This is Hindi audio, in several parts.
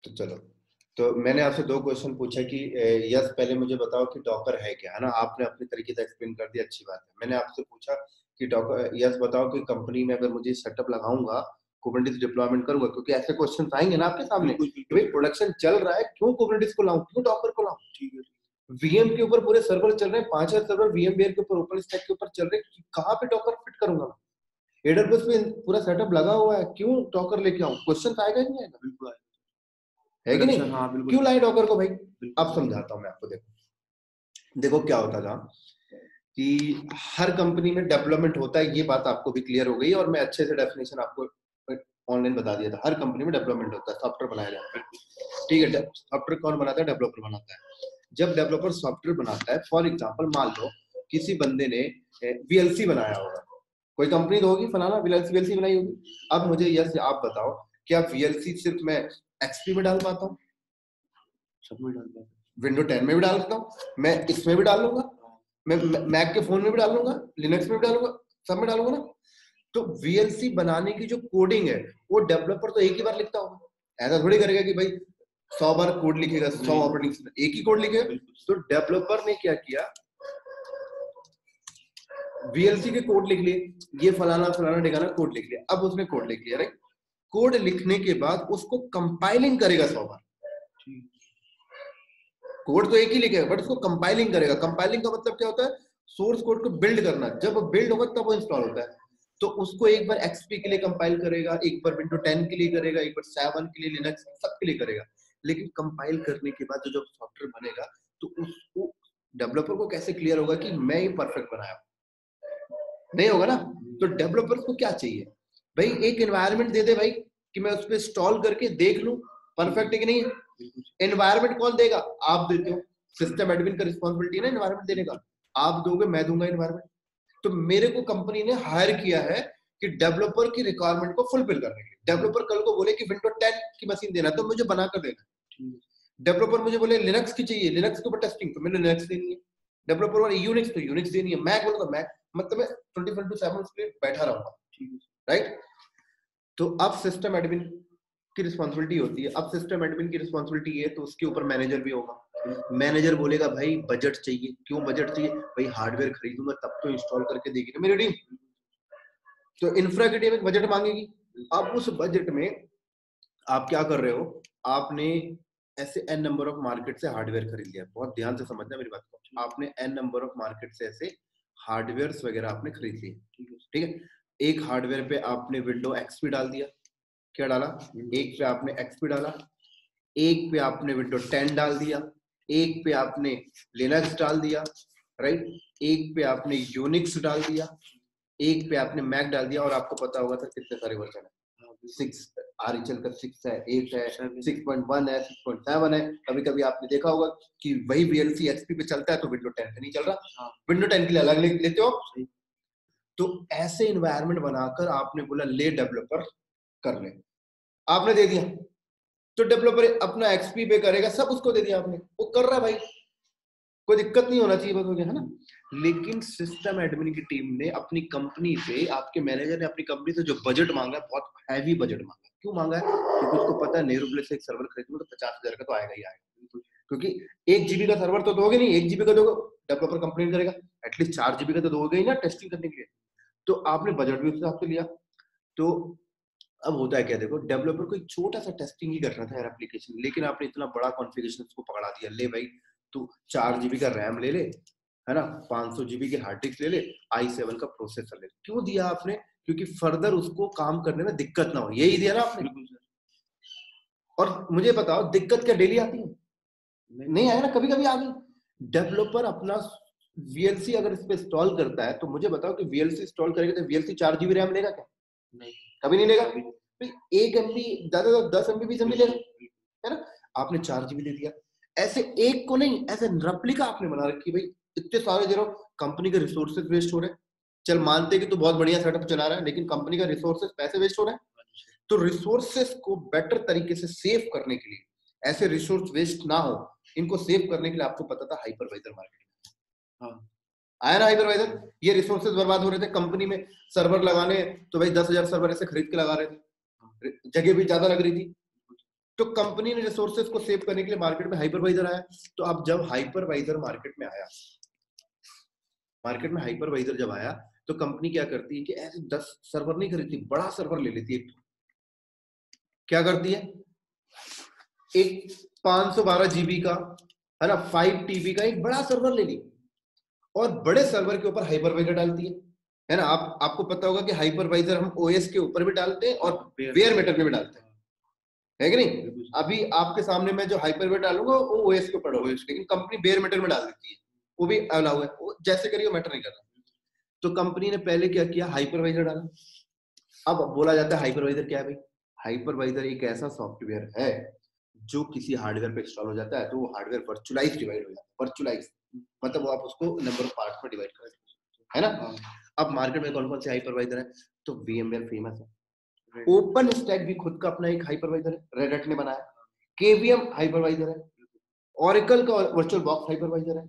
तो चलो, तो मैंने आपसे दो क्वेश्चन पूछा कि यस पहले मुझे बताओ कि डॉकर है क्या, है ना। आपने अपने तरीके से एक्सप्लेन कर दिया, अच्छी बात है। मैंने आपसे पूछा कि डॉकर, यस बताओ कि कंपनी में अगर मुझे सेटअप लगाऊंगा, कुबरनेटिस डिप्लॉयमेंट करूंगा, क्योंकि ऐसे क्वेश्चन आएंगे ना आपके सामने कि भाई प्रोडक्शन चल रहा है, क्यों कुबरनेटिस को लाऊं, क्यों डॉकर को लाऊं। ठीक है, वीएम के ऊपर पूरे सर्वर चल रहे हैं, 5,000 सर्वर वीएम वेयर के ऊपर ओपन स्टैक के ऊपर चल रहे हैं, कहां पे डॉकर फिट करूंगा मैं। एडब्ल्यूएस पे पूरा सेटअप लगा हुआ है, क्यों डॉकर लेके आऊं। क्वेश्चन आएगा नहीं आएगा, बिल्कुल है कि नहीं। हाँ, बिल्कुल। क्यों लाए डॉकर को भाई, अब समझाता हूं मैं आपको। देखो देखो क्या होता था कि हर कंपनी में डेवलपमेंट होता है, ये बात आपको भी क्लियर हो गई, और मैं अच्छे से डेफिनेशन आपको ऑनलाइन बता दिया था। हर कंपनी में डेवलपमेंट होता है, सॉफ्टवेयर बनाया जाता है, ठीक है। सॉफ्टवेयर कौन बनाता है, डेवलपर बनाता है। जब डेवलपर सॉफ्टवेयर बनाता है, फॉर एग्जांपल मान लो किसी बंदे ने वीएलसी बनाया होगा, कोई कंपनी तो होगी फलाना वीएलसी बनाई होगी। अब मुझे यस आप बताओ, क्या वीएलसी सिर्फ मैं एक्सपी में डाल पाता हूँ, सब में डाल पाता हूँ, विंडो 10 में भी डाल सकता हूँ, मैं इसमें भी डाल लूंगा, मैं मैक के फोन में भी डाल लूंगा, लिनक्स में भी डालूंगा, सब में डालूंगा ना। तो वीएलसी बनाने की जो कोडिंग है, वो डेवलपर तो एक ही बार लिखता होगा। ऐसा थोड़ी करेगा कि भाई 100 बार कोड लिखेगा, 100 ऑपरेटिंग सिस्टम एक ही कोड लिखेगा। तो डेवलपर ने क्या किया, वीएलसी के कोड लिख लिए, ये फलाना फलाना ठिकाना कोड लिख लिया। अब उसने कोड लिख लिया, राइट। कोड लिखने के बाद उसको कंपाइलिंग करेगा 100 बार। कोड तो एक ही लिखेगा, बट उसको कंपाइलिंग करेगा। कंपाइलिंग का मतलब क्या होता है, सोर्स कोड को बिल्ड करना। जब वो बिल्ड होगा तब वो इंस्टॉल होता है। तो उसको एक बार एक्सपी के लिए कंपाइल करेगा, एक बार विंडो 10 के लिए करेगा, एक बार 7 के लिए, लिनक्स सब के लिए करेगा। लेकिन कंपाइल करने के बाद जो सॉफ्टवेयर बनेगा, तो उसको डेवलपर को कैसे क्लियर होगा कि मैं ये परफेक्ट बनाया, नहीं होगा ना। तो डेवलपर को क्या चाहिए भाई, एक एनवायरनमेंट दे दे भाई, कि मैं उस पर इंस्टॉल करके देख लूं परफेक्ट है कि नहीं है। एनवायरनमेंट कौन देगा, आप देते हो। सिस्टम एडमिन का रिस्पांसिबिलिटी है ना एनवायरनमेंट देने का, आप दोगे मैं दूंगा एनवायरनमेंट। तो मेरे को कंपनी ने हायर किया है कि डेवलपर की रिक्वायरमेंट को फुलफिल करने के लिए। डेवलपर कल को बोले कि विंडो 10 की मशीन देना, तो मुझे बना कर देना। डेवलपर मुझे बोले लिनक्स की चाहिए, लिनक्स के ऊपर टेस्टिंग, तो मैंने लिनक्स देनी है। डेवलपर वाले यूनिक्स, तो यूनिक्स देनी है। मैक बोला तो मैक, मतलब मैं 24/7 उस पर बैठा रहूंगा, राइट। तो अब सिस्टम एडमिन की रिस्पांसिबिलिटी होती है। अब सिस्टम एडमिन की रिस्पांसिबिलिटी है, तो उसके ऊपर मैनेजर भी होगा। मैनेजर बोलेगा भाई बजट चाहिए, क्यों बजट चाहिए भाई, हार्डवेयर खरीदूंगा तब तो इंस्टॉल करके देगी ना मेरी टीम। तो इंफ्रा की टीम एक बजट मांगेगी। अब उस बजट में आप क्या कर रहे हो, आपने ऐसे एन नंबर ऑफ मार्केट से हार्डवेयर खरीद लिया। बहुत ध्यान से समझना मेरी बात को, आपने एन नंबर ऑफ मार्केट से ऐसे हार्डवेयर वगैरह आपने खरीद लिए, ठीक है। एक हार्डवेयर पे आपने विंडो एक्सपी डाल दिया, क्या डाला, एक पे आपने एक्सपी डाला, एक पे आपने विंडो 10 डाल दिया, एक पे आपने लिनक्स डाल दिया, राइट। एक पे आपने यूनिक्स डाल दिया, एक पे आपने मैक डाल दिया। और आपको पता होगा सर कितने सारे वर्जन है, 6 आरएचएल का 6 है, 8 है, 6.1 है, 6.7 है। कभी कभी आपने देखा होगा कि वही वीएलसी एक्सपी पे चलता है तो विंडो 10 पे नहीं चल रहा, विंडो 10 के लिए अलग लेते हो। तो ऐसे इन्वायरमेंट बनाकर आपने बोला ले डेवलपर कर ले, आपने दे दिया। तो डेवलपर अपना एक्सपी पे करेगा, सब उसको दे दिया आपने, वो कर रहा है भाई, कोई दिक्कत नहीं होना चाहिए, बस हो गया, है ना। लेकिन सिस्टम एडमिन की टीम ने अपनी कंपनी से, आपके मैनेजर ने अपनी कंपनी से जो बजट मांगा है, बहुत हैवी बजट मांगा है। क्यों मांगा है, क्योंकि उसको पता है नेहरू से एक सर्वर खरीदूंगा तो 50,000 का तो आएगा ही आएगा। क्योंकि 1 GB का सर्वर तो दोगे नहीं, 1 GB का दोगे डेवलपर कंप्लेन करेगा, एटलीस्ट 4 GB का तो दोगे ही ना टेस्टिंग करने के लिए। तो आपने बजट भी उस हिसाब से लिया। तो अब होता है क्या, देखो डेवलपर को एक छोटा सा टेस्टिंग ही करना था यार एप्लीकेशन, लेकिन आपने इतना बड़ा कॉन्फ़िगरेशन उसको पकड़ा दिया, ले भाई तू 4 GB का रैम ले ले, है ना, 500 GB की हार्ड डिस्क ले ले, i7 का प्रोसेसर ले ले। क्यों दिया आपने, क्योंकि फर्दर उसको काम करने में दिक्कत ना हो, यही दिया ना आपने। और मुझे बताओ दिक्कत क्या डेली आती है, नहीं आया ना, कभी कभी आ गई। डेवलपर अपना वीएलसी अगर इस पे इंस्टॉल करता है, तो मुझे बताओ कि वीएलसी इंस्टॉल करेगा तो वीएलसी 4 GB रैम लेगा क्या, नहीं, कभी नहीं लेगा। 1 MB ज्यादा 10 MB 20 MB लेगा, है ना। आपने 4 GB दे दिया। ऐसे एक को नहीं, ऐसे रेप्लिका आपने बना रखी भाई, इतने सारे दे रहा हूं, कंपनी के रिसोर्सेज वेस्ट हो रहे हैं। चल मानते कि तू बहुत बढ़िया सेटअप चला रहा है, लेकिन कंपनी का रिसोर्सेज पैसे वेस्ट हो रहे हैं। तो रिसोर्सेज को बेटर तरीके से सेव करने के लिए, ऐसे रिसोर्स वेस्ट ना हो, इनको सेव करने के लिए आपको पता था हाइपरवाइजर मार्केटिंग, हाँ आया ना हाइपरवाइजर। ये रिसोर्सेज बर्बाद हो रहे थे कंपनी में, सर्वर लगाने तो भाई 10,000 सर्वर ऐसे खरीद के लगा रहे थे, जगह भी ज्यादा लग रही थी। तो कंपनी ने रिसोर्सेज को सेव करने के लिए मार्केट में हाइपरवाइजर आया। तो अब जब हाइपरवाइजर मार्केट में आया, जब आया तो कंपनी क्या करती है कि ऐसे 10 सर्वर नहीं खरीदती, बड़ा सर्वर ले लेती है। क्या करती है, एक 512 जीबी का, है ना, 5 टीबी का एक बड़ा सर्वर ले ली और बड़े सर्वर के ऊपर हाइपरवाइजर डालती है ना। आपको पता होगा कि हाइपरवाइजर हम ओएस के ऊपर भी डालते हैं और वेयर मेटल में भी डालते हैं, है कि नहीं। अभी आपके सामने मैं जो हाइपरवाइजर डालूंगा वो ओएस के ऊपर होगा, लेकिन कंपनी वेयर मेटल में डाल देती है, वो भी अलाउ है, वो जैसे करिए मैटर नहीं करता। तो कंपनी ने पहले क्या किया, हाइपरवाइजर डाला। अब बोला जाता है हाइपरवाइजर क्या है भाई, हाइपरवाइजर एक ऐसा सॉफ्टवेयर है जो किसी हार्डवेयर पे इंस्टॉल हो जाता है, तो वो हार्डवेयर वर्चुअलाइज डिवाइड हो जाता है। वर्चुअलाइज मतलब वो आप उसको नंबर ऑफ पार्ट्स में डिवाइड कर सकते हैं, है ना। अब मार्केट में कौन कौन से हाइपरवाइजर है, तो VMware फेमस है, ओपन स्टैक भी खुद का अपना एक हाइपरवाइजर है, रेड हैट ने बनाया, KVM हाइपरवाइजर है, Oracle का वर्चुअल बॉक्स हाइपरवाइजर है,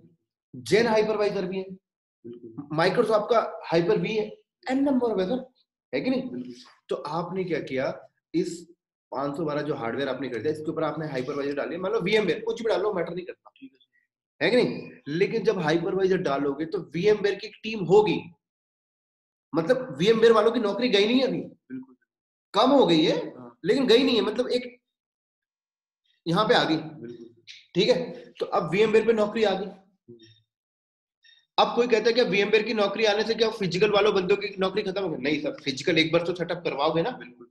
जेन हाइपरवाइजर भी है, माइक्रोसॉफ्ट का हाइपर वी है, एन नंबर ऑफ है कि नहीं। तो आपने क्या किया, इस 512 जो हार्डवेयर आपने कर दिया, इसके ऊपर आपने हाइपरवाइजर डाले, मान लो VMware, कुछ भी डालो मैटर नहीं करता, है कि नहीं। लेकिन जब हाइपरवाइजर डालोगे तो VMware की एक टीम होगी, मतलब VMware वालों की नौकरी गई नहीं है अभी, बिल्कुल कम हो गई है, लेकिन गई नहीं है, मतलब एक यहाँ पे आ गई, ठीक है। तो अब VMware पे नौकरी आ गई। अब कोई कहता है कि VMware की नौकरी आने से क्या फिजिकल वालों बंदों की नौकरी खत्म हो गई, नहीं सर, फिजिकल एक बार तो सेटअप करवाओगे ना, बिल्कुल,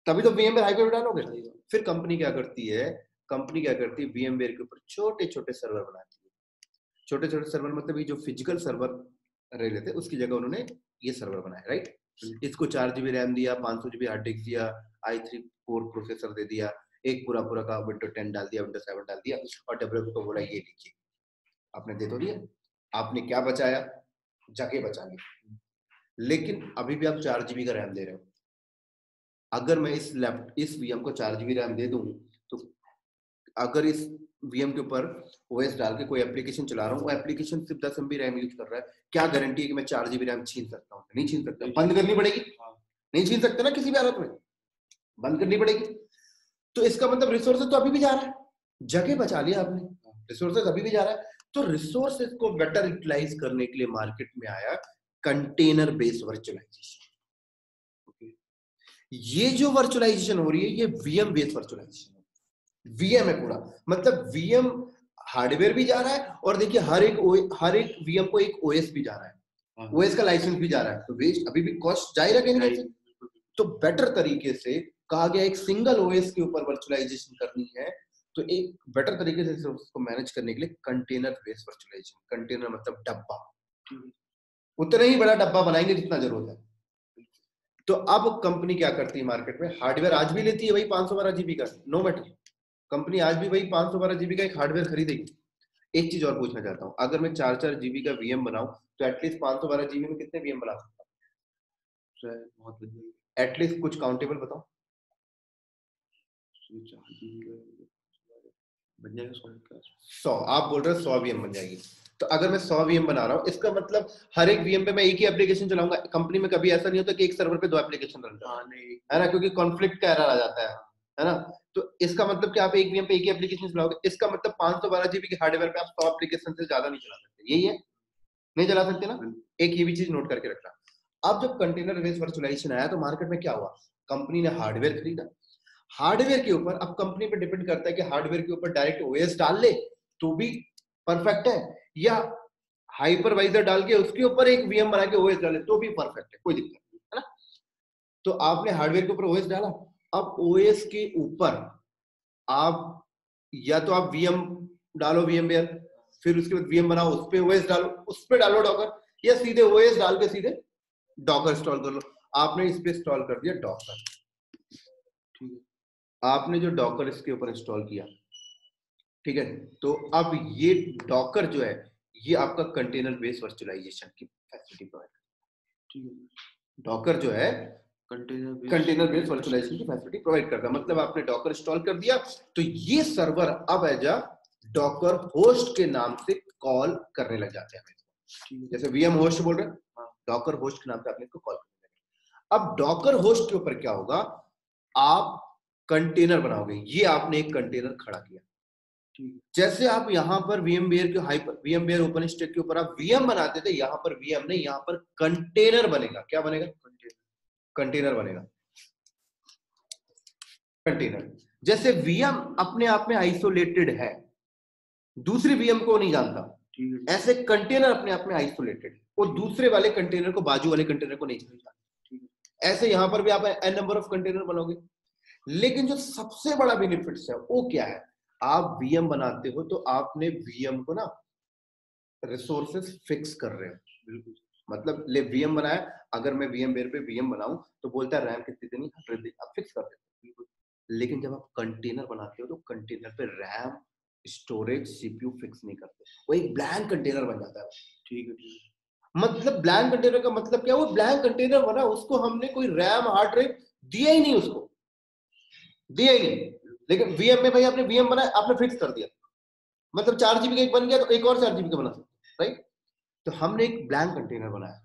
तभी तो VMware हाइपर डालोगे। फिर कंपनी क्या करती है, VMware के ऊपर छोटे छोटे सर्वर बनाती है। छोटे छोटे सर्वर मतलब ये जो फिजिकल सर्वर रह लेते हैं उसकी जगह उन्होंने ये सर्वर बनाया, राइट। इसको 4 GB रैम दिया, 500 GB हार्ड डिस्क दिया, i3 कोर प्रोसेसर दे दिया, एक पूरा पूरा का विंडो 10 डाल दिया, विंडो 7 डाल दिया, और डेवलपर को बोला ये लिखिए। आपने दे तो दिया, आपने क्या बचाया, जगह बचा ली। लेकिन अभी भी आप 4 GB का रैम दे रहे हो। अगर मैं इस VM को 4 GB रैम दे दूं, तो अगर इस VM के ऊपर OS डाल के कोई एप्लीकेशन चला रहा हूँ, वो एप्लीकेशन सिर्फ 10 MB रैम यूज कर रहा है, क्या गारंटी है कि मैं 4 GB रैम छीन सकता हूँ? नहीं छीन सकता, बंद करनी पड़ेगी। नहीं छीन सकते ना, किसी भी हालत में बंद करनी पड़ेगी। तो इसका मतलब रिसोर्सेज तो अभी भी जा रहा है, जगह बचा लिया आपने, रिसोर्सेज अभी भी जा रहा है। तो रिसोर्सेज को बेटर यूटिलाइज करने के लिए मार्केट में आया कंटेनर बेस्ड वर्चुअलाइजेशन। ये जो वर्चुअलाइजेशन हो रही है, ये VM बेस्ड वर्चुअलाइजेशन है। VM है पूरा, मतलब VM हार्डवेयर भी जा रहा है, और देखिए हर एक VM को एक OS भी जा रहा है, OS का लाइसेंस भी जा रहा है, तो वेस्ट अभी भी कॉस्ट जा ही रहा है। तो बेटर तरीके से कहा गया एक सिंगल OS के ऊपर वर्चुअलाइजेशन करनी है, तो एक बेटर तरीके से उसको मैनेज करने के लिए कंटेनर बेस्ड वर्चुअलाइजेशन। कंटेनर मतलब डब्बा, उतना ही बड़ा डब्बा बनाएंगे जितना जरूरत है। तो अब कंपनी क्या करती है, मार्केट में हार्डवेयर आज भी लेती है भाई 512 GB का, नो मैटर, कंपनी आज भी भाई 512 GB का एक हार्डवेयर खरीदेगी। एक चीज और पूछना चाहता हूँ, अगर मैं 4 GB का VM बनाऊं, तो एटलीस्ट 512 GB में कितने VM बना सकता हूँ? बहुत एटलीस्ट कुछ काउंटेबल बताओ। 100, आप बोल रहे हो 100 VM बन जाएगी। तो अगर मैं 100 VM बना रहा हूँ, इसका मतलब हर एक VM पे मैं एक ही एप्लीकेशन चलाऊंगा। कंपनी में कभी ऐसा नहीं होता कि एक सर्वर पे 2 एप्लीकेशन रन कर, है ना, क्योंकि कॉन्फ्लिक्ट का एरर आ जाता है ना। तो इसका मतलब कि आप एक VM पे एक ही एप्लीकेशन चलाओगे, इसका मतलब 512 GB के हार्डवेयर पे आप 100 एप्लीकेशन से ज्यादा नहीं चला सकते, यही है, नहीं चला सकते ना। एक ये भी चीज नोट करके रखना। अब जब कंटेनर बेस्ड वर्चुअलाइजेशन आया, तो मार्केट में क्या हुआ, कंपनी ने हार्डवेयर खरीदा। हार्डवेयर के ऊपर अब कंपनी पे डिपेंड करता है कि हार्डवेयर के ऊपर डायरेक्ट OS डाल ले तो भी परफेक्ट है, या हाइपरवाइजर डाल के उसके ऊपर एक VM बना के OS डाले तो भी परफेक्ट है, कोई दिक्कत नहीं, है ना। तो आपने हार्डवेयर के ऊपर OS डाला, अब OS के ऊपर आप या तो आप VM डालो VMware, फिर उसके बाद VM बनाओ, उस पे OS डालो, उस पे डालो डॉकर, या सीधे OS डाल के सीधे डॉकर इंस्टॉल कर लो। आपने इस पे इंस्टॉल कर दिया डॉकर, ठीक है, आपने जो डॉकर इसके ऊपर इंस्टॉल किया, ठीक है, तो अब ये डॉकर जो है, ये आपका कंटेनर बेस्ड वर्चुअलाइजेशन की फैसिलिटी प्रोवाइड करता है। डॉकर जो है कंटेनर बेस्ड वर्चुअलाइजेशन की फैसिलिटी प्रोवाइड करता है। मतलब आपने डॉकर इंस्टॉल कर दिया, तो ये सर्वर अब एज अ डॉकर होस्ट के नाम से कॉल करने लग जाते हैं। जैसे VM होस्ट बोल रहे हैं, डॉकर होस्ट के नाम से आपने इसको कॉल करने लगे। अब डॉकर होस्ट के ऊपर क्या होगा, आप कंटेनर बनाओगे। ये आपने एक कंटेनर खड़ा किया। जैसे आप यहाँ पर VMware के VMware ओपनस्टैक के ऊपर आप VM बनाते थे, यहाँ पर VM नहीं, यहाँ पर कंटेनर बनेगा। क्या बनेगा? कंटेनर बनेगा। कंटेनर जैसे VM अपने आप में आइसोलेटेड है, दूसरी VM को नहीं जानता, ऐसे कंटेनर अपने आप में आइसोलेटेड, वो दूसरे वाले कंटेनर को, बाजू वाले कंटेनर को नहीं जानता। ऐसे यहां पर भी आप n नंबर ऑफ कंटेनर बनोगे। लेकिन जो सबसे बड़ा बेनिफिट्स है वो क्या है? आप VM बनाते हो तो आपने VM को ना रिसोर्सेस फिक्स कर रहे हो। बिल्कुल, मतलब ले VM बनाया, अगर मैं VMware पे VM बनाऊं तो बोलता है रैम कितनी देनी, 100 देनी, आप फिक्स कर देते हो। लेकिन जब आप कंटेनर बनाते हो तो कंटेनर पे रैम, स्टोरेज, CPU फिक्स नहीं करते, वो एक ब्लैंक कंटेनर बन जाता है। ठीक है। मतलब ब्लैंक कंटेनर का मतलब क्या? वो ब्लैंक कंटेनर बना, उसको हमने कोई रैम, हार्ड ड्राइव दिया ही नहीं, उसको दिया ही नहीं। लेकिन VM में भाई आपने VM बनाया, आपने फिक्स कर दिया, मतलब 4 GB का एक बन गया तो एक और 4 GB का बना सकते, राइट? तो हमने एक ब्लैंक कंटेनर बनाया।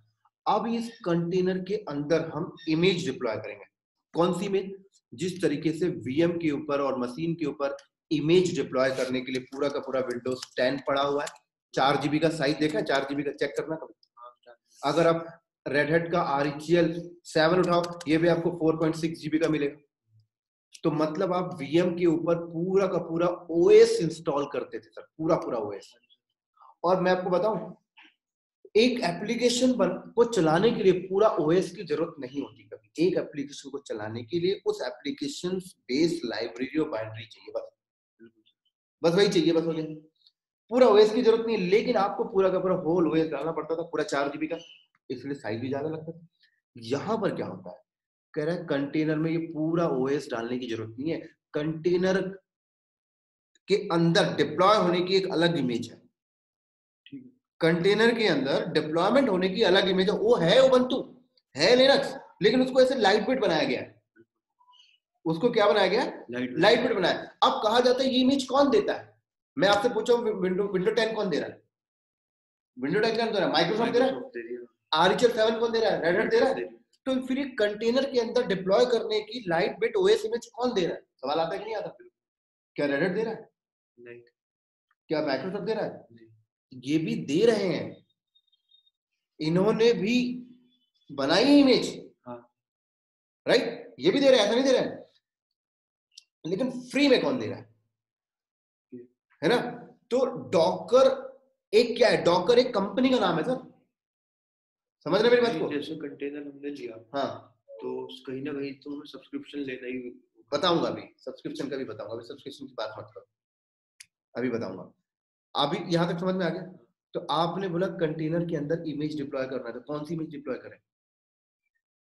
अब इस कंटेनर के अंदर हम इमेज डिप्लॉय करेंगे। कौन सी इमेज? जिस तरीके से VM के ऊपर और मशीन के ऊपर इमेज डिप्लॉय करने के लिए पूरा का पूरा विंडोज 10 पड़ा हुआ है। 4 GB का साइज देखा, 4 GB का चेक करना कभी। अगर आप रेड हैट का RHEL 7 उठाओ, ये भी आपको 4.6 GB का मिलेगा। तो मतलब आप VM के ऊपर पूरा का पूरा OS इंस्टॉल करते थे सर, पूरा पूरा OS। और मैं आपको बताऊं, एक एप्लीकेशन को चलाने के लिए पूरा OS की जरूरत नहीं होती कभी। एक एप्लीकेशन को चलाने के लिए उस एप्लीकेशन बेस लाइब्रेरी और बाइनरी चाहिए, बस वही चाहिए, बस हो गया। पूरा OS की जरूरत नहीं, लेकिन आपको पूरा का पूरा होल OS डालना पड़ता था, पूरा 4 GB का, इसलिए साइज भी ज्यादा लगता था। यहां पर क्या होता है, कह रहा है कंटेनर में ये पूरा OS डालने की जरूरत नहीं है, कंटेनर के अंदर डिप्लॉय होने की एक अलग इमेज है। कंटेनर के अंदर डिप्लॉयमेंट होने की अलग इमेज है, वो है उबंटू, है लिनक्स, लेकिन उसको ऐसे लाइट वेट बनाया गया है। उसको क्या बनाया गया? लाइट वेट बनाया। अब कहा जाता है ये इमेज कौन देता है? मैं आपसे पूछा विंडो 10 कौन दे रहा है? विंडो 10 कौन दे रहा है? माइक्रोसॉफ्ट दे रहा है। RHEL 7 कौन दे रहा है? रेड हैट दे रहा है। तो फिर ये कंटेनर के अंदर डिप्लॉय करने की लाइट वेट OS इमेज कौन दे रहा है? सवाल आता है कि नहीं आता? क्या रेड हैट दे रहा है? नहीं। क्या माइक्रोसॉफ्ट दे रहा है? नहीं। ये भी दे रहे हैं, इन्होंने भी बनाई है इमेज, राइट? ये भी दे रहे हैं, ऐसा नहीं दे रहे हैं, लेकिन फ्री में कौन दे रहा है ना? तो डॉकर एक क्या है? डॉकर एक कंपनी का नाम है सर, समझ रहे मेरी बात को? जैसे कंटेनर हमने लिया, हाँ, तो कहीं ना कहीं तो हमें सब्सक्रिप्शन लेना ही। बताऊंगा अभी, सब्सक्रिप्शन का भी बताऊंगा, अभी सब्सक्रिप्शन की बात मत करो, अभी बताऊंगा। अभी यहां तक समझ में आ गया? तो आपने बोला कंटेनर के अंदर इमेज डिप्लॉय करना है, तो कौन सी इमेज डिप्लॉय करें?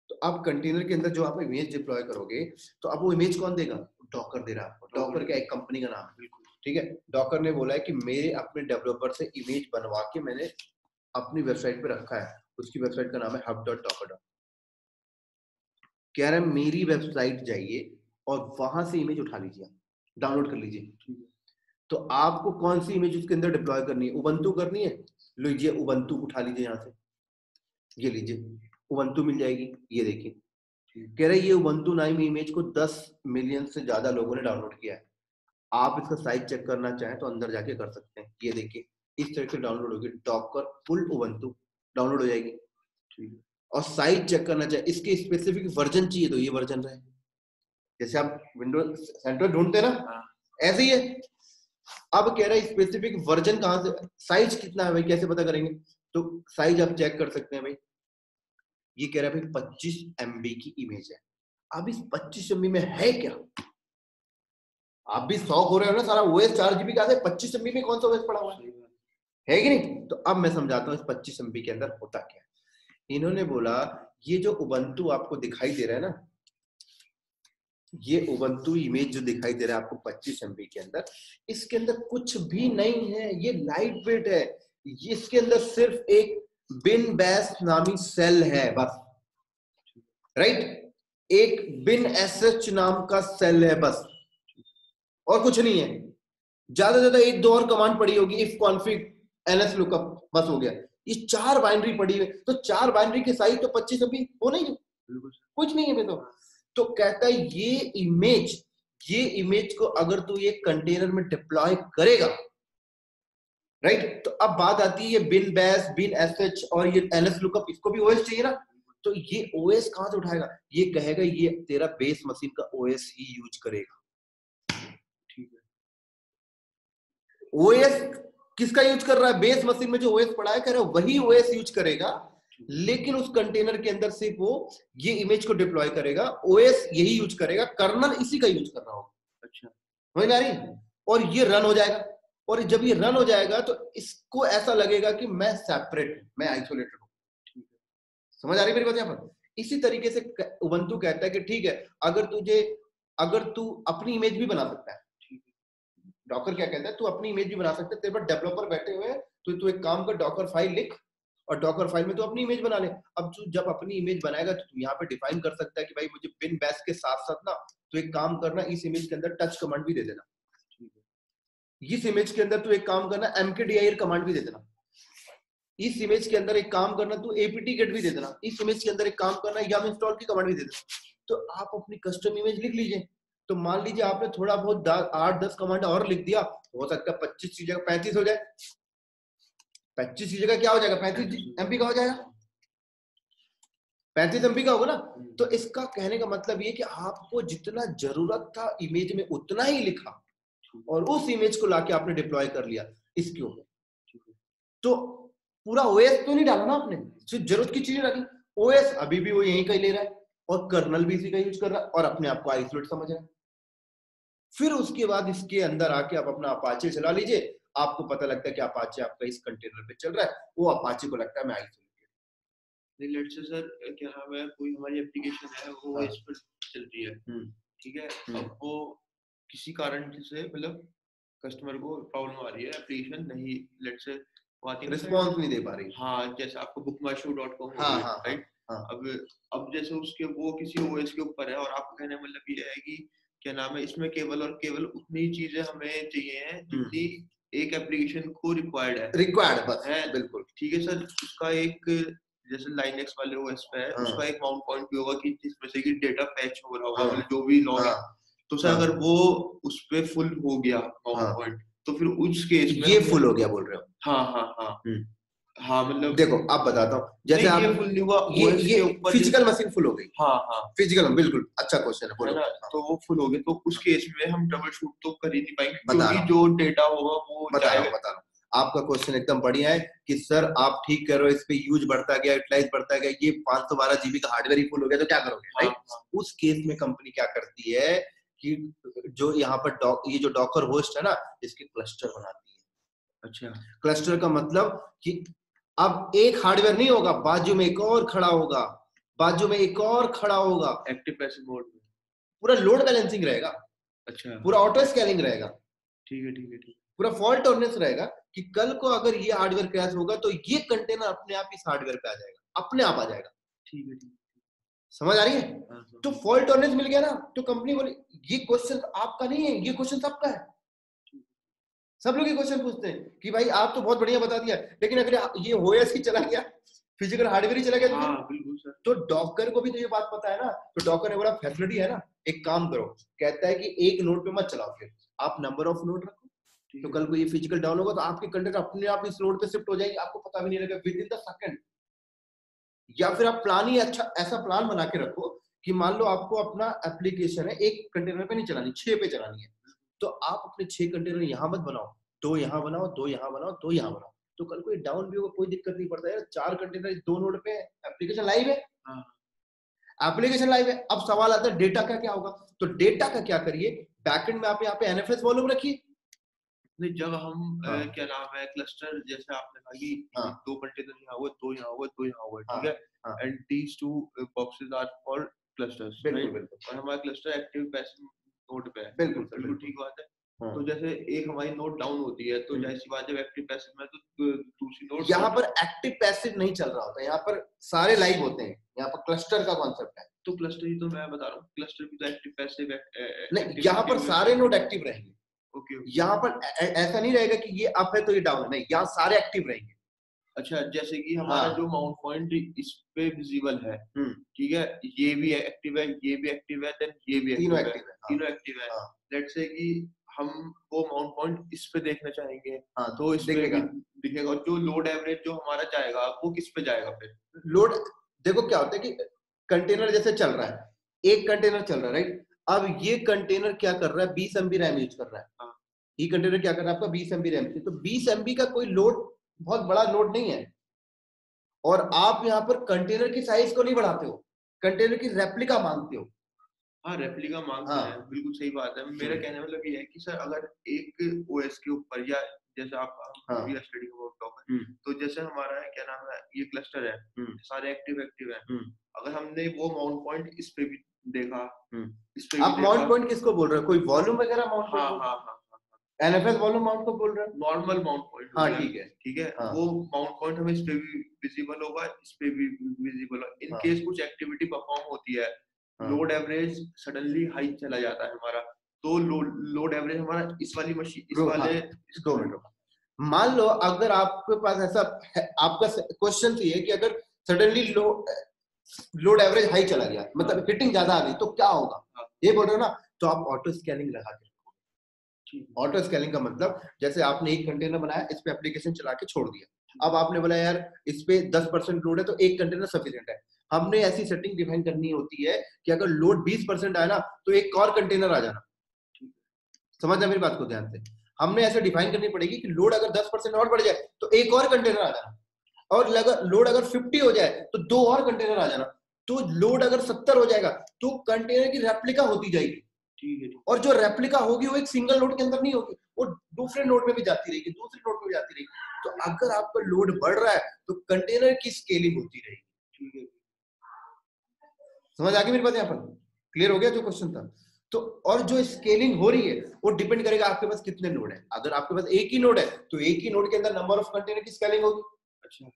तो अब कंटेनर के अंदर जो आप इमेज डिप्लॉय करोगे, तो अब वो इमेज कौन देगा? डॉकर दे रहा है आपको। डॉकर क्या एक कंपनी का नाम है, बिल्कुल ठीक है। डॉकर ने बोला है कि मेरे अपने डेवलपर से इमेज बनवा के मैंने अपनी वेबसाइट पे रखा है, उसकी वेबसाइट का नाम है hub.docker. कह रहा है मेरी वेबसाइट जाइए और वहां से इमेज उठा लीजिए, डाउनलोड कर लीजिए। तो आपको कौन सी इमेज उसके अंदर डिप्लॉय करनी है? उबंटू करनी है, लीजिए उबंटू उठा लीजिए यहाँ से, ये लीजिए उबंटू मिल जाएगी। ये देखिए, कह रहे ये उबंटू नाम इमेज को 10 मिलियन से ज्यादा लोगों ने डाउनलोड किया है। आप इसका साइज चेक करना चाहें तो अंदर जाके कर सकते हैं। ये देखिए इस तरह से डाउनलोड होगी, डॉकर फुल उबंटू डाउनलोड हो जाएगी। और साइज चेक करना चाहे, इसके स्पेसिफिक वर्जन चाहिए तो ये वर्जन रहे, जैसे आप विंडोज सेंटर ढूंढते ना, ऐसे ही है। अब कह रहा है स्पेसिफिक वर्जन कहां से, साइज कितना है भाई, कैसे पता करेंगे? तो साइज आप चेक कर सकते हैं भाई। ये कह रहा है भाई 25 MB की इमेज है। अब इस 25 MB में है क्या? आप भी शौक हो रहे हो ना, सारा OS 4 GB का है, 25 MB में कौन सा OS पड़ा हुआ है कि नहीं? तो अब मैं समझाता हूँ इस 25 MB के अंदर होता क्या है। इन्होंने बोला ये जो उबंटू आपको दिखाई दे रहा है ना, ये उबंटू इमेज जो दिखाई दे रहा है आपको 25 MB के अंदर, इसके अंदर कुछ भी नहीं है, ये लाइट वेट है। इसके अंदर सिर्फ एक बिन बैश नामी सेल है बस, राइट? एक बिन SH नाम का सेल है बस, और कुछ नहीं है। ज्यादा ज्यादा एक दो और कमांड पड़ी होगी, इफ कॉन्फिग ls lookup, बस हो गया। ये 4 बाइनरी पड़ी हुई, तो 4 बाइनरी के साइज तो 25 MB हो नहीं, कुछ नहीं है। तो कहता है ये इमेज ये इमेज को अगर तू ये कंटेनर में डिप्लॉय करेगा, राइट, तो अब बात आती है ये बिन बैश, बिन एसएच और ये एलएस लुकअप, इसको भी ओएस चाहिए ना, तो ये ओएस कहां से उठाएगा? ये कहेगा ये तेरा बेस मशीन का ओएस ही यूज करेगा। ठीक है, ओएस किसका यूज कर रहा है? बेस मशीन में जो ओएस पड़ा है कह रहा है वही ओएस यूज करेगा, लेकिन उस कंटेनर के अंदर सिर्फ वो ये इमेज को डिप्लॉय करेगा, ओएस यही यूज करेगा, कर्नल इसी का यूज कर रहा होगा। अच्छा, समझ आ रही? और ये रन हो जाएगा, और जब ये रन हो जाएगा तो इसको ऐसा लगेगा कि मैं सेपरेट हूं, मैं आइसोलेटेड हूं। समझ आ रही मेरी बात यहां पर? इसी तरीके से उबंटू कहता है कि ठीक है, अगर तू अपनी इमेज भी बना सकता है, डॉकर क्या कहता है, तू अपनी इमेज भी बना सकता है, तेरे पास डेवलपर बैठे हुए हैं, तो तू एक काम कर, डॉकर फाइल लिख और डॉकर फाइल में तू अपनी इमेज बना ले। अब तू जब अपनी इमेज बनाएगा तो तू यहाँ पे डिफाइन कर सकता है कि भाई मुझे बिन बैश के साथ साथ ना, तो एक काम करना, इस इमेज के अंदर टच कमांड भी दे देना, इस इमेज के अंदर तू एक काम करना mkdir कमांड भी दे देना, इस इमेज के अंदर एक काम करना तू apt get भी दे देना, इस इमेज के अंदर एक काम करना yum install की कमांड भी दे देना। तो आप अपनी कस्टम इमेज लिख लीजिए। तो मान लीजिए आपने थोड़ा बहुत 8-10 कमांड और लिख दिया, हो सकता है 25 की जगह 35 हो जाए, 25 की जगह क्या हो जाएगा, 35 एमपी का हो जाएगा, 35 एमपी का होगा ना। तो इसका कहने का मतलब ये कि आपको जितना जरूरत था इमेज में उतना ही लिखा और उस इमेज को लाके आपने डिप्लॉय कर लिया इसके ऊपर। तो पूरा ओएस तो नहीं डाला ना आपने, सिर्फ जरूरत की चीजें डाली। ओएस अभी भी वो यहीं का ही ले रहा है और कर्नल भी इसी का यूज कर रहा है और अपने आप को आइसोलेट समझ रहा है। फिर उसके बाद इसके अंदर आके आप अपना अपाचे चला लीजिए, आपको पता लगता है कि अपाचे आपका इस कंटेनर पे चल रहा है, वो अपाचे को लगता है मैं आइसोलेटेड। लेट्स से सर क्या नाम है, कोई हमारी एप्लीकेशन है वो हाँ। इस पर चल रही है, ठीक है, अब वो किसी कारण से मतलब कस्टमर को प्रॉब्लम आ रही है, एप्लीकेशन नहीं लेट्स से रिस्पॉन्स नहीं दे पा रही। हाँ, जैसे आपको bookmyshow.com हाँ, हाँ, राइट, हाँ। अब जैसे उसके वो किसी ओएस के ऊपर है और आपका कहने का मतलब ये है कि क्या नाम है, इसमें केवल और केवल उतनी ही चीजें हमें चाहिए हैं जितनी एक एप्लीकेशन को रिक्वायर्ड बस है, बिल्कुल ठीक है सर। उसका एक जैसे लाइनक्स वाले ओएस पे है, उसका एक माउंट पॉइंट भी होगा कि जिसमें से कि डेटा फैच हो रहा होगा, मतलब जो भी लॉग है, तो सर अगर वो उस पे फुल हो गया माउंट पॉइंट, तो फिर उस केस में ये फुल हो गया बोल रहे हो? हाँ हाँ हाँ हाँ, मतलब देखो आप बताता हूँ, जैसे आप ये फुल नहीं हुआ, ये फिजिकल मशीन फुल हो गई। हाँ हाँ, फिजिकल, बिल्कुल अच्छा क्वेश्चन है, बोलो। तो वो फुल हो गए तो उस केस में हम ट्रबल शूट तो कर ही नहीं पाएंगे, क्योंकि जो डेटा होगा वो बता रहा हूँ। आपका क्वेश्चन एकदम बढ़िया है कि सर आप ठीक कर रहे हो, इस पे यूज बढ़ता गया, यूटिलाइज बढ़ता गया, ये 512 जीबी का हार्डवेयर ही फुल हो गया तो क्या करोगे, राइट? उस केस में कंपनी क्या करती है कि जो यहाँ पर ये जो डॉकर होस्ट है ना, इसके क्लस्टर बनाती है। अच्छा, क्लस्टर का मतलब कि अब एक हार्डवेयर नहीं होगा, बाजू में एक और खड़ा होगा, बाजू में एक और खड़ा होगा, एक्टिव पैसिव मोड में पूरा लोड बैलेंसिंग रहेगा। अच्छा, पूरा ऑटो स्केलिंग रहेगा। ठीक है ठीक है ठीक, पूरा फॉल्ट टॉलरेंस रहेगा कि कल को अगर ये हार्डवेयर क्रैश होगा तो ये कंटेनर अपने आप इस हार्डवेयर पे आ जाएगा, अपने आप आ जाएगा। ठीक है ठीक है, समझ आ रही है? तो फॉल्ट टॉलरेंस मिल गया ना, तो कंपनी बोली ये क्वेश्चन आपका नहीं है, ये क्वेश्चन सबका है। सब लोग ये क्वेश्चन पूछते हैं कि भाई आप तो बहुत बढ़िया बता दिया, लेकिन अगर ये ओएस ही चला गया, फिजिकल हार्डवेयर ही चला गया, हाँ, बिल्कुल सर। तो डॉकर को भी तो ये बात पता है ना, तो डॉकर ने बड़ा फैसिलिटी है ना, एक काम करो, कहता है कि एक नोड पे मत चलाओ, फिर आप नंबर ऑफ नोड रखो, तो कल को ये फिजिकल डाउन होगा तो आपके कंटेंट अपने आप इस नोड पे शिफ्ट हो जाएंगे, आपको पता भी नहीं लगेगा विद इन द सेकंड। या फिर आप प्लान ही अच्छा ऐसा प्लान बना के रखो कि मान लो आपको अपना एप्लीकेशन है एक कंटेनर पे नहीं चलानी, 6 पे चलानी है, तो आप अपने 6 कंटेनर यहाँ मत बनाओ, 2 यहाँ बनाओ, 2 यहाँ बनाओ, 2 यहाँ बनाओ, तो कल कोई डाउन भी होगा कोई दिक्कत नहीं पड़ता है। 4 कंटेनर 2 नोड पे एप्लीकेशन लाइव है, एप्लीकेशन लाइव है। अब सवाल आता है डेटा का क्या होगा, तो डेटा का क्या करिए, बैकएंड में आप यहाँ पे एनएफएस वॉल्यूम रखिए। जब हम क्या नाम है क्लस्टर, जैसे आपने कहा कि 2 कंटेनर यहाँ हुए, 2 यहाँ हुए, 2 यहाँ हुए, ठीक है, and these 2 boxes are for clusters, right, और हमारा क्लस्टर एक्टिव पैसिव नोड पे है, बिल्कुल ठीक बात है। तो जैसे एक हमारी नोड डाउन होती है तो जैसी बात जब एक्टिव पैसिव में, तो दूसरी नोड, यहाँ पर एक्टिव पैसिव नहीं चल रहा होता, यहाँ पर सारे लाइव होते हैं, यहाँ पर क्लस्टर का कॉन्सेप्ट है। तो क्लस्टर ही तो मैं बता रहा हूँ, क्लस्टर भी तो एक्टिव पैसिव नहीं, यहाँ पर सारे नोड एक्टिव रहेंगे। यहाँ पर ऐसा नहीं रहेगा कि ये अप है तो ये डाउन है, नहीं, यहाँ सारे एक्टिव रहेंगे। अच्छा, जैसे कि हमारा जो माउंट पॉइंट इस पे विजिबल है, ठीक है, ये भी एक्टिव है, ये भी एक्टिव है, देन ये भी तीनों एक्टिव है, एक्टिव है, तीनों एक्टिव है। लेट्स से कि हम वो माउंट पॉइंट इस पे देखना चाहेंगे, तो इस पे भी दिखेगा। जो लोड एवरेज जो हमारा जाएगा वो किस पे जाएगा फिर? लोड देखो क्या होता है कि कंटेनर जैसे चल रहा है, एक कंटेनर चल रहा है, राइट? अब ये कंटेनर क्या कर रहा है, 20 MB रैम यूज कर रहा है। ये कंटेनर क्या कर रहा है आपका, 20 MB रैम। तो 20 MB का कोई लोड बहुत बड़ा लोड नहीं है, और आप यहाँ पर कंटेनर की साइज को नहीं बढ़ाते हो, कंटेनर की रेप्लिका मांगते हो। हाँ, रेप्लिका मांगते हैं, बिल्कुल सही बात है। मेरा कहने मतलब ये है कि सर अगर एक ओएस के ऊपर, या जैसे आपका स्टडी अबाउट टॉपिक, तो जैसे हमारा है क्या नाम है, ये क्लस्टर है, सारे एक्टिव है, अगर हमने वो माउंट पॉइंट इस पे भी देखा, इस पे आप माउंट पॉइंट किसको बोल रहे हो, कोई वॉल्यूम वगैरह माउंट पॉइंट? हाँ, एनएफएस वॉल्यूम माउंट को बोल रहे हो? Normal mount point. हाँ, ठीक है। वो माउंट पॉइंट हमें इस पे भी विजिबल होगा, इस पे भी विजिबल होगा। इन केस कुछ एक्टिविटी परफॉर्म होती है, लोड एवरेज सडनली हाई चला जाता है हमारा, तो लोड एवरेज हमारा इस वाली मशीन, इस वाले 2 मिनट मान लो अगर आपके पास ऐसा है, आपका क्वेश्चन ये है कि अगर सडनली लोड एवरेज हाई चला गया, मतलब हिटिंग ज्यादा आ गई, तो क्या होगा, ये बोल रहे हो ना? तो आप ऑटो स्केलिंग लगा के रखो। ऑटो स्केलिंग का मतलब जैसे आपने एक कंटेनर बनाया, इस पे एप्लीकेशन चला के छोड़ दिया, अब आपने बोला यार इस पे 10% लोड है तो एक कंटेनर सफिशिएंट है। हमने ऐसी सेटिंग डिफाइन करनी होती है कि अगर लोड 20% आए ना, तो एक और कंटेनर आ जाना। समझना मेरी बात को ध्यान से, हमने ऐसे डिफाइन करनी पड़ेगी कि लोड अगर 10% और बढ़ जाए तो एक और कंटेनर आ जाना, और लोड अगर 50 हो जाए तो 2 और कंटेनर आ जाना, तो लोड अगर 70 हो जाएगा तो कंटेनर की रेप्लिका होती जाएगी। ठीक है। और जो रेप्लिका होगी वो एक सिंगल नोड के अंदर नहीं होगी, वो दूसरे नोड में भी जाती रहेगी, दूसरे नोड में भी जाती रहेगी। तो अगर आपका लोड बढ़ रहा है तो कंटेनर की स्केलिंग होती रहेगी। ठीक है, समझ आ गई मेरी बात? यहाँ पर क्लियर हो गया जो क्वेश्चन था? तो और जो स्केलिंग हो रही है वो डिपेंड करेगा आपके पास कितने नोड है। अगर आपके पास एक ही नोड है तो एक ही नोड के अंदर नंबर ऑफ कंटेनर की स्केलिंग होगी। अच्छा,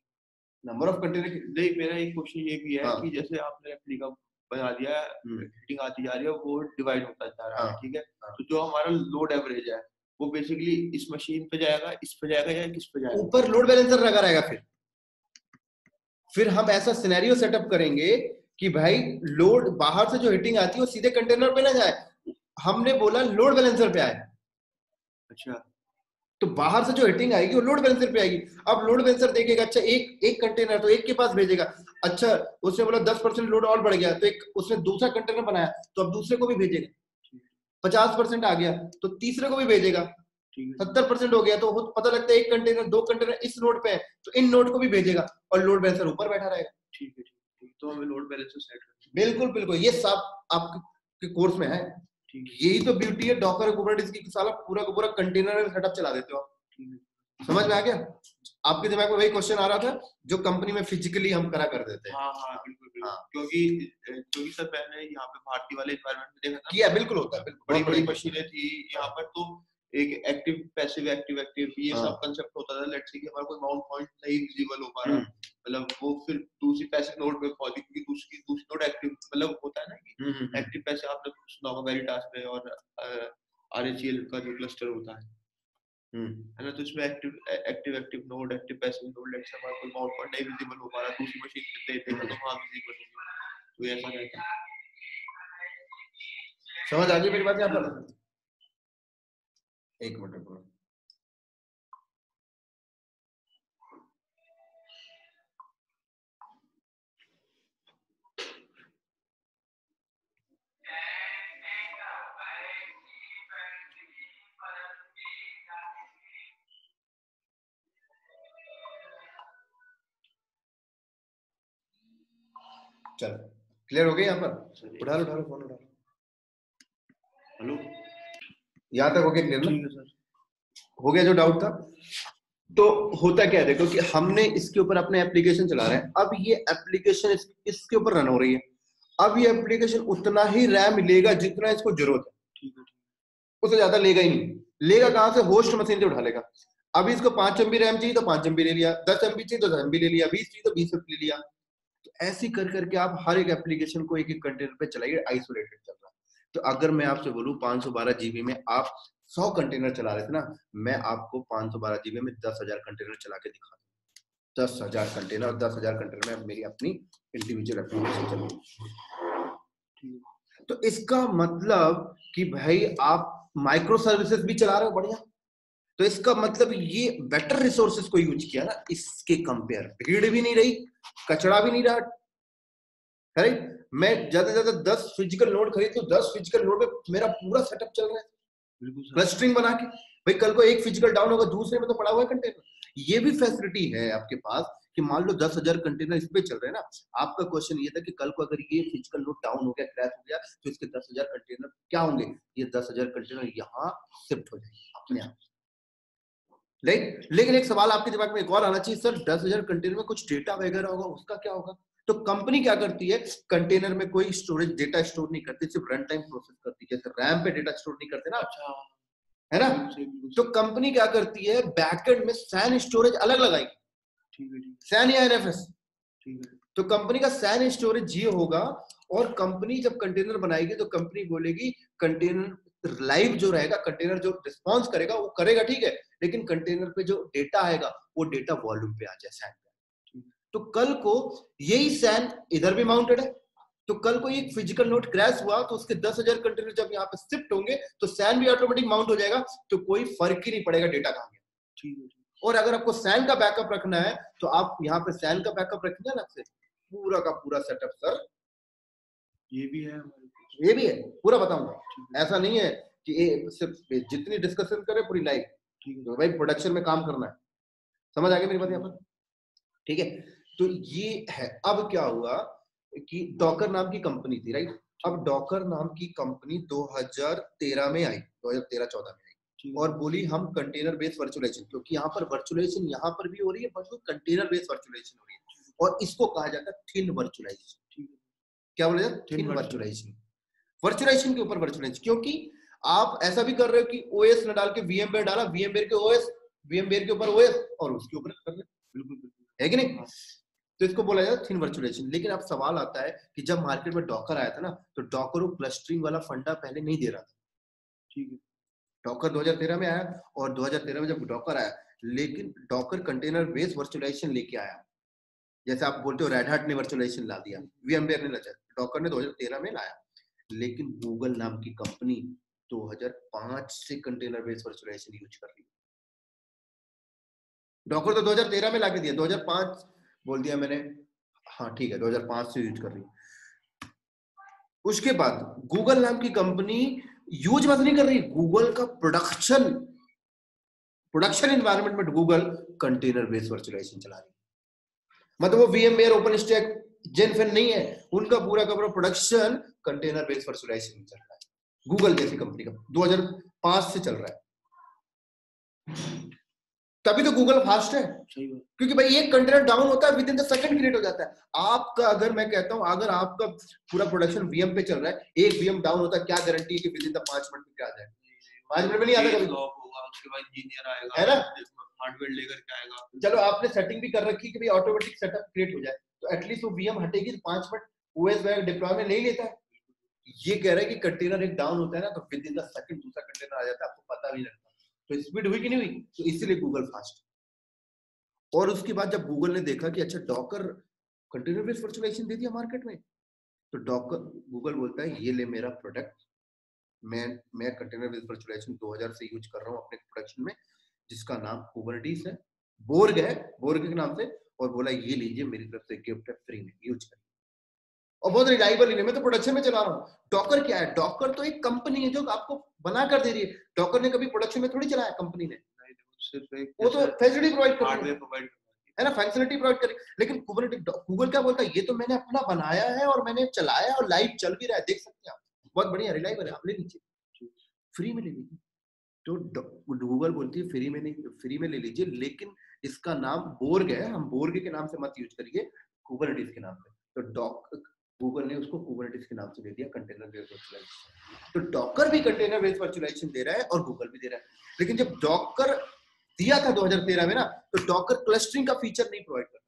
नंबर ऑफ कंटेनर की नहीं, मेरा एक क्वेश्चन ये भी है कि जैसे आपने रेप्लिका बना दिया है, हिटिंग आती जा रही है, वो डिवाइड होता जा रहा है, ठीक है, तो जो हमारा लोड एवरेज है वो बेसिकली इस मशीन पे जाएगा, इस पे जाएगा, या किस पे जाएगा? ऊपर लोड बैलेंसर लगा रहेगा। फिर हम ऐसा सिनेरियो सेटअप करेंगे कि भाई लोड बाहर से जो हिटिंग आती है वो सीधे कंटेनर पे ना जाए, हमने बोला लोड बैलेंसर पे आए। अच्छा, तो बाहर से जो हिटिंग आएगी वो लोड बैलेंसर पे आएगी। अब लोड बैलेंसर देखेगा, अच्छा एक कंटेनर तो एक के पास भेजेगा, अच्छा उसने बोला 10% लोड और बढ़ गया तो एक उसने दूसरा कंटेनर बनाया तो अब दूसरे को भी भेजेगा। 50% आ गया तो तीसरे को भी भेजेगा। 70% हो गया तो पता लगता है एक कंटेनर, 2 कंटेनर इस नोड पे है तो इन नोड को भी भेजेगा, और लोड बैलेंसर ऊपर बैठा रहेगा। ठीक है, तो हमें लोड बैलेंसर सेट करना। बिल्कुल बिल्कुल, ये सब आपके कोर्स में है। यही तो ब्यूटी है डॉकर कुबरनेटिस की, साला पूरा का पूरा कंटेनर सेटअप चला देते हो। समझ में आ गया? आपके दिमाग में वही क्वेश्चन आ रहा था जो कंपनी में फिजिकली हम करा कर देते हैं। हाँ, बिल्कुल। क्योंकि सर मैंने यहाँ पे भारतीय वाले एनवायरनमेंट में देखा था, किया बिल्कुल होता है, बिल्कुल बड़ी मशीनें थी यहाँ पर, तो एक एक्टिव पैसिव एक्टिव ये सब कंसेप्ट होता था। लेट्स से कि हमारा कोई माउंट पॉइंट नहीं विजिबल हो पा रहा, मतलब वो फिर दूसरी पैसिव नोड पे पहुंची, क्योंकि दूसरी नोड एक्टिव, मतलब होता है ना कि एक्टिव पैसिव आपने सुना होगा वेरिटास पे, और आरएचएल का जो क्लस्टर होता है ना, तो इसमें active node, active passive node, let's say हमारा कोई माउंट पॉइंट नहीं विजिबल हो पा रहा, दूसरी मशीन पे देखा तो वहां विजिबल होगा, तो ऐसा रहता है। समझ आ गई मेरी बात? यहाँ पर एक मिनट रुको, चल क्लियर हो गया यहाँ पर? उठा लो फोन उठा लो। हेलो, यहाँ तक हो गया क्लियर ना? ठीक है सर, हो गया जो डाउट था। तो होता क्या है, देखो कि हमने इसके ऊपर अपने एप्लीकेशन चला रहे हैं, अब ये एप्लीकेशन इसके ऊपर रन हो रही है। अब ये एप्लीकेशन उतना ही रैम लेगा जितना इसको जरूरत है, उससे ज्यादा लेगा ही नहीं। लेगा कहां से? होस्ट मशीन से उठा लेगा। अभी इसको 5 MB रैम चाहिए तो 5 MB ले लिया, 10 MB चाहिए तो 10 MB ले लिया, 20 चाहिए तो 20 ले लिया। तो ऐसे कर करके आप हर एक एप्लीकेशन को एक एक कंटेनर पे चलाइए, आइसोलेटेड चल रहा है। तो अगर मैं आपसे बोलूं 512 GB में आप 100 कंटेनर चला रहे थे ना, मैं आपको 512 GB में 10,000 कंटेनर चला के दिखा दूं, 10,000 कंटेनर, 10,000 कंटेनर में मेरी अपनी इंडिविजुअल एप्लीकेशन चल रही है। तो इसका मतलब कि भाई आप माइक्रो सर्विसेज भी चला रहे हो बढ़िया, तो इसका मतलब ये बेटर रिसोर्सेज को यूज किया ना, इसके कंपेयर भीड़ भी नहीं रही, कचरा भी नहीं रहा, राइट। मैं ज्यादा से ज्यादा 10 फिजिकल नोड खरीद लूं, 10 फिजिकल नोड में मेरा पूरा सेटअप चल रहा है, बिल्कुल क्लस्टरिंग बना के। भाई कल को एक फिजिकल डाउन होगा, दूसरे में तो पड़ा हुआ है कंटेनर। ये भी फैसिलिटी है आपके पास कि मान लो 10,000 कंटेनर इस पे चल रहे हैं ना, आपका क्वेश्चन ये था कि कल को अगर ये फिजिकल नोड डाउन हो गया, क्रैश हो गया, तो इसके 10,000 कंटेनर क्या होंगे? ये 10,000 कंटेनर यहाँ शिफ्ट हो जाएंगे अपने आप, राइट। लेकिन एक सवाल आपके दिमाग में एक और आना चाहिए, सर 10,000 कंटेनर में कुछ डेटा वगैरह होगा, उसका क्या होगा? तो कंपनी क्या करती है, कंटेनर में कोई स्टोरेज डेटा स्टोर नहीं करती, सिर्फ रन टाइम प्रोसेस करती है। जैसे रैम पे डेटा स्टोर नहीं करते ना, अच्छा है ना। तो कंपनी क्या करती है, बैकएंड में सैन स्टोरेज अलग लगाएगी, सैन या एनएफएस। तो कंपनी का सैन स्टोरेज ये होगा, और कंपनी जब कंटेनर बनाएगी तो कंपनी बोलेगी कंटेनर लाइव जो रहेगा, कंटेनर जो रिस्पॉन्स करेगा वो करेगा, ठीक है, लेकिन कंटेनर पे जो डेटा आएगा वो डेटा वॉल्यूम पे आ जाए, सैन पे। तो कल को यही सैन इधर भी माउंटेड है, तो कल को एक फिजिकल नोड क्रैश हुआ तो उसके 10,000 कंटेनर जब यहाँ पे शिफ्ट होंगे तो सैन भी ऑटोमेटिक माउंट हो जाएगा, तो कोई फर्क ही नहीं पड़ेगा डेटा कहाँ गया, ठीक है। और अगर आपको सैन का बैकअप रखना है तो आप यहाँ पे सैन का बैकअप रखेंगे अलग से, पूरा का पूरा सेटअप सर ये भी है, ये भी है, पूरा बताऊंगा। ऐसा नहीं है कि सिर्फ जितनी डिस्कशन करें पूरी लाइव, ठीक है, तो भाई प्रोडक्शन में काम करना है, समझ आ गई मेरी बात यहाँ पर, ठीक है। तो ये है। अब क्या हुआ कि डॉकर नाम की कंपनी थी, राइट। अब डॉकर नाम की कंपनी 2013 में आई, 2013-14 में आई, और बोली हम कंटेनर बेस्ड वर्चुअलाइजेशन, क्योंकि यहाँ पर वर्चुअलाइजेशन यहाँ पर भी हो रही है, बस कंटेनर बेस्ड वर्चुअलाइजेशन हो रही है, और इसको कहा जाता है थिन वर्चुअलाइजेशन। क्या बोला जाता है? Thin virtualisation. वर्चुअलाइजेशन के ऊपर वर्चुअलाइजेशन, क्योंकि आप ऐसा भी कर रहे हो कि ओएस न डाल के वीएमवेयर डाला, वीएमवेयर के ओएस, वीएमवेयर के ऊपर ओएस, और उसके ऊपर कर रहे, बिल्कुल है कि नहीं। तो इसको बोला जाता है थिन वर्चुअलाइजेशन। लेकिन अब सवाल आता है कि जब मार्केट में डॉकर आया था ना, तो डॉकर वो क्लस्टरिंग वाला फंडा पहले नहीं दे रहा था, ठीक है। डॉकर 2013 में आया, और 2013 में जब डॉकर आया, लेकिन डॉकर कंटेनर बेस्ड वर्चुअलाइजेशन लेके आया, जैसे आप बोलते हो रेड हैट ने वर्चुअलाइजेशन ला दिया, वीएमवेयर ने लाया, डॉकर ने 2013 में लाया। लेकिन गूगल नाम की कंपनी 2005 से कंटेनर बेस्ड वर्चुअलाइजेशन यूज कर रही है। डॉकर तो 2013 में लाके दिया, 2005 बोल दिया मैंने, हाँ ठीक है, 2005 से यूज कर रही है। उसके बाद गूगल नाम की कंपनी यूज बस नहीं कर रही, गूगल का प्रोडक्शन एनवायरनमेंट में गूगल कंटेनर बेस्ड वर्चुअलाइजेशन चला रही है। मतलब वो वीएमवेयर, ओपन स्टैक, जेनफिन नहीं है, उनका पूरा का पूरा प्रोडक्शन कंटेनर बेस्ड वर्चुअलाइजेशन चल रहा है। गूगल जैसी कंपनी का 2005 से चल रहा है, तभी तो गूगल फास्ट है, क्योंकि भाई एक कंटेनर डाउन होता है with in the second create हो जाता है। आपका अगर मैं कहता हूं अगर आपका पूरा प्रोडक्शन वीएम पे चल रहा है, एक वीएम डाउन होता है, क्या गारंटी है कि विद इन द 5 मिनट में क्या आ जाए? 5 मिनट में नहीं आता कभी, उसके बाद इंजीनियर आएगा, है ना, हार्डवेयर लेकर के आएगा। चलो आपने सेटिंग भी कर रखी कि भाई ऑटोमेटिक सेटअप क्रिएट हो जाए, तो एटलीस्ट वो वीएम हटेगी तो 5 मिनट ओएस वगैरह डिप्लॉयमेंट नहीं लेता है। ये कह रहा है कि कंटेनर एक डाउन होता है ना, तो विद इन द सेकंड दूसरा कंटेनर आ जाता है, आपको पता नहीं लगता। तो स्पीड हुई कि नहीं हुई? तो इसीलिए गूगल फास्ट। और उसके बाद जब गूगल ने देखा कि अच्छा डॉकर कंटेनर बेस्ड वर्चुअलाइजेशन दे दिया मार्केट में, तो डॉकर गूगल बोलता है ये ले मेरा प्रोडक्ट, मैं कंटेनर बेस्ड वर्चुअलाइजेशन 2000 से यूज कर रहा हूँ अपने प्रोडक्शन में, जिसका नाम कुबरनेटिस है, बोर्ग है, बोर्ग के नाम से, और बोला ये लीजिए मेरी तरफ से गिफ्ट है, फ्री में यूज करिए, और बहुत रिलायबल है, मैं तो प्रोडक्शन में चला रहा हूँ। डॉकर क्या है? डॉकर तो एक कंपनी है जो आपको बना कर दे रही है। डॉकर ने कभी प्रोडक्शन में थोड़ी चलाया कंपनी ने, वो तो फैसिलिटी प्रोवाइड कर है ना, फैसिलिटी प्रोवाइड करी। लेकिन गूगल क्या बोलता है, ये तो मैंने अपना बनाया है और मैंने चलाया और लाइव चल भी रहा है, देख सकते हैं आप, बहुत बढ़िया रिलायबल है, आप ले लीजिए, फ्री में ले लीजिए। तो गूगल बोलती है फ्री में नहीं, फ्री में ले लीजिए, लेकिन इसका नाम बोर्ग है, हम बोर्ग के नाम से मत यूज करिए, कुबरनेटिस के नाम से। तो गूगल ने उसको कुबरनेटिस के नाम से दे दिया कंटेनर बेस्ड वर्चुअलाइजेशन। तो डॉकर भी कंटेनर बेस्ड वर्चुअलाइजेशन दे रहा है और गूगल भी दे रहा है। लेकिन जब डॉकर दिया था 2013 में ना, तो डॉकर क्लस्टरिंग का फीचर नहीं प्रोवाइड करता,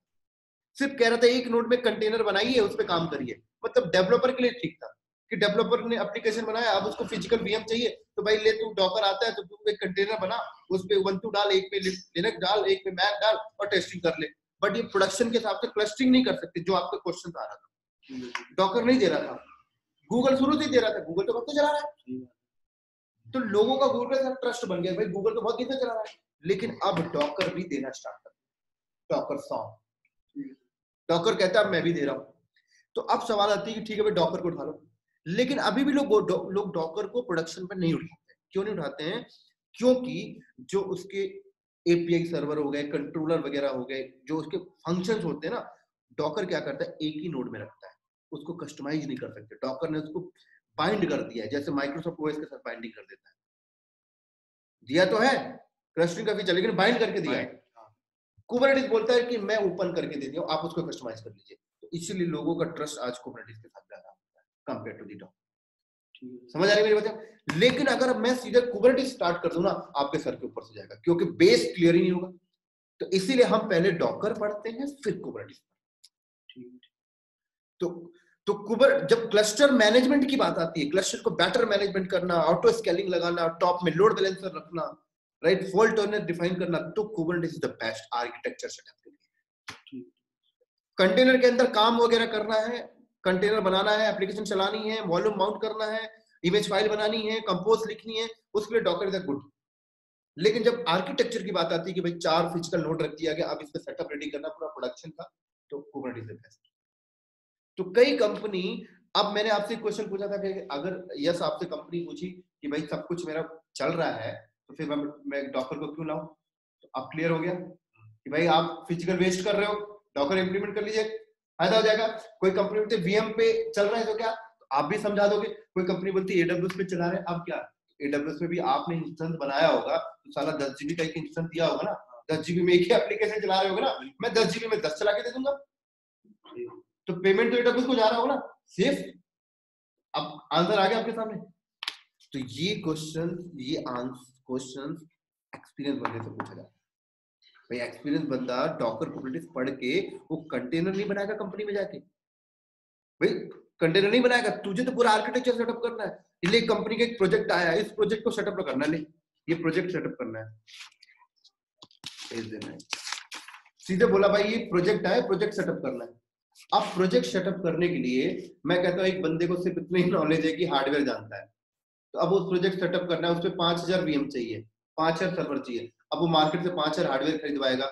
सिर्फ कह रहा था एक नोड में कंटेनर बनाइए, उस पर काम करिए। मतलब डेवलपर के लिए ठीक था कि डेवलपर ने एप्लीकेशन बनाया, अब उसको फिजिकल वीएम चाहिए, तो भाई ले तू डॉकर आता है तो तू एक कंटेनर बना, उस पे उबंटू डाल, एक पे लिनक्स डाल, एक पे मैक डाल और टेस्टिंग कर ले, बट ये प्रोडक्शन के हिसाब से क्लस्टरिंग नहीं कर सकते, जो आपका क्वेश्चन आ रहा था। डॉकर नहीं दे रहा था, गूगल शुरू से दे रहा था, गूगल तो वक्त चला रहा है, तो लोगों का गूगल पे ट्रस्ट बन गया, भाई गूगल तो बहुत दिन से चला रहा है। लेकिन अब डॉकर भी देना स्टार्ट कर, डॉकर सॉन्ग, डॉकर कहता है मैं भी दे रहा हूं। तो अब सवाल आती है कि ठीक है भाई डॉकर को उठा लो, लेकिन अभी भी लोग डॉकर को प्रोडक्शन पर नहीं उठाते। क्यों नहीं उठाते हैं? क्योंकि जो उसके एपीआई सर्वर हो गए, कंट्रोलर वगैरह हो गए, जो उसके फंक्शंस होते हैं ना, डॉकर क्या करता है, एक ही नोड में रखता है, उसको कस्टमाइज नहीं कर सकते। डॉकर ने उसको बाइंड कर दिया है, जैसे माइक्रोसॉफ्ट ओएस के साथ बाइंडिंग कर देता है। दिया तो है क्लस्टरिंग का फीचर, लेकिन बाइंड करके दिया है। कुबरनेटिस बोलता है कि मैं ओपन करके दे दिया, आप उसको कस्टमाइज कर लीजिए। तो इसीलिए लोगों का ट्रस्ट आज कुबरनेटिस के साथ ज्यादा होता है कंपेयर टू दी डॉकर। समझ आ रही है मेरी बात? लेकिन अगर मैं सीधे कुबरनेटिस स्टार्ट कर दूं ना, आपके सर के ऊपर से जाएगा, क्योंकि बेस क्लियर ही नहीं होगा। तो इसीलिए हम पहले डॉकर पढ़ते हैं, फिर कुबरनेटिस। तो जब क्लस्टर मैनेजमेंट की बात आती है, क्लस्टर को बेटर मैनेजमेंट करना, ऑटो स्केलिंग लगाना, टॉप में लोड बैलेंसर रखना, राइट, फॉल्ट टॉलरेंस डिफाइन करना, तो Kubernetes is the best architecture setup के लिए। कंटेनर के अंदर काम वगैरह करना है, कंटेनर बनाना है, एप्लीकेशन चलानी है, वॉल्यूम माउंट करना है, इमेज फाइल बनानी है, कंपोज लिखनी है, उसके लिए डॉकर इज गुड। लेकिन जब आर्किटेक्चर की बात आती है कि भाई 4 फिजिकल नोड रख दिया गया, अब इस पे सेटअप रेडी करना पूरा प्रोडक्शन का, तो कुबरनेटिस इज बेस्ट। तो कई कंपनी, अब मैंने आपसे क्वेश्चन पूछा था कि अगर यस आपसे कंपनी पूछी कि भाई सब कुछ मेरा चल रहा है, तो फिर मैं डॉकर को क्यों लाऊं? तो अब क्लियर हो गया कि भाई आप फिजिकल वेस्ट कर रहे हो, डॉकर इंप्लीमेंट कर लीजिए, फायदा हो जाएगा। कोई कंपनी बोलती है वीएम पे चल रहा है, तो क्या तो आप भी समझा दोगे। कोई कंपनी बोलती है एडब्ल्यूएस पे चला रहे हैं, अब क्या एडब्ल्यूएस में भी आपने इंस्टेंस बनाया होगा, तो साला 10 जीबी का एक इंस्टेंस दिया होगा ना, 10 जीबी में एक ही एप्लीकेशन चला रहे होगे ना, मैं 10 जीबी में 10 चला के दे दूंगा, तो पेमेंट तो एडब्ल्यूएस को जा रहा होगा ना, सेफ। अब आंसर आ गया आपके सामने। तो ये क्वेश्चन एक्सपीरियंस बंदे से पूछा जाता है। भाई एक्सपीरियंस बंदा डॉकर कुबरनेटिस पढ़ के वो कंटेनर नहीं बनाएगा कंपनी में जाके, भाई कंटेनर नहीं बनाएगा, तुझे तो पूरा आर्किटेक्चर सेटअप करना है। इसलिए कंपनी का एक प्रोजेक्ट आया, इस प्रोजेक्ट को सेटअप करना है, ये प्रोजेक्ट सेटअप करना है, भेज देना है, सीधे बोला भाई ये प्रोजेक्ट आया, प्रोजेक्ट सेटअप करना है। अब प्रोजेक्ट सेटअप करने के लिए मैं कहता हूँ एक बंदे को सिर्फ इतनी ही नॉलेज है कि हार्डवेयर जानता है, तो अब उस प्रोजेक्ट सेटअप करना है, उसपे 5000 वीएम चाहिए, 5000 सर्वर चाहिए, अब वो मार्केट से 5000 हार्डवेयर खरीदवाएगा,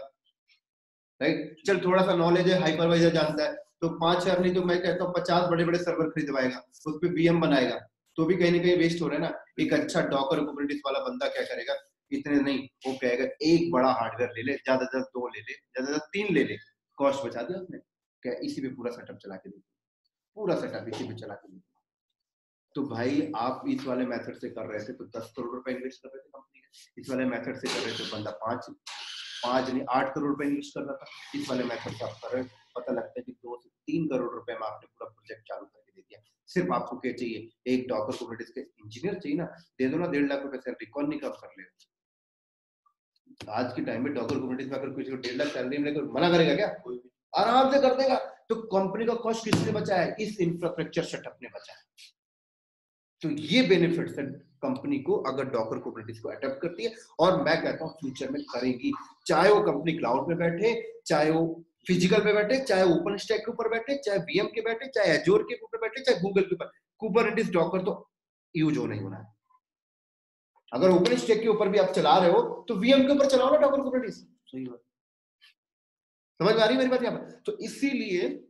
राइट। चल थोड़ा सा नॉलेज है, हाइपरवाइजर जानता है, तो 5000 नहीं तो मैं कहता हूँ 50 बड़े बड़े सर्वर खरीदवाएगा, उस पर वीएम बनाएगा, तो भी कहीं ना कहीं वेस्ट हो रहा है ना। एक अच्छा डॉकर कुबरनेटिस वाला बंदा क्या करेगा, इतने नहीं, वो कहेगा एक बड़ा हार्डवेयर ले ले, ज्यादा से ज्यादा 2 ले ले, ज्यादा से ज्यादा 3 ले ले, कॉस्ट बचा दिया उसने, क्या इसी पे पूरा सेटअप चला के दे, पूरा सेटअप इसी पे चला के दे। तो भाई आप इस वाले मेथड से कर रहे थे तो 10 करोड़ रुपए इन्वेस्ट कर रहे थे कंपनी के, इस वाले मेथड से कर रहे थे बंदा 5 नहीं 8 करोड़ रुपए इन्वेस्ट कर रहा था, इस वाले मेथड से आप कर रहे, पता लगता है कि 2 से 3 करोड़ रुपए में आपने पूरा प्रोजेक्ट चालू करके दे दिया। सिर्फ आपको क्या चाहिए, एक डॉकर कुबरनेटिस के इंजीनियर चाहिए ना, दे दो ना 1.5 लाख रुपए सैलरी, कौन नहीं कब कर ले। आज के टाइम में डॉकर कुबरनेटिस में अगर किसी को 1.5 लाख सैलरी मिले तो मना करेगा क्या? कोई भी आराम से कर देगा। तो कंपनी का कॉस्ट किसने बचाया है, इस इंफ्रास्ट्रक्चर सेटअप ने बचाया। तो ये बेनिफिट्स है कंपनी को अगर डॉकर कुबरनेटिस को अडॉप्ट करती है, और मैं कहता हूँ फ्यूचर में करेगी, चाहे वो कंपनी क्लाउड में बैठे, चाहे वो फिजिकल पे बैठे, चाहे ओपन स्टैक के ऊपर बैठे, चाहे वीएम के बैठे, चाहे एजोर के ऊपर बैठे, चाहे गूगल के ऊपर, कुबरनेटिस डॉकर तो यूज हो नहीं होना है। अगर ओपन स्टैक के ऊपर भी आप चला रहे हो तो वीएम के ऊपर चलाओ ना डॉकर कुबरनेटिस। सही बात, समझ में आ रही है मेरी बात यहाँ पर? तो इसीलिए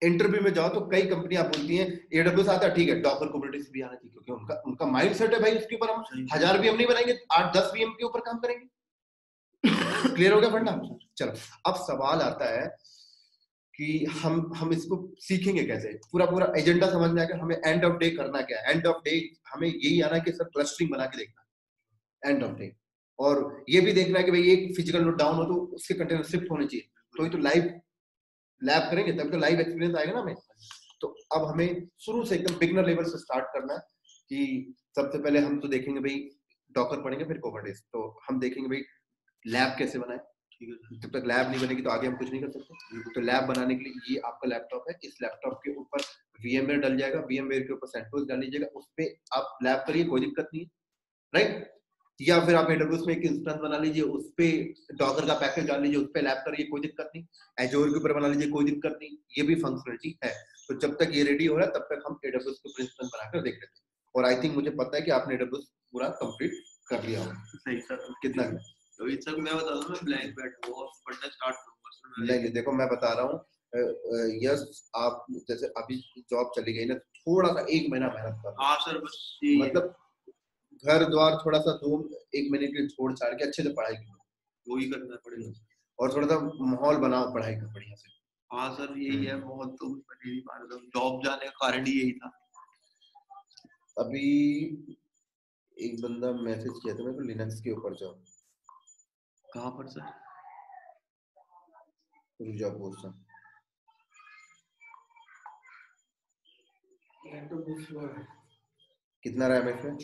इंटरव्यू में जाओ तो कई कंपनियां बोलती हैं एडब्ल्यूएस आता है, ठीक है डॉकर कुबरनेटिस भी आना चाहिए, क्योंकि उनका माइंडसेट है भाई उसके ऊपर हम 1000 वीएम नहीं बनाएंगे, 8-10 वीएम के ऊपर काम करेंगे। क्लियर हो गया फंडा? चलो अब सवाल आता है कि हम इसको सीखेंगे कैसे, पूरा एजेंडा समझ में आएगा, हमें एंड ऑफ डे करना क्या है। एंड ऑफ डे हमें यही आना कि सर क्लस्टरिंग बना के देखना एंड ऑफ डे, और ये भी देखना है कि भाई एक फिजिकल नोड डाउन हो तो उसके कंटेनर शिफ्ट होने चाहिए, तो ये तो लाइव लैब करेंगे तब तो लाइव एक्सपीरियंस आएगा ना हमें। तो अब हमें शुरू से एकदम बिगनर लेवल से स्टार्ट करना है कि सबसे पहले हम तो देखेंगे भाई डॉकर पढ़ेंगे, फिर कुबरनेटिस, तो हम देखेंगे भाई लैब कैसे बनाए, ठीक है। जब तक लैब नहीं बनेगी तो आगे हम कुछ नहीं कर सकते। तो लैब बनाने के लिए ये आपका लैपटॉप है, इस लैपटॉप के ऊपर वीएमवेयर डल जाएगा, वीएमवेयर के ऊपर सेंटोस डाल लीजिएगा, उस पर आप लैब करिए, कोई दिक्कत नहीं है, राइट। या फिर आप AWS में एक इंस्टेंस बना लीजिए, उस पे डॉकर का पैकेज डाल लीजिए, उस पे लैप करिए, कोई दिक्कत नहीं। एजोर के ऊपर बना लीजिए, कोई दिक्कत नहीं। ये भी फंक्शनलिटी है। तो जब तक ये रेडी हो रहा है तब तक हम AWS के ऊपर इंस्टेंस बनाकर देख लेते हैं। और आई थिंक मुझे पता है कि आपने AWS पूरा कंप्लीट कर लिया होगा। सही सर। कितना? तो इन सब मैं बता दूं, मैं ब्लैंक बैठा हूं और पढ़ना स्टार्ट करूंगा सर। नहीं देखो मैं बता रहा हूँ, यस आप जैसे अभी जॉब चली गई ना, थोड़ा सा 1 महीना मेहनत कर। हाँ सर, बस मतलब घर द्वार थोड़ा सा 1 महीने के छोड़ छाड़ के अच्छे से पढ़ाई करो, वही करना पड़ेगा। और थोड़ा सा माहौल बनाओ पढ़ाई का बढ़िया से। हाँ सर, यही है, बहुत तो बन नहीं पा रहा था, जॉब जाने का कारण ही यही था। अभी एक बंदा मैसेज किया था मेरे को, लिनक्स के ऊपर जाओ। कहाँ पर सर? रुजा पोस्ट कितना रैम है इसमें?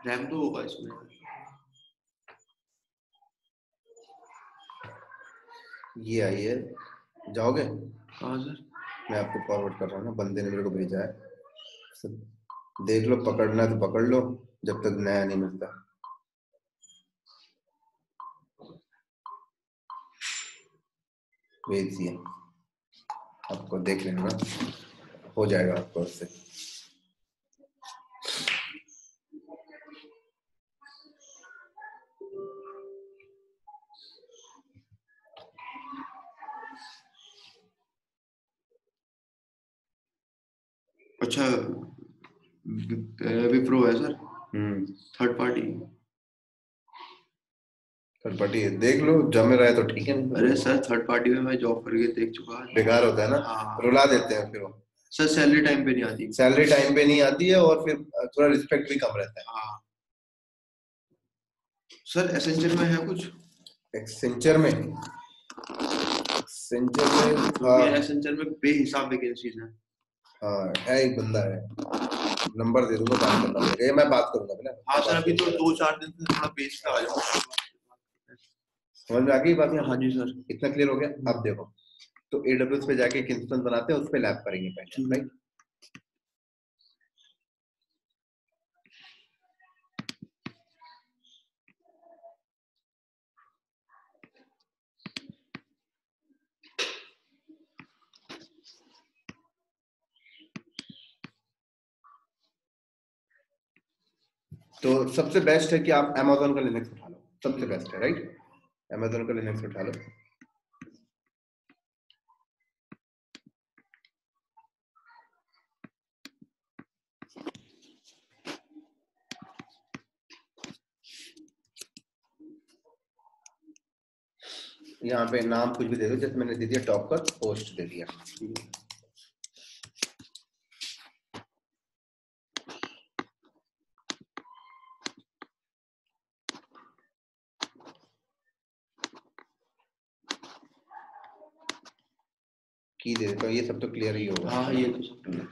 रैम तो होगा इसमें। ये आई है, जाओगे? कहाँ सर? मैं आपको फॉरवर्ड कर रहा हूँ ना, बंदे ने मेरे को भेजा है, देख लो, पकड़ना है तो पकड़ लो जब तक नया नहीं मिलता। भेज दिया आपको, देख लेना, हो जाएगा आपको उससे। अच्छा, विप्रो है सर? थर्ड पार्टी देख लो, जम रहा है तो ठीक है। अरे सर, थर्ड पार्टी में मैं जॉब करके देख चुका है, बेकार होता है ना। हाँ। रुला देते हैं फिर वो। सर सैलरी टाइम पे नहीं आती। सैलरी टाइम पे नहीं आती है, और फिर थोड़ा रिस्पेक्ट भी कम रहता है। हाँ सर, एसेंचर में है कुछ? एक्सेंचर में एसेंचर में बेहिसाब वैकेंसीज हैं। हाँ है, एक बंदा है, नंबर दे दूंगा, बात करना पड़ेगा, ये मैं बात करूंगा पहले। हाँ सर, अभी तो 2-4 दिन से थोड़ा बेस पे आ जाओ। समझ में आ गई बात? हाँ जी सर। इतना क्लियर हो गया? अब देखो, तो AWS पे जाके एक इंस्टेंस बनाते हैं, उस पे लैप करेंगे पहले, राइट? तो सबसे बेस्ट है कि आप Amazon का लिनक्स उठा लो, सबसे बेस्ट है, राइट? Amazon का लिनक्स उठा लो। यहाँ पे नाम कुछ भी दे दो, जैसे मैंने दे दिया डॉकर होस्ट दे दिया। की दे देता हूँ, ये सब तो क्लियर ही होगा। हाँ, ये तो सब क्लियर।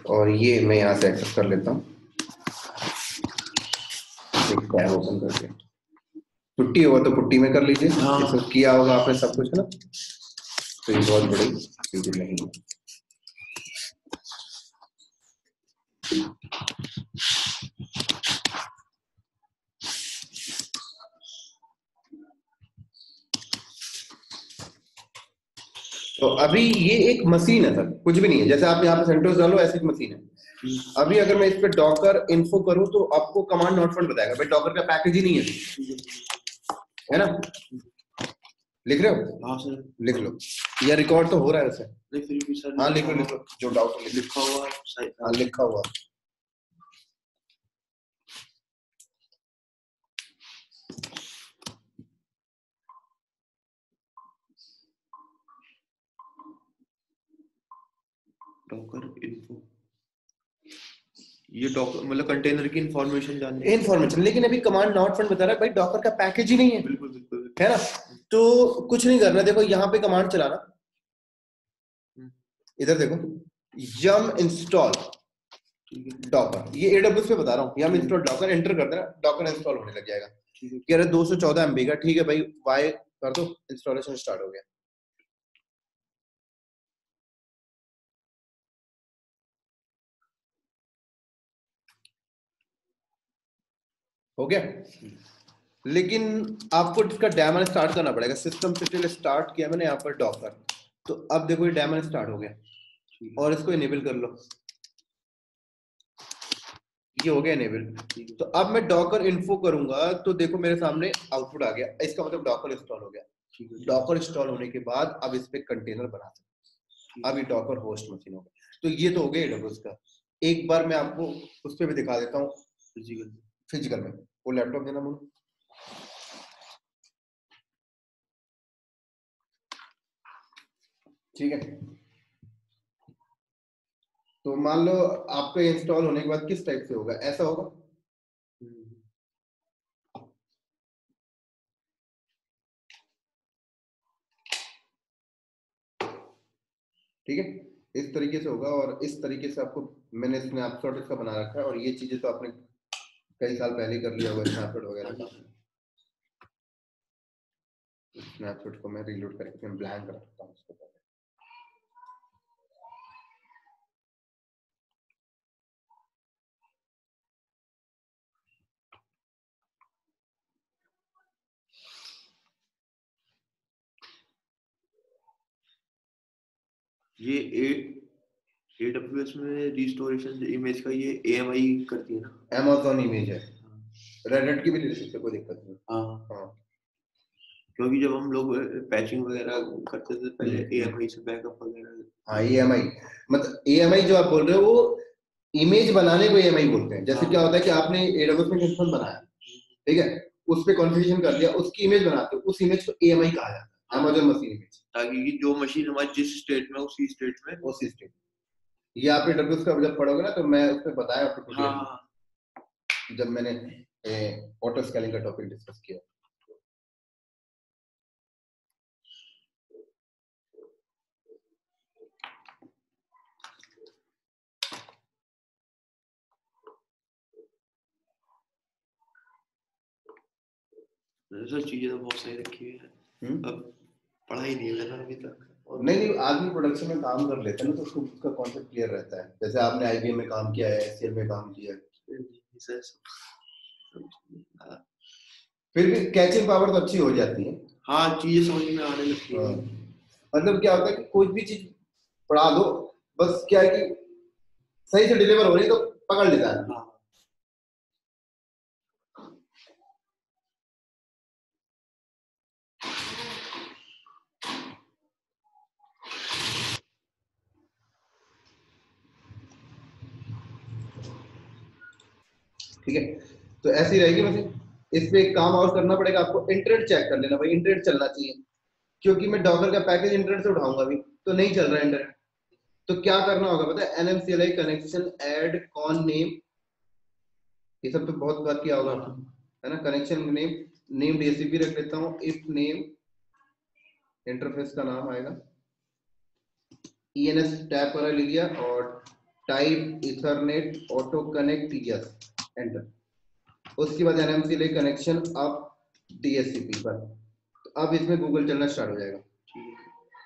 और ये मैं यहाँ से एक्सेस कर लेता हूँ, टैब ओपन करके। पुट्टी होगा तो पुट्टी में कर लीजिए। हाँ। इसको किया होगा आपने सब कुछ, है ना? तो ये बहुत बड़ी चीज नहीं है। तो अभी ये एक मशीन है सर, कुछ भी नहीं है। जैसे आप यहाँ पे सेंटोस डालो, ऐसी मशीन है। अभी अगर मैं इस पे डॉकर इन्फो करूं तो आपको कमांड नॉट फाउंड बताएगा, भाई डॉकर का पैकेज ही नहीं है ना? लिख रहे हो? हाँ सर, लिख लो। या रिकॉर्ड तो हो रहा है वैसे? फिर भी सर, हाँ लिख लो, जो डाउट है लिखा हुआ। हाँ लिखा हुआ। डॉकर इन्फो, ये डॉकर मतलब कंटेनर की इंफॉर्मेशन जानने इन्फॉर्मेशन, लेकिन अभी कमांड नॉट फाउंड बता रहा है भाई डॉकर का पैकेज ही नहीं है। बिल्कुल बिल्कुल है ना, तो कुछ नहीं करना, देखो यहाँ पे कमांड चलाना, इधर देखो yum install डॉकर, ये AWS पे बता रहा हूँ, yum install डॉकर एंटर कर देना, डॉकर इंस्टॉल होने लग जाएगा। कह रहे 214 MB का, ठीक है भाई, वाई कर दो, इंस्टॉलेशन स्टार्ट हो गया। हो गया, लेकिन आपको इसका डेमन स्टार्ट करना पड़ेगा। सिस्टम से स्टार्ट किया मैंने यहाँ पर डॉकर, तो अब देखो ये डेमन स्टार्ट हो गया और इसको इनेबल कर लो, ये हो गया इनेबल। तो अब मैं डॉकर इन्फो करूंगा तो देखो मेरे सामने आउटपुट आ गया, इसका मतलब डॉकर इंस्टॉल हो गया। डॉकर इंस्टॉल होने के बाद अब इस पे कंटेनर बना सकते, अब ये डॉकर होस्ट मशीन हो गया। तो ये तो हो गया AWS का। एक बार मैं आपको उस पर भी दिखा देता हूँ फिजिकल में, वो लैपटॉप देना मुझे, ठीक है। तो मान लो आपका इंस्टॉल होने के बाद किस टाइप से होगा, ऐसा होगा, ठीक है, इस तरीके से होगा। और इस तरीके से आपको मैंने स्नैपशॉट इसका बना रखा है, और ये चीजें तो आपने कई साल पहले कर लिया होगा स्नैपशॉट वगैरह का। स्नैपशॉट को मैं रीलोड करके मैं ब्लैंक रखता हूँ इसको पहले। ये AWS में रिस्टोरेशन इमेज का ये AMI करती है ना, Amazon इमेज है, रेडिट की भी ले सकते, कोई दिक्कत नहीं। हाँ, क्योंकि जब हम लोग पैचिंग वगैरह करते थे पहले AMI से बैकअप वगैरह, हाँ AMI, मतलब AMI जो आप बोल रहे हो वो इमेज बनाने को AMI बोलते हैं। जैसे क्या होता है कि आपने AWS में इंस्टेंस बनाया, ठीक है, उस पे कॉन्फ़िगरेशन कर दिया, उसकी इमेज बनाते हो, उस इमेज को AMI कहा जाता है, Amazon मशीन इमेज, ताकि जो मशीन हमारी जिस स्टेट में उसी स्टेट में उसी स्टेट। ये आप AWS का जब पढ़ोगे ना, तो मैं उसमें बताया आपको ट्यूटोरियल जब मैंने ऑटो स्केलिंग का टॉपिक डिस्कस किया। सर चीजें तो बहुत सही रखी हुई है, अब पढ़ाई नहीं है ना अभी तक। नहीं, आदमी प्रोडक्शन में काम कर लेते हैं ना, तो उसका कॉन्सेप्ट क्लियर रहता है। जैसे आपने IBM में काम किया है, SCL में काम किया है, फिर भी कैचिंग पावर तो अच्छी हो जाती है। हाँ, चीजें समझ में आने लगती है। मतलब क्या होता है कि कोई भी चीज पढ़ा दो, बस क्या है कि सही से डिलीवर हो रही तो पकड़ लेता है। ठीक है, तो ऐसी रहेगी मशीन। इस पे एक काम और करना पड़ेगा आपको, इंटरनेट चेक कर लेना भाई, इंटरनेट चलना चाहिए, क्योंकि मैं डॉकर का पैकेज इंटरनेट से उठाऊंगा अभी, तो नहीं चल रहा है इंटरनेट। तो क्या करना होगा पता है, NMCLI connection add con name, ये सब तो बहुत बार किया होगा, है ना। कनेक्शन नेम, नेम DHCP रख लेता हूँ, इफ नेम, इंटरफेस का नाम आएगा ENS टैब पर ले लिया, और type Ethernet auto connect yes, enter. उसके बाद NMCLI कनेक्शन अप DHCP पर। तो अब इसमें गूगल चलना स्टार्ट हो जाएगा।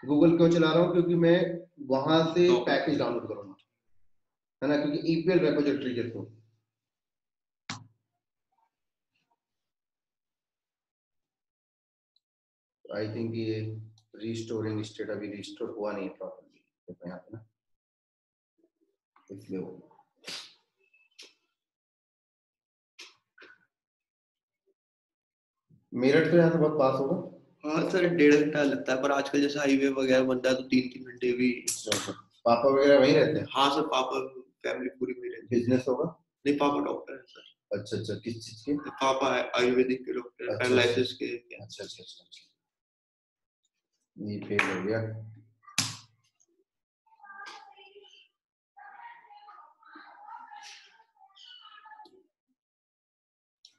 गूगल क्यों चला रहा हूँ, क्योंकि मैं वहां से पैकेज डाउनलोड करूंगा, है ना, क्योंकि EPL रेपोजिटरी के थ्रू। आई थिंक ये रिस्टोरिंग स्टेट अभी रिस्टोर हुआ नहीं है प्रॉपर्ली, देखो यहाँ पे ना, इसलिए वो मेरठ तो यहाँ से बहुत पास होगा। हाँ सर, 1.5 घंटा लगता है, पर आजकल जैसे हाईवे वगैरह बनता है तो 3-3 घंटे भी। पापा वगैरह वहीं रहते हैं? हाँ सर, पापा फैमिली पूरी वहीं रहती है। बिजनेस होगा? नहीं, पापा डॉक्टर है सर। अच्छा, किस चीज के? पापा आयुर्वेदिक के डॉक्टर, पैरालिसिस के। अच्छा, ये फेल हो गया।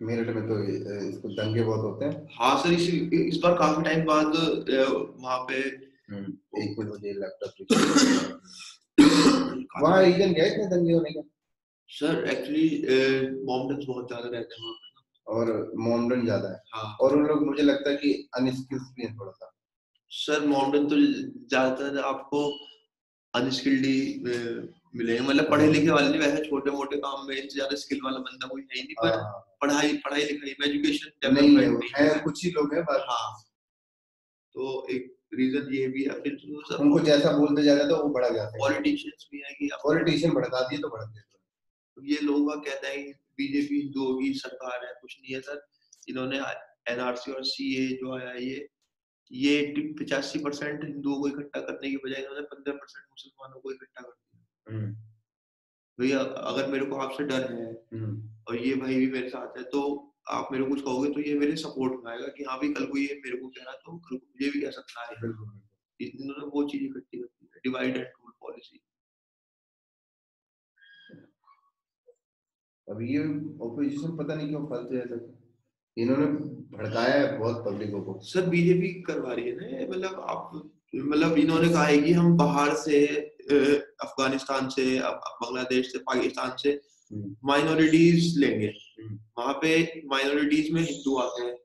मेरठ में तो इसको दंगे बहुत होते हैं। हाँ सर, इस बार काफी टाइम बाद वहाँ पे एक मिनट मुझे लैपटॉप वहाँ रीजन क्या है इतने दंगे होने का? सर एक्चुअली मॉमडन्स बहुत ज्यादा रहते हैं वहाँ पे और मॉमडन ज्यादा है। हाँ। और उन लोग मुझे लगता है कि अनस्किल्ड भी है थोड़ा सा। सर मॉमडन तो ज्यादातर आपको अनस्किल्ड ही मिलेंगे, मतलब पढ़े लिखे वाले नहीं, वैसे छोटे मोटे काम में इनसे ज्यादा स्किल वाला बंदा कोई है ही नहीं, पर पढ़ाई लिखाई में एजुकेशन डेवलपमेंट नहीं है, कुछ ही लोग हैं बस। हाँ, तो एक रीजन ये भी है। फिर तो उनको जैसा बोलते जाते तो वो बढ़ जाते हैं। पॉलिटिशियंस भी है कि पॉलिटिशियन भड़का दिए तो भड़क गए। ये लोगों का कहना है कि बीजेपी हिंदुओं की सरकार है, कुछ नहीं है सर। इन्होंने एनआरसी और सीए जो आया ये 85% हिंदुओं को इकट्ठा करने की बजाय इन्होंने 15% मुसलमानों को इकट्ठा कर दिया। भैया अगर मेरे को आपसे डर है और ये भाई भी मेरे साथ है, तो आप मेरे को कुछ कहोगे तो ये मेरे सपोर्ट में आएगा कि हाँ भी कल को ये मेरे को कह रहा तो कल को मुझे भी कह सकता है। इन्होंने वो चीज इकट्ठी करती है, डिवाइड एंड रूल पॉलिसी। अब ये ऑपोजिशन पता नहीं क्यों फंस जाता है, इन्होंने भड़काया है बहुत पब्लिकों को। सर बीजेपी करवा रही है ना, मतलब आप, मतलब इन्होंने कहा है कि हम बाहर से अफगानिस्तान से, बांग्लादेश से, पाकिस्तान से माइनॉरिटीज लेंगे। वहां पे माइनॉरिटीज में हिंदू आते हैं,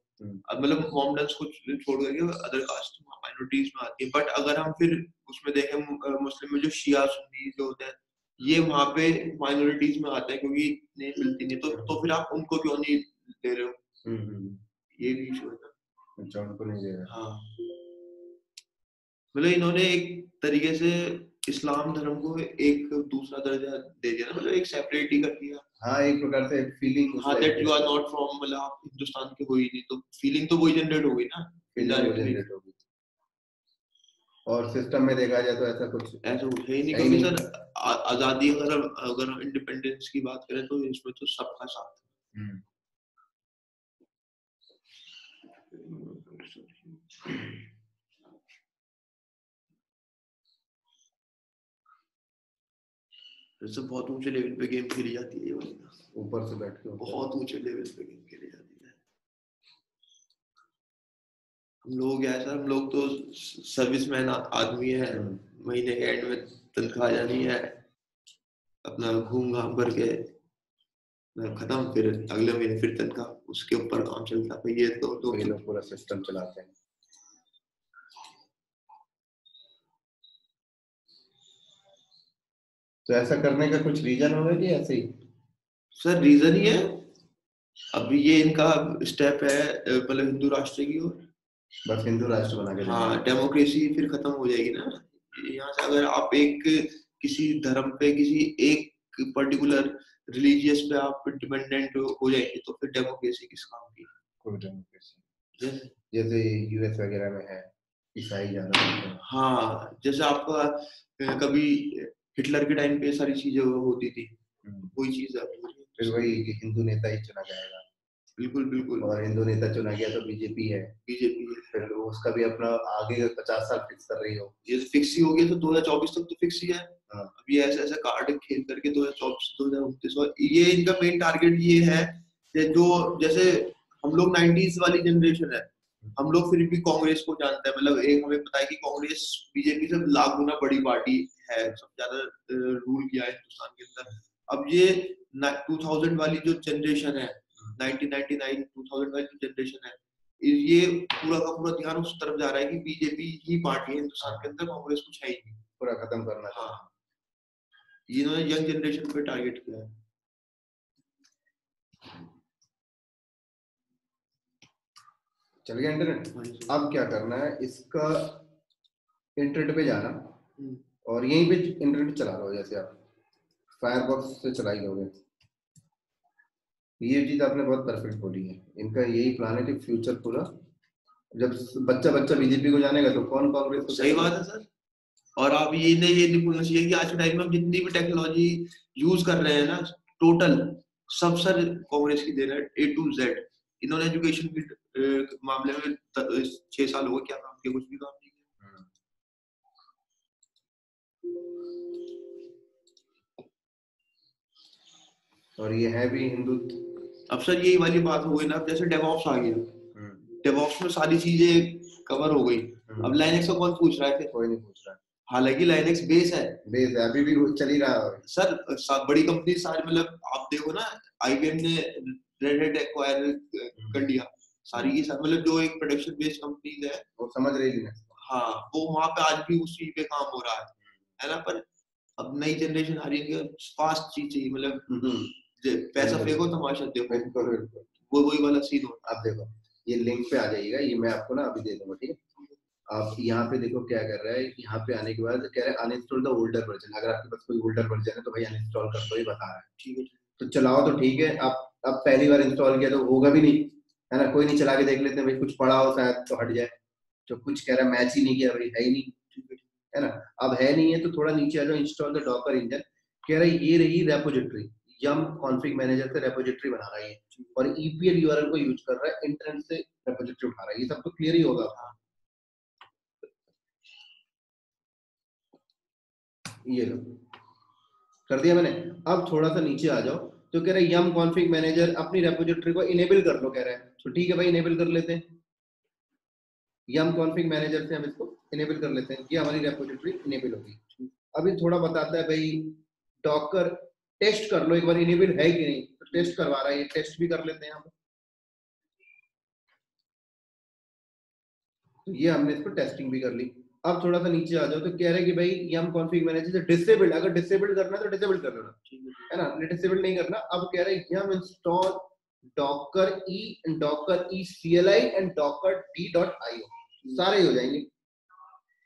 मतलब मॉमडन्स को छोड़ करके अदर कास्ट माइनॉरिटीज में आती है। बट अगर हम फिर उसमें देखें मुस्लिम में जो शिया सुन्नी जो होते हैं, ये वहां पे माइनॉरिटीज में आते हैं क्योंकि नहीं मिलती नहीं, तो फिर आप उनको क्यों नहीं दे रहे हो? ये भी इशू है ना। अच्छा, उनको नहीं दे रहा। हाँ, मतलब इन्होंने एक तरीके से इस्लाम धर्म को एक दूसरा दर्जा दे दिया ना, मतलब एक सेपरेट ही कर दिया। हाँ, एक प्रकार से फीलिंग, हाँ, that you are not from, मतलब आप हिंदुस्तान के हो ही नहीं, तो फीलिंग तो वही जनरेट हो गई ना, इनडायरेक्टली। और सिस्टम में देखा जाए तो ऐसा कुछ है ही नहीं, क्योंकि सर आजादी, अगर इंडिपेंडेंस की बात करें तो इसमें तो सबका साथ है। जैसे बहुत ऊंचे लेवल पे गेम खेली जाती है, ऊपर से बैठ के बहुत ऊंचे लेवल पे गेम खेली जाती है। हम लोग ऐसा, हम लोग तो सर्विसमैन आदमी है, महीने के एंड में तनख्वाह जानी है, अपना घूम घाम करके खत्म, फिर अगले महीने फिर तनख्वाह, उसके ऊपर काम चलता है। ये तो ये लोग पूरा सिस्टम चलाते हैं। तो ऐसा करने का कुछ रीजन होगा कि ऐसे ही? सर रीजन ही है, अभी ये इनका स्टेप है, मतलब हिंदू राष्ट्र की ओर, बस हिंदू राष्ट्र बना के। हाँ, डेमोक्रेसी फिर खत्म हो जाएगी ना यहाँ से। अगर आप एक किसी धर्म पे, किसी एक पर्टिकुलर रिलीजियस पे आप डिपेंडेंट हो जाएंगे, तो फिर डेमोक्रेसी किस काम की? कोई डेमोक्रेसी जैसे यूएस वगैरह में है, ईसाई ज्यादा। हाँ, जैसे आपका कभी हिटलर के टाइम पे सारी चीजें होती थी, कोई चीज है फिर वही हिंदू नेता ही चुना जाएगा। बिल्कुल बिल्कुल। और हिंदू नेता चुना गया तो बीजेपी है। फिर उसका भी अपना आगे 50 साल फिक्स कर रही हो। ये फिक्स ही हो गया, तो 2024 तक तो फिक्स ही है। अभी ऐसे ऐसे कार्ड खेल करके 2024 2029, और ये इनका मेन टारगेट ये है कि जो, जैसे हम लोग 90s वाली जनरेशन है, हम लोग फिर भी कांग्रेस को जानते हैं, मतलब एक हमें पता है कि कांग्रेस बीजेपी से लाख गुना बड़ी पार्टी है, सबसे ज्यादा रूल किया है हिंदुस्तान के अंदर। अब ये 2000 वाली जो जनरेशन है, 1999 2000 वाली जो जनरेशन है, ये पूरा का पूरा ध्यान उस तरफ जा रहा है कि बीजेपी ही पार्टी है हिंदुस्तान के अंदर, कांग्रेस कुछ है ही नहीं, पूरा खत्म करना। हाँ, इन्होंने यंग जनरेशन पे टारगेट किया है। चल गया इंटरनेट। अब क्या करना है, इसका इंटरनेट पे जाना और यहीं पे इंटरनेट चला लो, जैसे आप फायरफॉक्स से चला ही लोगे। ये चीज आपने बहुत परफेक्ट बोली है। इनका यही प्लान है कि फ्यूचर पूरा, जब बच्चा बच्चा बीजेपी को जानेगा तो कौन कांग्रेस को? सही बात है सर। और आप ये नहीं भूलना चाहिए कि आज के टाइम में हम जितनी भी टेक्नोलॉजी यूज कर रहे हैं ना, टोटल सब सर कांग्रेस की देन है, A to Z। इन्होंने एजुकेशन के मामले में 6 साल हो गए, क्या काम किया? कुछ भी काम नहीं किया। और ये है भी हिंदू अब सर यही वाली बात हो गई ना, जैसे डेवऑप्स आ गया, डेवऑप्स में सारी चीजें कवर हो गई, अब लाइनक्स को कौन पूछ रहा है? फिर कोई नहीं पूछ रहा। हालांकि लाइनक्स बेस है अभी भी चल ही रहा है सर, बड़ी कंपनी सारी, मतलब आप देखो ना, आईबीएम ने रेड हैट एक्वायर कर लिया, सारी की सारी, मतलब जो एक प्रोडक्शन बेस्ड कंपनीज है वो समझ रही है। हाँ, वो वहां पे आज भी उसी पे काम हो रहा है ना। पर अब नई जनरेशन आ रही है, फास्ट चीज चाहिए, मतलब पैसा फेंको तमाशा देखो, वो वही वाला सीन होता है। आप देखो ये लिंक पे आ जाइएगा, ये मैं आपको ना अभी दे दूंगा, ठीक है? आप यहाँ पे देखो क्या कर रहा है, यहाँ पे आने के बाद कह रहा है अनइंस्टॉल द ओल्डर वर्जन। अगर आपके पास कोई ओल्डर वर्जन है तो भाई अनइंस्टॉल कर दो, ये बता रहा है। ठीक है, तो चलाओ तो ठीक है, अब पहली बार इंस्टॉल किया तो होगा भी नहीं, है ना? कोई नहीं, चला के देख लेते हैं भाई, कुछ पड़ा हो शायद तो हट जाए। तो कुछ कह रहा है मैच ही नहीं किया भाई, है ही नहीं, है ना? अब है नहीं है तो थोड़ा नीचे आ जाओ, इंस्टॉल द डॉकर इंजन। कह रहा है ये रही रेपोजिटरी, यम कॉन्फ़िग मैनेजर से रेपोजिटरी बना रहा है ये, और ईपीएल यूआरएल को यूज कर रहा है, इंटरनेट से रेपोजिटरी उठा रहा है। ये सब तो क्लियर ही होगा। ये लो, कर दिया मैंने। अब थोड़ा सा नीचे आ जाओ तो कह रहा है यम कॉन्फ़िग मैनेजर अपनी रेपोजिटरी को इनेबल कर लो, कह रहा है। तो ठीक है भाई, इनेबल कर लेते हैं। यम कॉन्फ़िग मैनेजर से हम इसको इनेबल कर लेते हैं, ये हमारी रेपोजिटरी इनेबल होगी। अभी थोड़ा बताता है भाई डॉकर टेस्ट कर लो एक बार इनेबल है कि नहीं, तो टेस्ट करवा रहा है, ये टेस्ट भी कर लेते हैं हम। तो ये हमने इसको टेस्टिंग भी कर ली। अब थोड़ा सा नीचे आ जाओ तो कह रहे हैं कि भाई यम कॉन्फ़िग मैनेजर से डिसेबल्ड, अगर डिसेबल्ड करना है तो डिसेबल्ड कर लेना, है ना? डिसेबल्ड नहीं करना। अब कह रहे हैं yum install docker E and docker E CLI and docker d.io, सारे हो जाएंगे।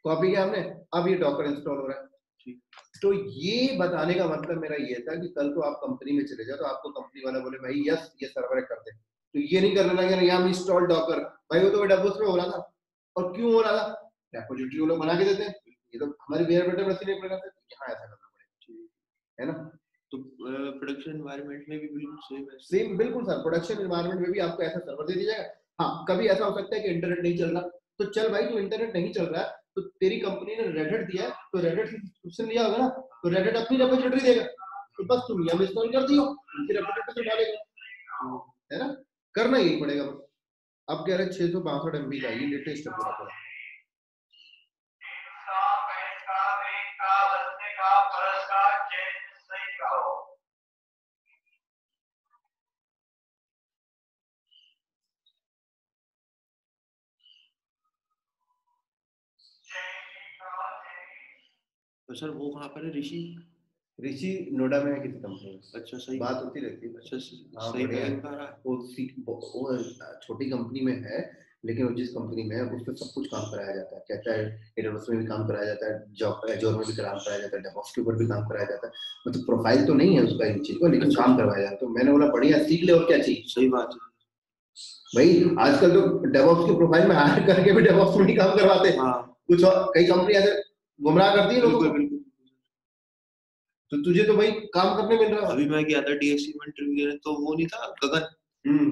कॉपी किया हमने, अब ये डॉकर इंस्टॉल हो रहा है। तो ये बताने का मतलब मेरा ये था कि कल को आप कंपनी में चले जाओ तो आपको कंपनी वाला बोले भाई यस ये सर्वर कर दे, तो ये नहीं करना कि यहाँ इंस्टॉल डॉकर, भाई वो तो डेवलपर्स में हो रहा था। और क्यों हो रहा था? रेपोजिटरी वो लोग बना के देते हैं, ये तो हमारी बेयर बेटर वैसे नहीं पड़ेगा, यहाँ ऐसा करना पड़ेगा, है ना? तो प्रोडक्शन एनवायरनमेंट में भी बिल्कुल सेम बिल्कुल सर, प्रोडक्शन एनवायरनमेंट में भी आपको ऐसा सर्वर दे दिया जाएगा। हाँ, कभी ऐसा हो सकता है कि इंटरनेट नहीं चल रहा, तो चल भाई तो इंटरनेट नहीं चल रहा है तो तेरी कंपनी ने रेड हैट दिया है, तो रेड हैट से सब्सक्रिप्शन लिया होगा ना, तो रेड हैट अपनी रेपोजिटरी देगा, तो बस तुम यम इंस्टॉल कर दियो, उनकी रेपोजिटरी से डालेगा, है ना? करना यही पड़ेगा बस। अब कह रहे 662 MB का, ये लेटेस्ट है पूरा पूरा। तो सर वो कहाँ पर है? ऋषि नोएडा में है किसी कंपनी में। अच्छा, सही बात होती रहती है। अच्छा, हाँ, सही बढ़िया है। वो छोटी कंपनी में है, लेकिन वो जिस कंपनी में है उसमें सब कुछ काम कराया जाता है। कहता है एडोबस में भी काम कराया जाता है, जॉब एजोर में भी काम कराया जाता है, डेवऑप्स के ऊपर भी काम कराया जाता है। मतलब प्रोफाइल तो नहीं है उसका इन चीज को, लेकिन काम करवाया जाता है। तो मैंने बोला बढ़िया, सीख ले, और क्या चाहिए। सही बात है भाई, आजकल तो डेवऑप्स की प्रोफाइल में हायर करके भी डेवऑप्स में ही काम करवाते हैं। हाँ, कुछ कई कंपनी ऐसे गुमराह करती है लोगों को। बिल्कुल। तो तुझे तो भाई काम करने मिल रहा है। अभी मैं गया था डीएससी में इंटरव्यू देने, तो वो नहीं था गगन,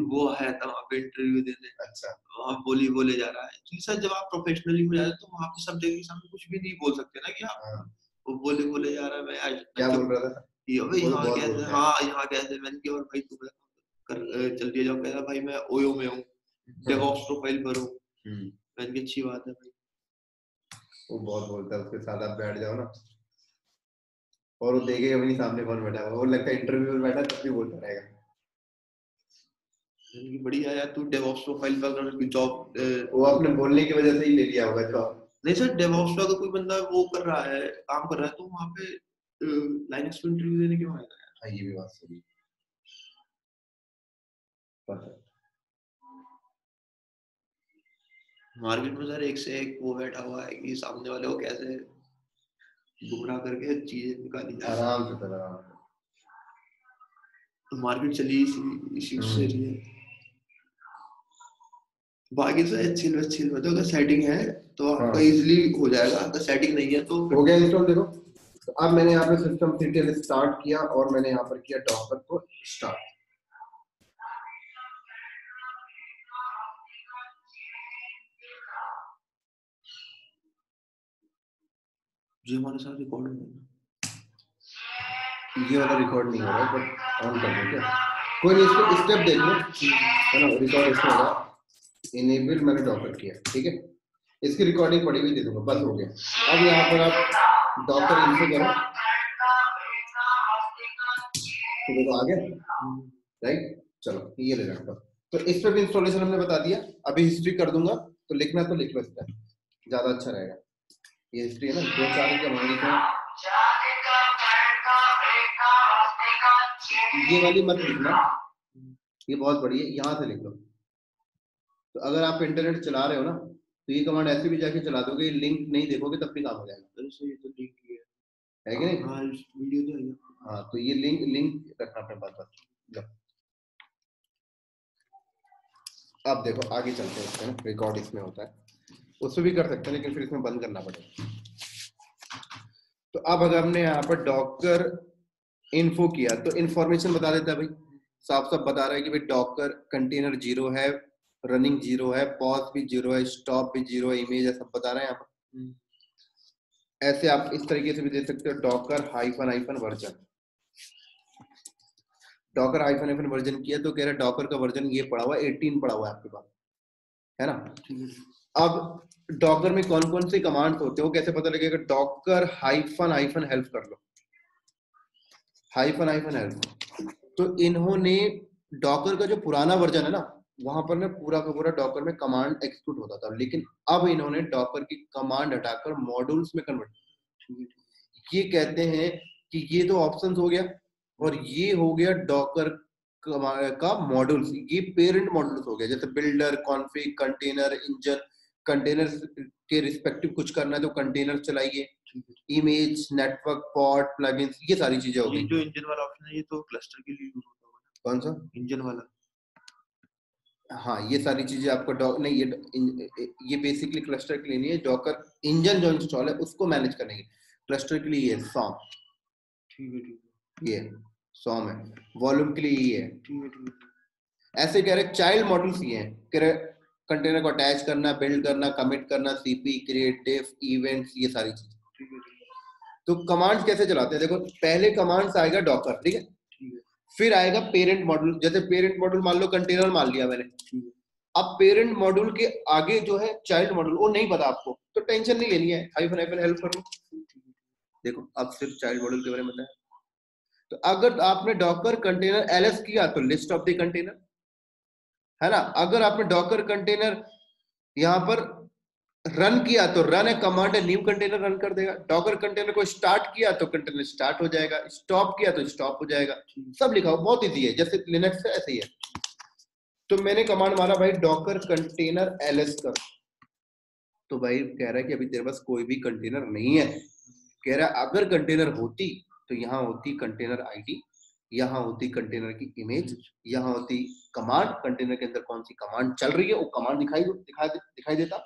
वो आया था वहाँ पे इंटरव्यू देने। अच्छा। वहाँ बोले जा रहा है तो सर, जब आप प्रोफेशनली में जाते तो वहाँ पे सब्जेक्ट के सामने कुछ भी नहीं बोल सकते ना कि आप वो बोले जा रहा है। मैं आज क्या बोल रहा था? यहाँ कैसे, हाँ यहाँ कैसे, मैंने कहा और भाई तुम्हें कर चल दिया जाओ। कहता भाई मैं ओयो में हूँ, डेवऑप्स प्रोफाइल पर हूँ। मैंने कहा अच्छी बात है भाई। वो बहुत बोलता है, उसके साथ आप बैठ जाओ ना, और वो देखेगा भी नहीं सामने कौन बैठा है, वो लगता है इंटरव्यू में बैठा तब भी बोलता रहेगा। बढ़िया यार, तू डेवऑप्स प्रोफाइल पर जॉब, वो अपने बोलने की वजह से ही ले लिया होगा जॉब। नहीं सर, डेवऑप्स का अगर कोई बंदा वो कर रहा है, काम कर रहा है, तो वहाँ पे लाइनक्स पे इंटरव्यू देने क्यों आएगा यार? हाँ, ये भी बात सही है। मार्केट में सर एक से एक वो बैठा हुआ है कि सामने वाले को कैसे गुमराह करके चीजें निकाली जाए। आराम से सर, आराम से। मार्केट चली इसी से रही है। बाकी तो अच्छी में तो अगर सेटिंग है तो आपका इजीली हो जाएगा, अगर सेटिंग नहीं है तो हो गया इंस्टॉल। देखो, तो अब मैंने यहाँ पे सिस्टम सीटीएल स्टार्ट किया और मैंने यहाँ पर किया डॉकर को स्टार्ट। जो हमारे साथ रिकॉर्ड हो रहा है, ये वाला रिकॉर्ड नहीं हो रहा है, बट ऑन कर दो क्या? कोई नहीं, इसको स्टेप देख लो है ना, रिकॉर्ड इसमें होगा, इनेबल मैंने डॉकर किया, ठीक है, इसकी रिकॉर्डिंग पड़ी हुई दे दूंगा, बंद हो गया। अब यहाँ पर आप डॉकर इन्फो करो, तो देखो आ गया, राइट। चलो ये ले रहा, तो इस पे भी इंस्टॉलेशन हमने बता दिया। अभी हिस्ट्री कर दूंगा, तो लिखना तो लिख लो, इसका ज्यादा अच्छा रहेगा। ये हिस्ट्री है ना, 2-4 के मांगी तो ये वाली मत लिखना, ये बहुत बड़ी है, यहाँ से लिख लो। तो अगर आप इंटरनेट चला रहे हो ना, तो ये कमांड ऐसे भी जाके चला दोगे, लिंक नहीं देखोगे तब भी काम हो जाएगा। ये तो लिंक है कि नहीं? हाँ, वीडियो तो है। हाँ, तो ये लिंक रखना अपने पास। अब देखो आगे चलते हैं, रिकॉर्ड इसमें होता है, उसमें भी कर सकते हैं, लेकिन फिर इसमें बंद करना पड़ेगा। तो अब अगर हमने यहाँ पर डॉकर इन्फो किया, तो इन्फॉर्मेशन बता देता है भाई, साफ साफ बता रहा है कि भाई डॉकर कंटेनर 0 है, रनिंग 0 है, पॉज भी 0 है, स्टॉप भी 0 है, इमेज है, सब बता रहे हैं यहाँ पर। ऐसे आप इस तरीके से भी दे सकते हो, Docker hyphen version, Docker hyphen version किया तो कह रहा है डॉकर का वर्जन ये पड़ा हुआ है, 18 पड़ा हुआ है आपके पास, है ना। अब डॉकर में कौन कौन से कमांड्स होते हैं वो कैसे पता लगेगा? डॉकर हाइफन हेल्प कर लो, हाइफन हेल्प। तो इन्होंने डॉकर का जो पुराना वर्जन है ना, वहां पर ना पूरा का पूरा डॉकर में कमांड एक्सिक्यूट होता था, लेकिन अब इन्होंने डॉकर की कमांड हटाकर मॉड्यूल्स में कन्वर्ट। ये कहते हैं कि ये तो ऑप्शंस हो गया, और ये हो गया डॉकर का मॉड्यूल्स, ये पेरेंट मॉड्यूल्स हो गया, जैसे builder, config, container, engine. Container के रिस्पेक्टिव कुछ करना है तो कंटेनर चलाइए, इमेज, नेटवर्क, पॉड, प्लगइन्स, ये सारी चीजें हो गई। जो इंजन वाला ऑप्शन है ये तो क्लस्टर के लिए यूज होता है। कौन सा इंजन वाला? हाँ, ये सारी चीजें आपको नहीं, ये बेसिकली क्लस्टर के लिए नहीं है, डॉकर इंजन जो इंस्टॉल है उसको मैनेज करने के क्लस्टर के लिए ये सॉम, ठीक है, ये सॉम है, वॉल्यूम के लिए ये है, ठीक है। ऐसे कह रहे चाइल्ड मॉड्यूल्स ये हैं, कह रहे कंटेनर को अटैच करना, बिल्ड करना, कमिट करना, सीपी, क्रिएट, डिफ, इवेंट्स, ये सारी चीजें। तो कमांड्स कैसे चलाते हैं? देखो पहले कमांड्स आएगा डॉकर, ठीक है, फिर आएगा पेरेंट मॉड्यूल। जैसे पेरेंट मॉड्यूल मान लो कंटेनर मान लिया मैंने, अब पेरेंट मॉड्यूल के आगे जो है चाइल्ड मॉड्यूल, वो नहीं पता आपको तो टेंशन नहीं लेनी है, हाइफन हेल्प कर लो। देखो अब सिर्फ चाइल्ड मॉड्यूल के बारे में बताया। तो अगर आपने डॉकर कंटेनर एलएस किया तो लिस्ट ऑफ द कंटेनर, है ना। अगर आपने डॉकर कंटेनर यहाँ पर रन किया तो रन है कमांड है, न्यू कंटेनर रन कर देगा। डॉकर कंटेनर को स्टार्ट किया तो कंटेनर स्टार्ट हो जाएगा, स्टॉप किया तो स्टॉप हो जाएगा, सब लिखा हो, बहुत इजी है, जैसे लिनक्स है ऐसे ही है। तो मैंने कमांड मारा भाई डॉकर कंटेनर एलएस कर, तो भाई कह रहा है कि अभी तेरे पास कोई भी कंटेनर नहीं है। कह रहा है अगर कंटेनर होती तो यहाँ होती कंटेनर आईडी, यहाँ होती कंटेनर की इमेज, यहाँ होती कमांड, कंटेनर के अंदर कौन सी कमांड चल रही है वो कमांड दिखाई देता,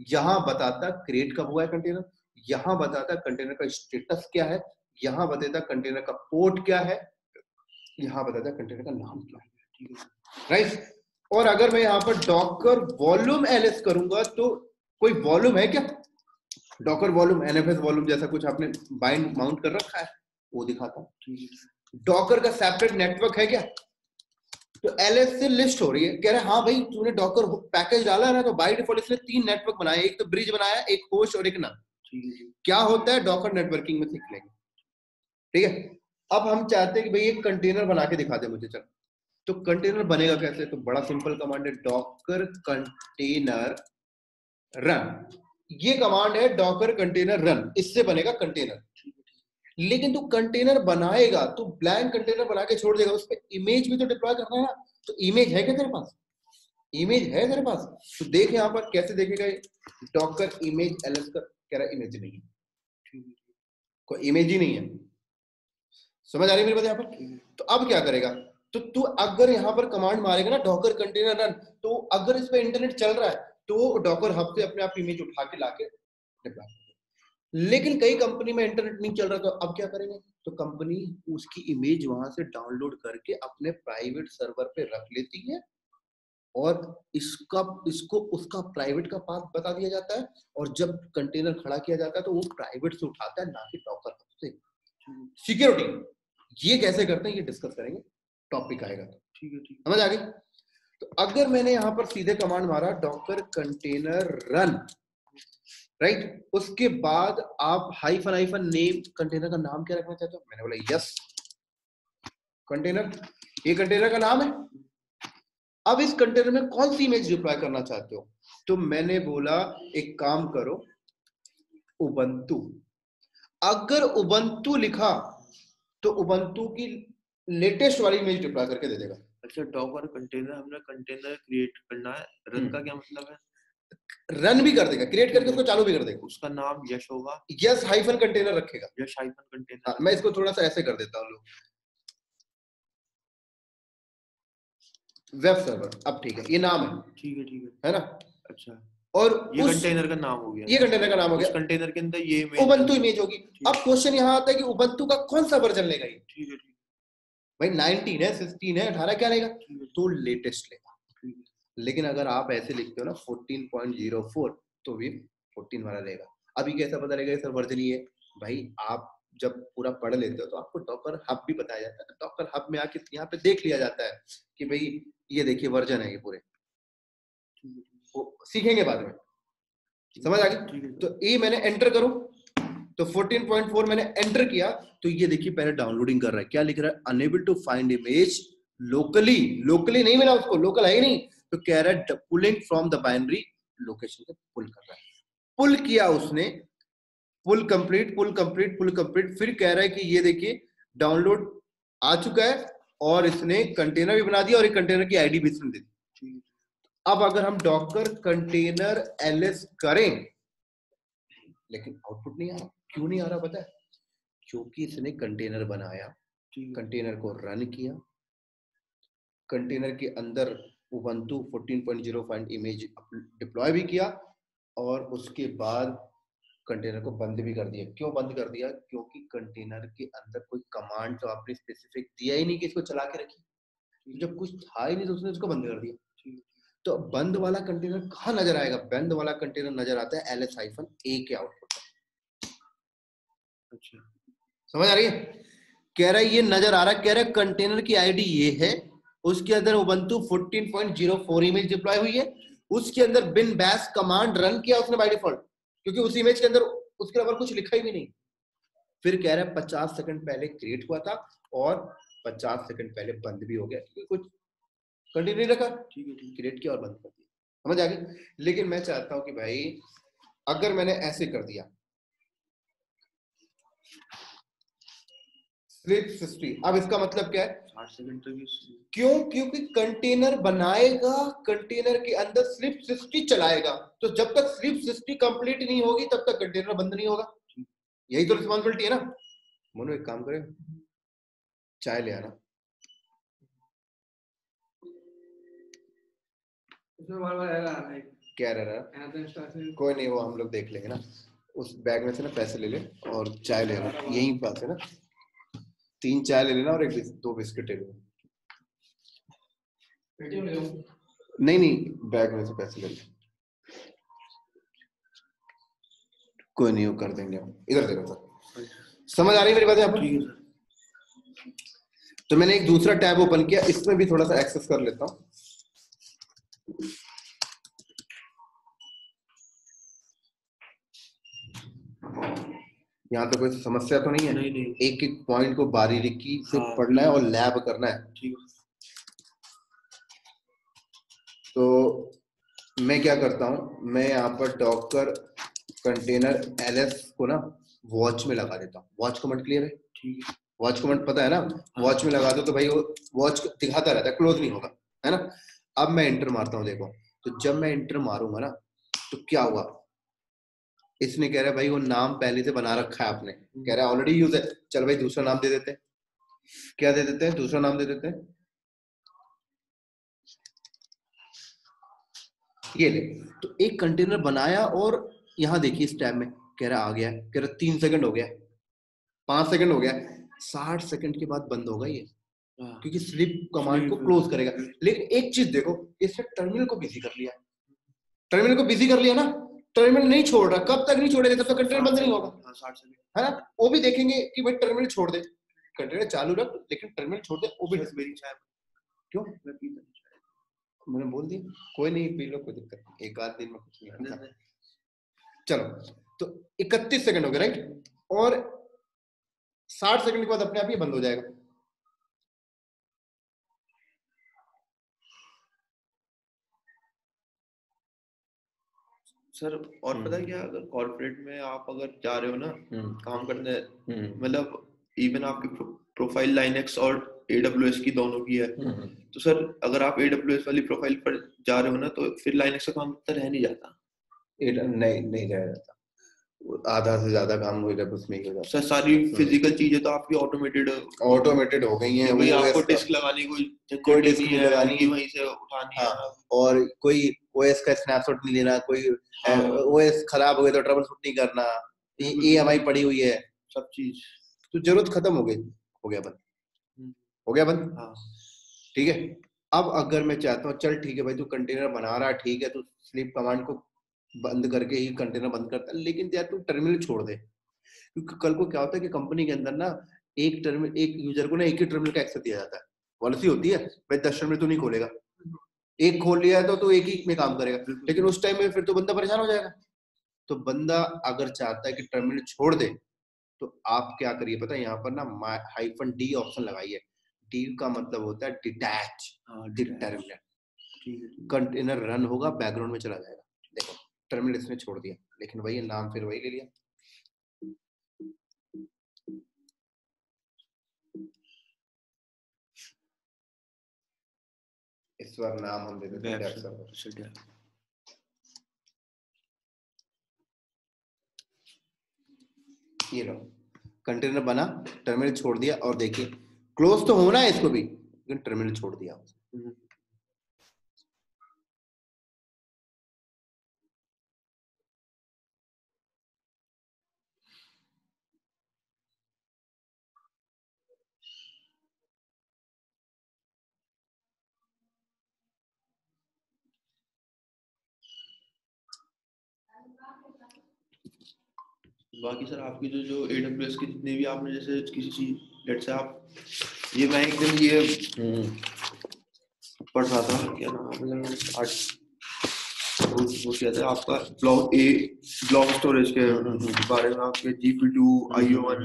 यहाँ बताता क्रिएट कब हुआ है कंटेनर, यहाँ बताता कंटेनर का स्टेटस क्या है, यहाँ बताता कंटेनर का पोर्ट क्या है, यहाँ बताता कंटेनर का नाम क्या है, राइट। और अगर मैं यहाँ पर डॉकर वॉल्यूम एलएस करूंगा तो कोई वॉल्यूम है क्या? डॉकर वॉल्यूम, एनएफएस वॉल्यूम जैसा कुछ आपने बाइंड माउंट कर रखा है वो दिखाता। डॉकर का सेपरेट नेटवर्क है क्या? तो एलएस से लिस्ट हो रही है, कह रहा है हाँ भाई तूने डॉकर पैकेज डाला है ना, तो बाय डिफॉल्ट इसने 3 नेटवर्क बनाए, एक तो ब्रिज बनाया, एक होस्ट और एक नन। क्या होता है डॉकर नेटवर्किंग में सीख लेंगे, ठीक है। अब हम चाहते हैं कि भाई एक कंटेनर बना के दिखा दे मुझे, चल तो कंटेनर बनेगा कैसे? तो बड़ा सिंपल कमांड है डॉकर कंटेनर रन, ये कमांड है डॉकर कंटेनर रन, इससे बनेगा कंटेनर। लेकिन तू कंटेनर बनाएगा तो ब्लैंक कंटेनर बना के छोड़ देगा, उस पर इमेज भी तो डिप्लॉय करना है। तो इमेज है क्या तेरे पास? इमेज है तेरे पास? तो देख यहाँ पर कैसे देखेगा, डॉकर इमेज एलएस कर, कह रहा इमेज नहीं है, कोई इमेज ही नहीं है। समझ आ रही है मेरी बात यहाँ पर? तो अब क्या करेगा, तो तू अगर यहाँ पर कमांड मारेगा ना डॉकर कंटेनर रन, तो अगर इस पे इंटरनेट चल रहा है तो डॉकर हब से अपने आप इमेज उठा के लाके डिप्लॉय। लेकिन कई कंपनी में इंटरनेट नहीं चल रहा, तो अब क्या करेंगे? तो कंपनी उसकी इमेज वहां से डाउनलोड करके अपने प्राइवेट सर्वर पे रख लेती है, और इसको उसका प्राइवेट का पाथ बता दिया जाता है, और जब कंटेनर खड़ा किया जाता है तो वो प्राइवेट से उठाता है, ना कि डॉकर से। सिक्योरिटी ये कैसे करते हैं ये डिस्कस करेंगे टॉपिक आएगा। ठीक है, ठीक समझ आ गई? तो अगर मैंने यहाँ पर सीधे कमांड मारा डॉकर कंटेनर रन, राइट, उसके बाद आप हाइफन हाइफन नेम, कंटेनर का नाम क्या रखना चाहते हो? मैंने बोला यस कंटेनर, ये कंटेनर का नाम है। अब इस कंटेनर में कौन सी इमेज डिप्लॉय करना चाहते हो? तो मैंने बोला एक काम करो उबंटू। अगर उबंटू लिखा तो उबंटू की लेटेस्ट वाली इमेज डिप्लॉय करके दे देगा। अच्छा, डॉकर कंटेनर, हमने कंटेनर क्रिएट करना है, रन का क्या मतलब है? रन भी कर देगा, क्रिएट करके उसको चालू भी कर देगा। उसका नाम यश होगा, यस हाइफन कंटेनर रखेगा, यश हाइफन कंटेनर। मैं इसको थोड़ा सा ऐसे कर देता हूँ, वेब सर्वर। अब ठीक है, ये नाम है, ठीक है, ठीक है ना? अच्छा, और ये कंटेनर का नाम हो गया, ये कंटेनर का नाम हो गया, कंटेनर के अंदर ये उबंटू इमेज होगी। अब क्वेश्चन यहाँ आता है कि उबंटू का कौन सा वर्जन लेगा ये? ठीक है, ठीक भाई 19 है, 16 है, 18 क्या लेगा? तो लेटेस्ट लेगा। लेकिन अगर आप ऐसे लिखते हो ना 14.04 तो भी 14 वाला लेगा। अभी कैसा पता लगेगा सर वर्जन ही है? भाई आप जब पूरा पढ़ लेते हो तो आपको डॉकर हब भी बताया जाता है। डॉकर हब में आके यहाँ पे देख लिया जाता है कि भाई ये देखिए वर्जन है ये पूरे, वो सीखेंगे बाद में। समझ आ गई? तो ये मैंने एंटर करो तो 14.4 मैंने एंटर किया तो ये देखिए पहले डाउनलोडिंग कर रहा है। क्या लिख रहा है? Unable to find image locally. Locally नहीं मिला उसको, लोकल है ही नहीं, तो कह रहा है pulling from the binary location से पुल कर रहा है। पुल किया उसने, पुल कंप्लीट, पुल कंप्लीट, पुल कंप्लीट। फिर कह रहा है कि ये देखिए डाउनलोड आ चुका है और इसने कंटेनर भी बना दिया और एक कंटेनर की आईडी भी इसने दे दी। अब अगर हम डॉकर कंटेनर एलएस करें लेकिन आउटपुट नहीं आ रहा। क्यों नहीं आ रहा पता है? क्योंकि इसने कंटेनर बनाया, कंटेनर को रन किया, कंटेनर के अंदर उबंटू 14.0 फाइंड इमेज डिप्लॉय भी किया और उसके बाद कंटेनर को बंद भी कर दिया। क्यों बंद कर दिया? क्योंकि कंटेनर के अंदर कोई कमांड तो आपने स्पेसिफिक दिया ही नहीं कि इसको चला के रखिए। जब कुछ था ही नहीं तो उसने उसको बंद कर दिया। तो बंद वाला कंटेनर कहाँ नजर आएगा? बंद वाला कंटेनर नजर आता है ls-a के आउटपुट। अच्छा, समझ आ रही है? कह रहा है ये नजर आ रहा है, कह रहा है कंटेनर की आईडी ये है, उसके अंदर उबंटू 14.04 इमेज डिप्लॉय हुई है, उसके अंदर बिन बैश कमांड रन किया उसने बाय डिफॉल्ट, क्योंकि उस इमेज के अंदर उसके अलावा कुछ लिखा ही भी नहीं। फिर कह रहा है 50 सेकंड पहले क्रिएट हुआ था और 50 सेकंड पहले बंद भी हो गया, क्योंकि कुछ कंटिन्यू नहीं रखा, क्रिएट किया और बंद कर दिया। समझ आ गई? लेकिन मैं चाहता हूं कि भाई अगर मैंने ऐसे कर दिया स्लिप 60, अब इसका मतलब क्या है? 60 सेकंड तक। क्यों? क्योंकि कंटेनर बनाएगा, कंटेनर के अंदर स्लिप 60 चलाएगा, तो जब तक स्लिप 60 कंप्लीट नहीं होगी तब तक कंटेनर बंद नहीं होगा। यही तो रिस्पॉन्सिबिलिटी है ना। मोनू एक काम करे, चाय ले आना। क्या रह रहा है? कोई नहीं, वो हम लोग देख लेंगे ना। उस बैग में से ना पैसे ले ले और चाय ले लेना, यहीं पास है ना। 3 चाय ले लेना और 2 बिस्किट ले लेना। नहीं नहीं, बैग में से पैसे ले ले। कोई नहीं, वो कर देंगे हम। इधर देखो सर, समझ आ रही है मेरी बात यहाँ पर? तो मैंने एक दूसरा टैब ओपन किया, इसमें भी थोड़ा सा एक्सेस कर लेता हूँ। यहाँ तो कोई समस्या तो नहीं है? नहीं। एक एक पॉइंट को बारीकी से पढ़ना है और लैब करना है। तो मैं क्या करता हूँ, मैं यहाँ पर डॉकर कंटेनर ls को ना वॉच में लगा देता हूँ। वॉच कमांड क्लियर है? ठीक है, वॉच कमांड पता है ना? वॉच में लगा दो तो भाई वो वॉच दिखाता रहता है, क्लोज नहीं होगा, है ना। अब मैं एंटर मारता हूँ, देखो तो जब मैं एंटर मारूंगा ना तो क्या हुआ, इसने कह रहा है भाई वो नाम पहले से बना रखा है आपने, कह रहा है ऑलरेडी यूज है। चल भाई दूसरा नाम दे देते हैं। क्या दे देते हैं? दूसरा नाम दे देते हैं, ये ले। तो एक कंटेनर बनाया और यहाँ देखिए इस टैब में कह रहा आ गया, कह रहा 3 सेकंड हो गया, 5 सेकंड हो गया, 60 सेकंड के बाद बंद होगा ये, क्योंकि स्लिप कमांड को क्लोज करेगा। लेकिन एक चीज देखो, इसने टर्मिनल को बिजी कर लिया। टर्मिनल को बिजी कर लिया ना, टर्मिनल नहीं छोड़ रहा। कब तक नहीं छोड़ेगा? जब तक कंटेनर बंद नहीं होगा, है ना। वो भी देखेंगे कि भाई टर्मिनल छोड़ दे, कंटेनर चालू रख लेकिन टर्मिनल छोड़ दे, वो भी मेरी चाय क्यों मैं पीता नहीं चाय, मैंने बोल दिया कोई नहीं पी लो, कोई दिक्कत नहीं, एक आध दिन में कुछ नहीं होता। चलो तो 31 सेकंड हो गए राइट, और 60 सेकंड के बाद अपने आप ये बंद हो जाएगा। सर और पता है क्या, अगर कॉर्पोरेट में आप अगर जा रहे हो ना काम करने, मतलब इवन आपकी प्रोफाइल लाइनेक्स और AWS की दोनों की है, तो सर अगर आप AWS वाली प्रोफाइल पर जा रहे हो ना तो फिर लाइनेक्स का काम तो रह नहीं जाता। नहीं रह जाता, आधा से ज्यादा काम हो जाता उसमें ही हो जाता। सर सारी फिजिकल चीजें तो आपकी ऑटोमेटेड हो गई हैं, भाई आपको डिस्क लगाने की कोई डिस्क नहीं लगानी है, वहीं से उठानी है, और कोई OS का स्नैपशॉट नहीं लेना, कोई OS खराब हो गया तो ट्रबल शूट नहीं करना, EMI पड़ी हुई है, सब चीज तो जरूरत खत्म हो गई, हो गया बंद। ठीक है, अब अगर मैं चाहता हूँ चल ठीक है भाई तू कंटेनर बना रहा है, ठीक है, तू स्लीप कमांड को बंद करके ही कंटेनर बंद करता है, लेकिन यार तू टर्मिनल छोड़ दे, क्योंकि कल को क्या होता है कि कंपनी के अंदर ना एक यूजर को ना एक ही टर्मिनल का एक्सेस दिया जाता है, पॉलिसी होती है भाई 10 टर्मिनल तू नहीं खोलेगा, एक खोल लिया है तो तू एक ही में काम करेगा, लेकिन उस टाइम में फिर तो बंदा परेशान हो जाएगा। तो बंदा अगर चाहता है कि टर्मिनल छोड़ दे तो आप क्या करिए पता है, यहाँ पर ना -D ऑप्शन लगाइए। D का मतलब होता है डिटैच टर्मिनल, कंटेनर रन होगा, बैकग्राउंड में चला जाएगा। देखो टर्मिनल इसने छोड़ दिया, लेकिन वही नाम फिर वही ले लिया। इस बार नाम हम दे देते हैं डेव सर्वर। ये लो कंटेनर बना, टर्मिनल छोड़ दिया, और देखिए क्लोज तो होना है इसको भी, लेकिन टर्मिनल छोड़ दिया। बाकी सर आपकी जो AWS की जितने भी आपने जैसे किसी चीज लेट से आप ये मैं एक दिन ये पढ़ रहा था, क्या नाम है वो क्या था आपका ब्लॉक स्टोरेज के बारे में, आपके GP2 IO1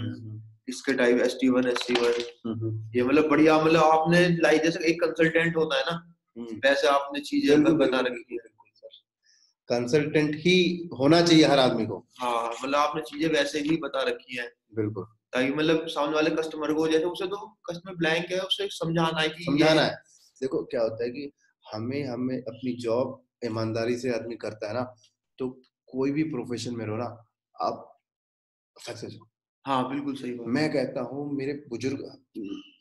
इसके टाइप ST1 SC1, ये मतलब बढ़िया, मतलब आपने लाइक जैसे एक कंसल्टेंट होता है ना वैसे आपने चीजें बता रखी है। कंसल्टेंट ही होना चाहिए हर आदमी को। हाँ मतलब आपने चीजें वैसे ही बता रखी है, बिल्कुल, ताकि मतलब सामने वाले कस्टमर को, जैसे उसे तो कस्टमर ब्लैंक है, उसे समझाना है कि समझाना है। देखो क्या होता है कि हमें अपनी जॉब ईमानदारी से आदमी करता है ना, तो कोई भी प्रोफेशन में रहो ना आप सक्सेस हो। हाँ बिल्कुल सही बात। मैं कहता हूँ मेरे बुजुर्ग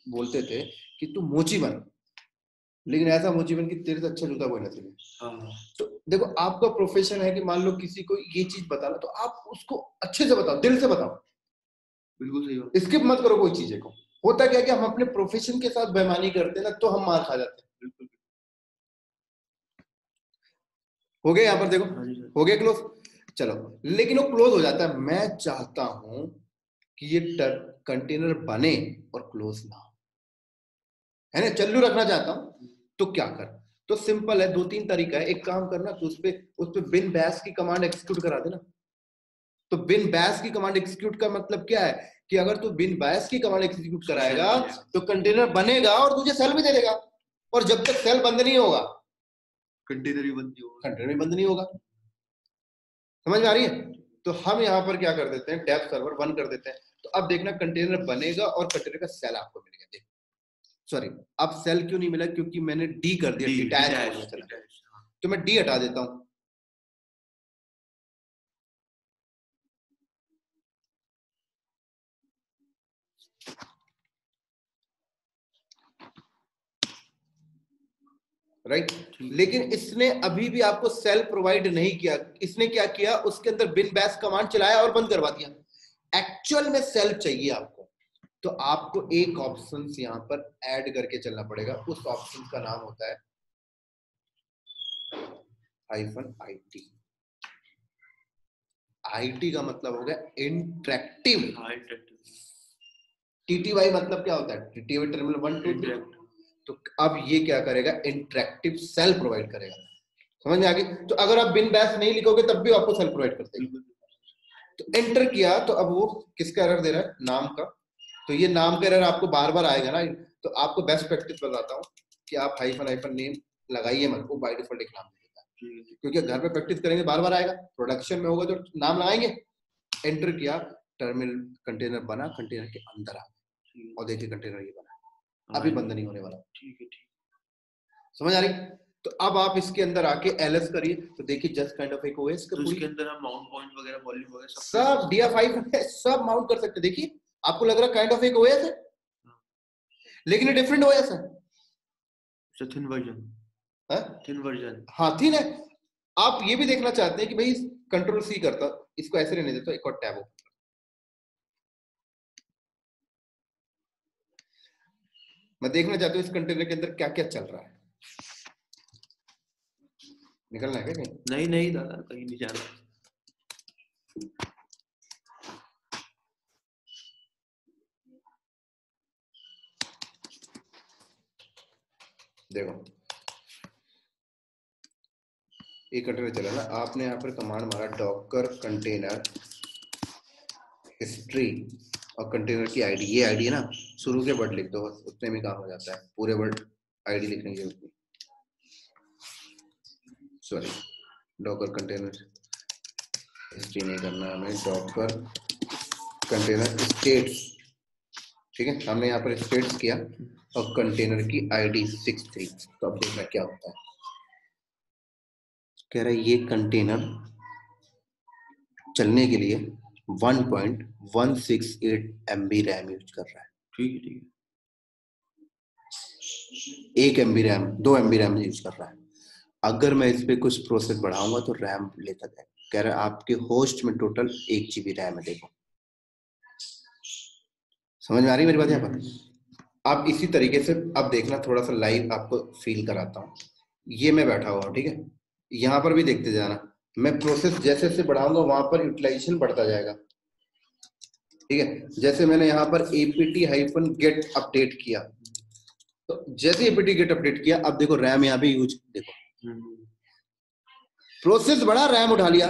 बोलते थे कि तू मोची बन, लेकिन ऐसा मोची बन कि तेरे से अच्छा जूता कोई नसीब है। हाँ। तो देखो आपका प्रोफेशन है कि मान लो किसी को ये चीज बताना, तो आप उसको अच्छे से बताओ, दिल से बताओ। बिल्कुल सही बात। स्किप मत करो कोई चीजें को। होता क्या कि हम अपने प्रोफेशन के साथ बेईमानी करते हैं ना, तो हम मार खा जाते हैं। बिल्कुल हो गया, यहाँ पर देखो हो गया क्लोज। चलो लेकिन वो क्लोज हो जाता है, मैं चाहता हूं कि ये कंटेनर बने और क्लोज ना हो, है ना, चालू रखना चाहता हूं। तो क्या कर, तो सिंपल है, 2-3 तरीका है। एक काम करना, तो उस पे बिन बैश की कमांड एग्जीक्यूट करा देना। तो बिन बैश की कमांड एग्जीक्यूट का मतलब क्या है कि अगर तू बिन बैश की कमांड एग्जीक्यूट कराएगा तो कंटेनर बनेगा और तुझे सेल भी दे देगा, और जब तक सेल बंद नहीं होगा कंटेनर भी बंद नहीं होगा। समझ में आ रही है? तो हम यहाँ पर क्या कर देते हैं, डेव सर्वर 1 कर देते हैं। तो अब देखना कंटेनर बनेगा और कंटेनर का सेल आपको मिल गया। सॉरी, अब सेल क्यों नहीं मिला, क्योंकि मैंने डी कर दिया, डिटैच। तो मैं डी हटा देता हूं। राइट, लेकिन इसने अभी भी आपको सेल प्रोवाइड नहीं किया। इसने क्या किया, उसके अंदर बिन बैश कमांड चलाया और बंद करवा दिया। एक्चुअल में सेल चाहिए आपको, तो आपको एक ऑप्शन यहां पर ऐड करके चलना पड़ेगा। उस ऑप्शन का नाम होता है -IT। IT का मतलब हो गया इंटरेक्टिव। TTY मतलब क्या होता है? TTY terminal 1 2 3। तो अब ये क्या करेगा? इंटरेक्टिव सेल प्रोवाइड करेगा। समझ में आ गई? तो अगर आप बिन बैश नहीं लिखोगे तब भी आपको सेल प्रोवाइड कर देगा। तो एंटर किया तो अब वो किसका एरर दे रहा है? नाम का। तो ये नाम का एरर आपको बार बार आएगा ना, तो आपको बेस्ट प्रैक्टिस बताता हूँ कि आप हाइफन नेम लगाइए मत, वो बाय डिफॉल्ट एक नाम दे देता है, क्योंकि घर पे प्रैक्टिस करेंगे बार बार आएगा। प्रोडक्शन में होगा तो नाम लगाएंगे। एंटर किया, टर्मिनल कंटेनर बना, कंटेनर के अंदर आ गया और देखिए कंटेनर ये बना, अभी बंद नहीं होने वाला। ठीक है, समझ आ रही? तो अब आप इसके अंदर आके एलएस करिए तो देखिए जस्ट काइंड ऑफ एक ओएस का, तो इसके अंदर हम माउंट पॉइंट वगैरह वॉल्यूम वगैरह सब DF5 सब माउंट कर सकते हैं। देखिए आपको लग रहा है काइंड ऑफ एक ओएस है, लेकिन ये डिफरेंट ओएस है। थिन वर्जन है, थिन वर्जन, हाँ थिन है। आप ये भी देखना चाहते हैं कि भाई कंट्रोल सी करता, इसको ऐसे रहने देता, एक और टैब हो। मैं देखना चाहता हूँ इस कंटेनर के अंदर क्या क्या चल रहा है। निकलना है क्या कहीं? नहीं नहीं दादा, कहीं नहीं जाना। देखो एक कंटेनर चला ना, आपने यहाँ पर कमांड मारा डॉकर कंटेनर हिस्ट्री और कंटेनर की आईडी, ये आईडी है ना, शुरू के वर्ड लिख दो बस, उतने में काम हो जाता है, पूरे वर्ड आईडी लिखने की जरूरत नहीं। सॉरी, डॉकर कंटेनर हिस्ट्री नहीं करना हमें, डॉकर कंटेनर स्टेट्स, ठीक है, हमने यहाँ पर स्टेट्स किया और कंटेनर की आईडी 63। तो अब देखना क्या होता है। कह रहा है ये कंटेनर चलने के लिए 1.168 MB रैम यूज कर रहा है। ठीक है, ठीक है, 1 MB RAM, 2 MB RAM use कर रहा है। अगर मैं इस पे कुछ प्रोसेस बढ़ाऊंगा तो रैम लेता है। कह रहा है आपके होस्ट में टोटल 1 GB रैम है। देखो समझ में आ रही मेरी बात यहाँ पर? आप इसी तरीके से अब देखना, थोड़ा सा लाइव आपको फील कराता हूँ। ये मैं बैठा हुआ हूँ, ठीक है, यहाँ पर भी देखते जाना, मैं प्रोसेस जैसे जैसे बढ़ाऊंगा वहां पर यूटिलाइजेशन बढ़ता जाएगा। ठीक है, जैसे मैंने यहाँ पर apt-get अपडेट किया, तो जैसे apt-get अपडेट किया, अब देखो रैम यहाँ पे यूज, देखो प्रोसेस बढ़ा, रैम उठा लिया,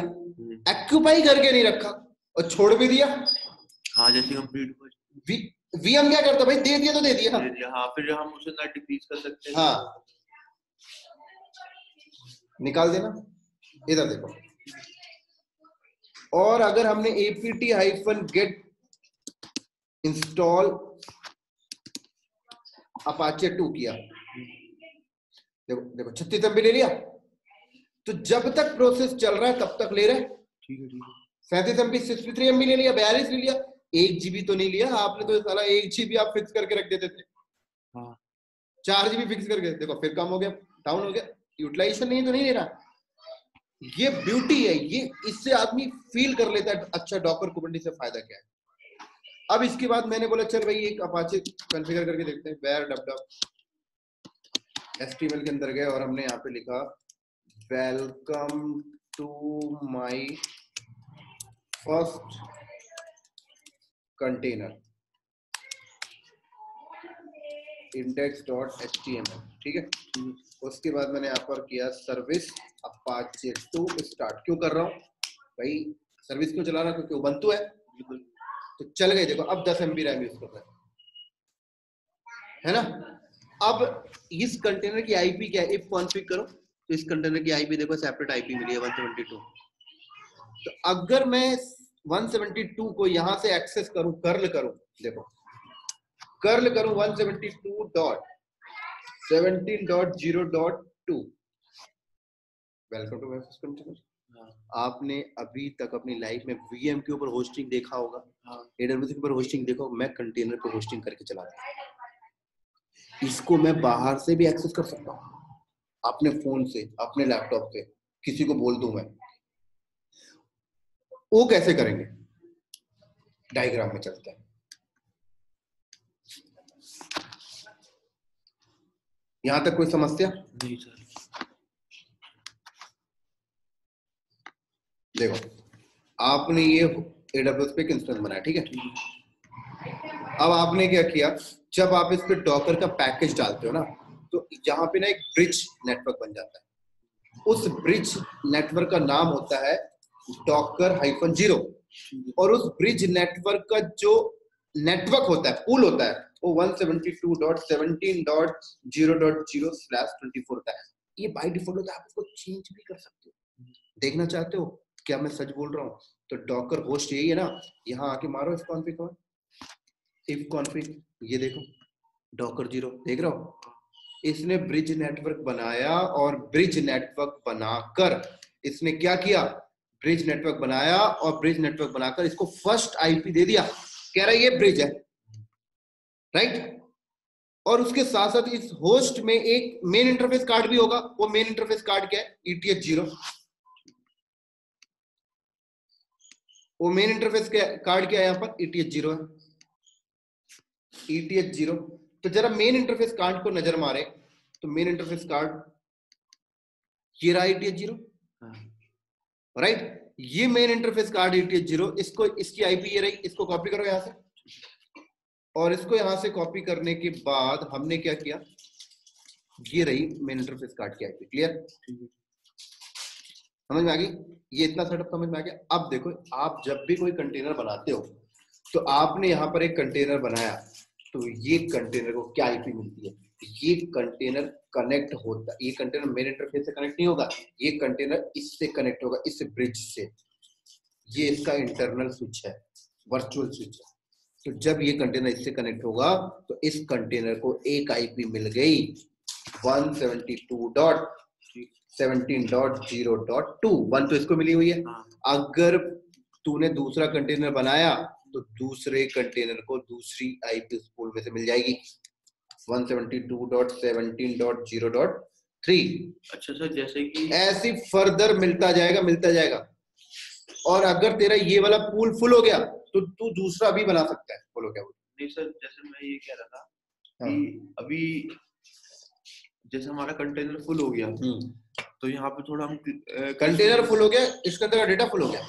एक्यूपाई करके नहीं रखा और छोड़ भी दिया। हाँ, जैसे कंप्लीट VM क्या करता भाई, दे दिया तो दे दिया, हाँ, फिर हम उसे ना डिक्रीज कर सकते हैं। हाँ, निकाल देना। इधर देखो, और अगर हमने apt-get इंस्टॉल अपाचे 2 किया, देखो देखो 36 MB ले लिया, तो जब तक प्रोसेस चल रहा है तब तक ले रहे। ठीक है, ठीक है, 37 MB 63 MB ले लिया, 42 ले लिया, 1 GB तो नहीं लिया आपने, तो साला 1 GB आप फिक्स करके रख देते थे। हाँ, 4 GB फिक्स करके, देखो फिर कम हो गया, डाउन हो गया, यूटिलाइजेशन नहीं तो नहीं ले रहा। ये ब्यूटी है, ये इससे आदमी फील कर लेता है अच्छा डॉकर कुबरनेटिस से फायदा क्या है। अब इसके बाद मैंने बोला चल भाई एक अपाचे कॉन्फ़िगर करके देखते हैं, where HTML के अंदर गए और हमने यहाँ पे लिखा welcome to my first container index.html, ठीक है। उसके बाद मैंने यहाँ पर किया सर्विस अपाचे 2 स्टार्ट। क्यों कर रहा हूँ भाई, सर्विस क्यों चला रहा हूँ, क्योंकि उबंटू है। तो चल गए, देखो अब 10 MB रैम यूज कर रहा है ना। अब इस कंटेनर की आईपी क्या है, इफ कॉन्फ़िग करो तो इस कंटेनर की आईपी देखो, सेपरेट आईपी मिली है 172। तो अगर मैं 172 को यहां से एक्सेस करूं, कर्ल करूं, देखो कर्ल करूं 172.17.0.2, welcome to my first container. आपने अभी तक अपनी लाइफ में VM के ऊपर होस्टिंग देखा होगा, AWS के ऊपर होस्टिंग देखा होगा, मैं कंटेनर पे होस्टिंग करके चलाता हूं। इसको मैं बाहर से भी एक्सेस कर सकता हूँ, अपने फोन से, अपने लैपटॉप से, किसी को बोल दूं मैं। वो कैसे करेंगे, डायग्राम में चलते हैं। यहां तक कोई समस्या नहीं सर? देखो आपने ये AWS पे एक इंस्टेंस बनाया, ठीक है। अब आपने क्या किया, जब आप इस पे डॉकर का पैकेज डालते हो ना, तो यहाँ पे ना एक ब्रिज नेटवर्क बन जाता है। उस ब्रिज नेटवर्क का नाम होता है docker-0, और उस ब्रिज नेटवर्क का जो नेटवर्क होता है, पूल होता है, वो 172.17.0.0/24 होता है। ये बाय डिफॉल्ट होता है, आप इसको चेंज भी कर सकते हो। देखना चाहते हो क्या मैं सच बोल रहा हूँ? तो डॉकर होस्ट यही है ना, यहाँ आके मारो इस कॉन्फ़िग को, इफ कॉन्फ़िग, ये देखो docker-0 देख रहे हो, इसने ब्रिज नेटवर्क बनाया, और ब्रिज नेटवर्क बनाकर इसने क्या किया, ब्रिज नेटवर्क बनाया और ब्रिज नेटवर्क बनाकर इसको फर्स्ट आईपी दे दिया, कह रहा है ये ब्रिज है, राइट। और उसके साथ साथ इस होस्ट में एक मेन इंटरफेस कार्ड भी होगा। वो मेन इंटरफेस कार्ड क्या है? ETH0। वो मेन इंटरफेस कार्ड क्या है? यहाँ पर ETH0 है, ETH0। तो जरा मेन इंटरफेस कार्ड को नजर मारे, तो मेन इंटरफेस कार्ड ये रहा ETH0, राइट। ये मेन इंटरफेस कार्ड ETH0, इसको, इसकी आईपी ये रही, इसको कॉपी करो यहां से, और इसको यहां से कॉपी करने के बाद हमने क्या किया, ये रही मेन इंटरफेस कार्ड की आईपी। क्लियर? समझ में आ गई? ये इतना सेटअप समझ में आ गया। अब देखो, आप जब भी कोई कंटेनर बनाते हो, तो आपने यहाँ पर एक कंटेनर बनाया, तो ये कंटेनर को क्या आईपी मिलती है? ये कंटेनर कनेक्ट होता, ये कंटेनर मेन इंटरफेस से कनेक्ट नहीं होगा, ये कंटेनर इससे कनेक्ट होगा, इस ब्रिज से। ये इसका इंटरनल स्विच है, वर्चुअल स्विच है। तो जब ये कंटेनर इससे कनेक्ट होगा, तो इस कंटेनर को एक आईपी मिल गई 172.17.0.2। 1 तो इसको मिली हुई है। अगर तूने दूसरा कंटेनर बनाया, तो दूसरे कंटेनर को दूसरी आईपी उस पूल में से मिल जाएगी, 172.17.0.3। अच्छा सर, जैसे कि ऐसी फर्दर मिलता जाएगा। और अगर तेरा ये वाला पूल फुल हो गया, तो तू दूसरा भी बना सकता है। बोलो क्या बोल? नहीं सर, जैसे मैं ये कह रहा था कि अभी जैसे हमारा कंटेनर फुल हो गया, तो यहाँ पे थोड़ा हम कंटेनर फुल हो गया, इसके अंदर डेटा फुल हो गया।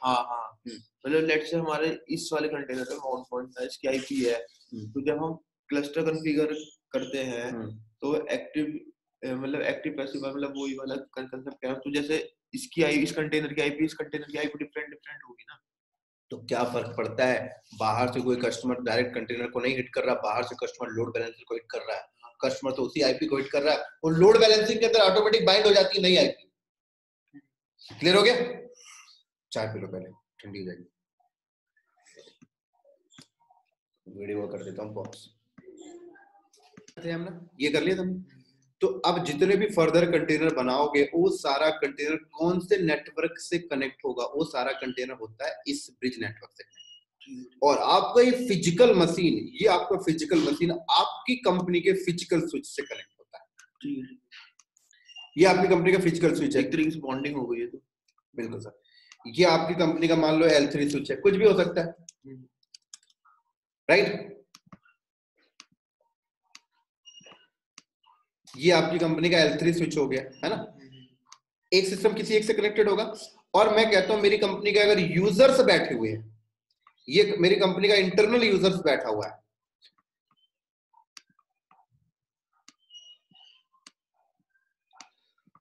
हाँ, मतलब लेट्स से हमारे इस वाले कंटेनर पे माउंट पॉइंट है, इसकी आईपी है, तो जब हम क्लस्टर कॉन्फ़िगर करते हैं, तो एक्टिव मतलब एक्टिव पैसिव मतलब वही वाला कंसेप्ट क्या है। तो जैसे इसकी आई, इस कंटेनर की आईपी, इस कंटेनर की आईपी डिफरेंट होगी ना, तो क्या फर्क पड़ता है? बाहर से कोई कस्टमर डायरेक्ट कंटेनर को नहीं हिट कर रहा, बाहर से कस्टमर लोड बैलेंसर को हिट कर रहा है। कस्टमर तो उसी आईपी को हिट कर रहा है, और लोड बैलेंसिंग के अंदर ऑटोमेटिक बाइंड हो जाती है नई आईपी। क्लियर हो गया? चाय पी लो पहले, ठंडी हो जाएगी। वीडियो कर देता हूँ पॉज। हमने ये कर लिया तुमने। तो अब जितने भी फर्दर कंटेनर बनाओगे, वो सारा कंटेनर कौन से नेटवर्क से कनेक्ट होगा? वो सारा कंटेनर होता है इस ब्रिज नेटवर्क से। और आपका ये फिजिकल मशीन, ये आपका फिजिकल मशीन आपकी कंपनी के फिजिकल स्विच से कनेक्ट होता है। ये आपकी कंपनी का फिजिकल स्विच है, एक तरीके से बॉन्डिंग हो गई है। तो बिल्कुल सर, ये आपकी कंपनी का मान लो L3 स्विच है, कुछ भी हो सकता है, राइट। ये आपकी कंपनी का L3 स्विच हो गया, है ना। एक सिस्टम किसी एक से कनेक्टेड होगा, और मैं कहता हूं मेरी कंपनी के अगर यूजर्स बैठे हुए हैं, ये मेरी कंपनी का इंटरनल यूजर्स बैठा हुआ है,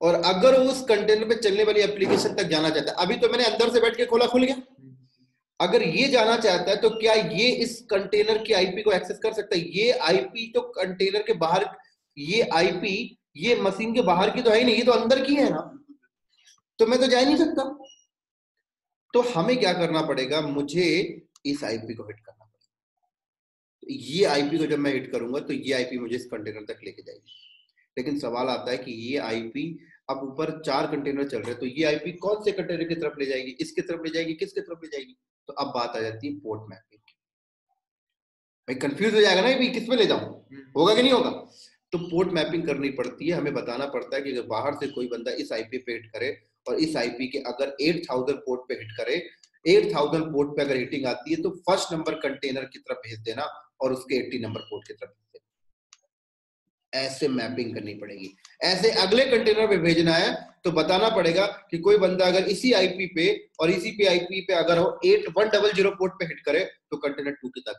और अगर उस कंटेनर पे चलने वाली एप्लीकेशन तक जाना चाहता है, अभी तो मैंने अंदर से बैठ के खोला, खुल गया, अगर ये जाना चाहता है, तो क्या ये इस कंटेनर की आईपी को एक्सेस कर सकता है? ये आईपी तो कंटेनर के बाहर, ये आईपी ये मशीन के बाहर की तो है ही नहीं, ये तो अंदर की है ना, तो मैं तो जा ही नहीं सकता। तो हमें क्या करना पड़ेगा? मुझे इस आईपी को हिट करना पड़ेगा। ये आईपी को जब मैं हिट करूंगा, तो ये आईपी मुझे इस कंटेनर तक लेके जाएगी। लेकिन सवाल आता है कि ये आईपी, अब ऊपर 4 कंटेनर चल रहे हैं, तो ये आईपी कौन से कंटेनर की तरफ ले जाएगी? इसकी तरफ ले जाएगी, किसकी तरफ ले जाएगी? तो अब बात आ जाती है पोर्ट मैपिंग की। भाई कंफ्यूज हो जाएगा ना, ये किस में ले जाऊं, होगा कि नहीं होगा? तो पोर्ट मैपिंग करनी पड़ती है, हमें बताना पड़ता है कि अगर बाहर से कोई बंदा इस आईपी पे हिट करे, और इस आईपी के अगर 8000 पोर्ट पे हिट करे, 8000 पोर्ट पे अगर हिटिंग आती है, तो फर्स्ट नंबर कंटेनर की तरफ भेज देना, और उसके 80 नंबर पोर्ट की तरफ भेज देना। ऐसे मैपिंग करनी पड़ेगी। ऐसे अगले कंटेनर पे भेजना है, तो बताना पड़ेगा कि कोई बंदा अगर इसी आईपी पे और इसी पे आईपी पे अगर हो 8100 पोर्ट पे हिट करे, तो कंटेनर 2 की तरफ,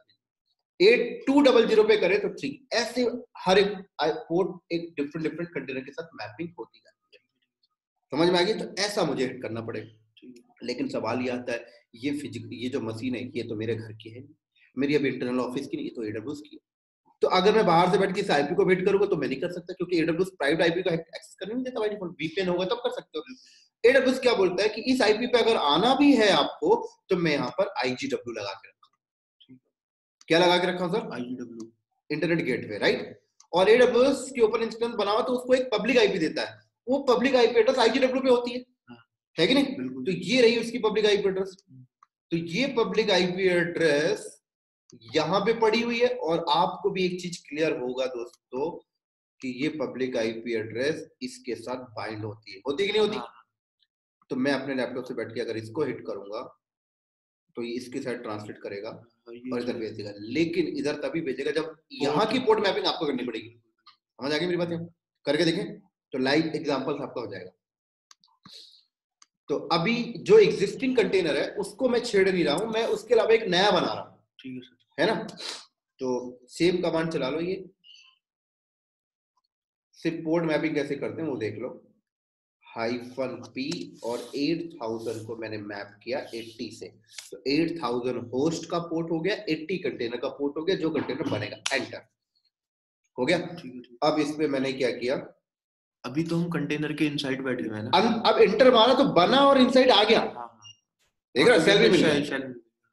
0 पे करे तो ठीक, ऐसे हर एक पोर्ट एक डिफरेंट कंटेनर के साथ मैपिंग होती जाती है। समझ में आ गई? तो ऐसा मुझे हिट करना पड़ेगा। लेकिन सवाल ये आता है, ये जो मशीन है ये तो मेरे घर की है, मेरी अब इंटरनल ऑफिस की नहीं, तो AWS की है। तो अगर मैं बाहर से बैठ के इस आईपी को हिट करूंगा तो मैं नहीं कर सकता, क्योंकि AWS प्राइवेट आईपी को एक्सेस करने नहीं देता बाय डिफॉल्ट। VPN होगा तब कर सकते हो। AWS क्या बोलता है कि इस आईपी पे अगर आना भी है आपको तो मैं यहाँ पर IGW लगा के रखा हूं। क्या लगा के रखा हूं sir? IGW, internet gateway, right. और AWS के ओपन इंस्टेंस बनाओ तो उसको एक पब्लिक आईपी देता है, वो पब्लिक आईपी एड्रेस IGW पे होती है कि नहीं? तो ये रही उसकी पब्लिक आईपी एड्रेस। तो ये पब्लिक आईपी एड्रेस यहां पे पड़ी हुई है, और आपको भी एक चीज क्लियर होगा दोस्तों कि ये पब्लिक आईपी एड्रेस इसके साथ बाइंड होती है कि नहीं होती? तो मैं अपने लैपटॉप से बैठ के अगर इसको हिट करूंगा तो ये इसके साथ ट्रांसलेट करेगा और इधर भेज देगा, लेकिन इधर तभी भेजेगा जब यहाँ की पोर्ट मैपिंग आपको करनी पड़ेगी। समझ आ गई मेरी बात? करके देखें तो लाइव एग्जांपल्स आपका हो जाएगा। तो अभी जो एग्जिस्टिंग कंटेनर है उसको मैं छेड़ नहीं रहा हूं, मैं उसके अलावा एक नया बना रहा हूं, ठीक है ना? तो सेम कमांड चला लो, ये सिर्फ पोर्ट मैपिंग कैसे करते हैं वो देख लो। -p और 8000 को मैंने मैप किया 80 से, तो 8000 होस्ट का पोर्ट हो गया, 80 कंटेनर का पोर्ट हो गया, जो कंटेनर बनेगा, एंटर हो गया। अब इसमें मैंने क्या किया, अभी तो हम कंटेनर के इनसाइड बैठे हुए हैं ना, अब एंटर मारा तो बना और इनसाइड आ गया। देख रहा, सेल भी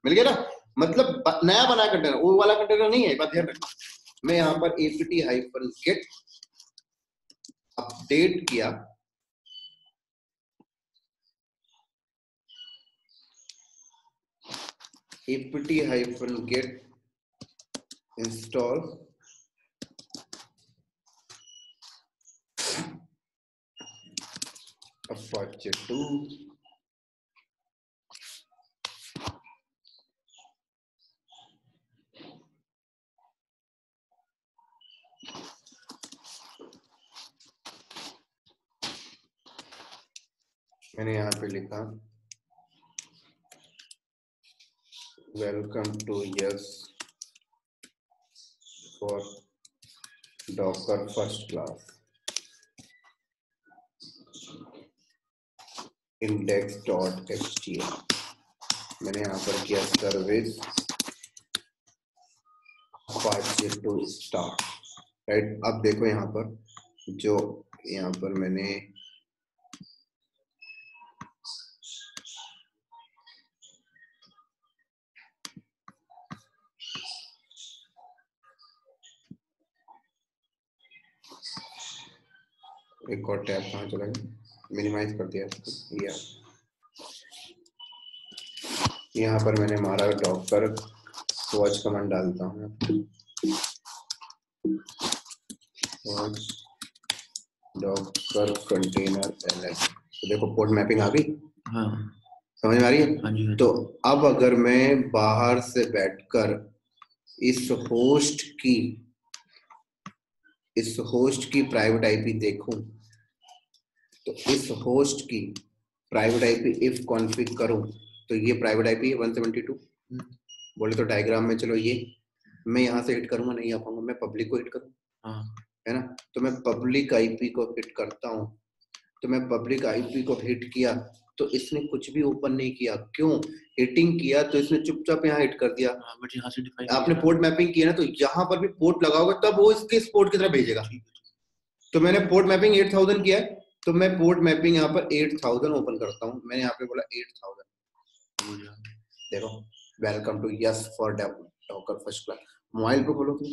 मिल गया ना, मतलब नया बना कंटेनर, वो वाला कंटेनर नहीं है, बात ध्यान रखना। मैं यहाँ पर apt-get अपडेट किया, apt-get install Apache 2 मैंने यहाँ पे लिखा welcome to yes for docker first class index.html। मैंने यहाँ पर किया सर्विस Apache 2 स्टार्ट, राइट। अब देखो यहाँ पर जो यहाँ पर मैंने एक और टैब कहाँ चला गया, मिनिमाइज कर दिया इसको। यहाँ पर मैंने मारा डॉकर वॉच कमांड डालता हूँ, डॉकर कंटेनर ls। तो देखो पोर्ट मैपिंग आ गई। हाँ। समझ में आ रही है? हाँ जी। तो अब अगर मैं बाहर से बैठकर इस होस्ट की प्राइवेट आईपी देखूं, तो इस होस्ट की प्राइवेट आईपी इफ कॉन्फ़िग करूं तो ये प्राइवेट आईपी है 172। बोले तो डायग्राम में चलो ये मैं यहाँ से हिट करूंगा, नहीं आ पाऊंगा, मैं पब्लिक को हिट करूँ, है ना? तो मैं पब्लिक आईपी को हिट करता हूँ, तो मैं पब्लिक आईपी को हिट किया तो इसने कुछ भी ओपन नहीं किया। क्यों? हिटिंग किया तो इसने चुपचाप यहाँ हिट कर दिया। बट यहाँ से डिफाइन आपने पोर्ट मैपिंग किया ना, तो यहाँ पर भी पोर्ट लगाओगे तब वो इसके पोर्ट की तरफ भेजेगा। तो मैंने पोर्ट मैपिंग 8000 किया है, तो मैं पोर्ट मैपिंग यहाँ पर 8000 ओपन करता हूँ। मैंने यहाँ पे बोला 8000, देखो welcome to yes for docker first class. Mobile पे बोलो तुम,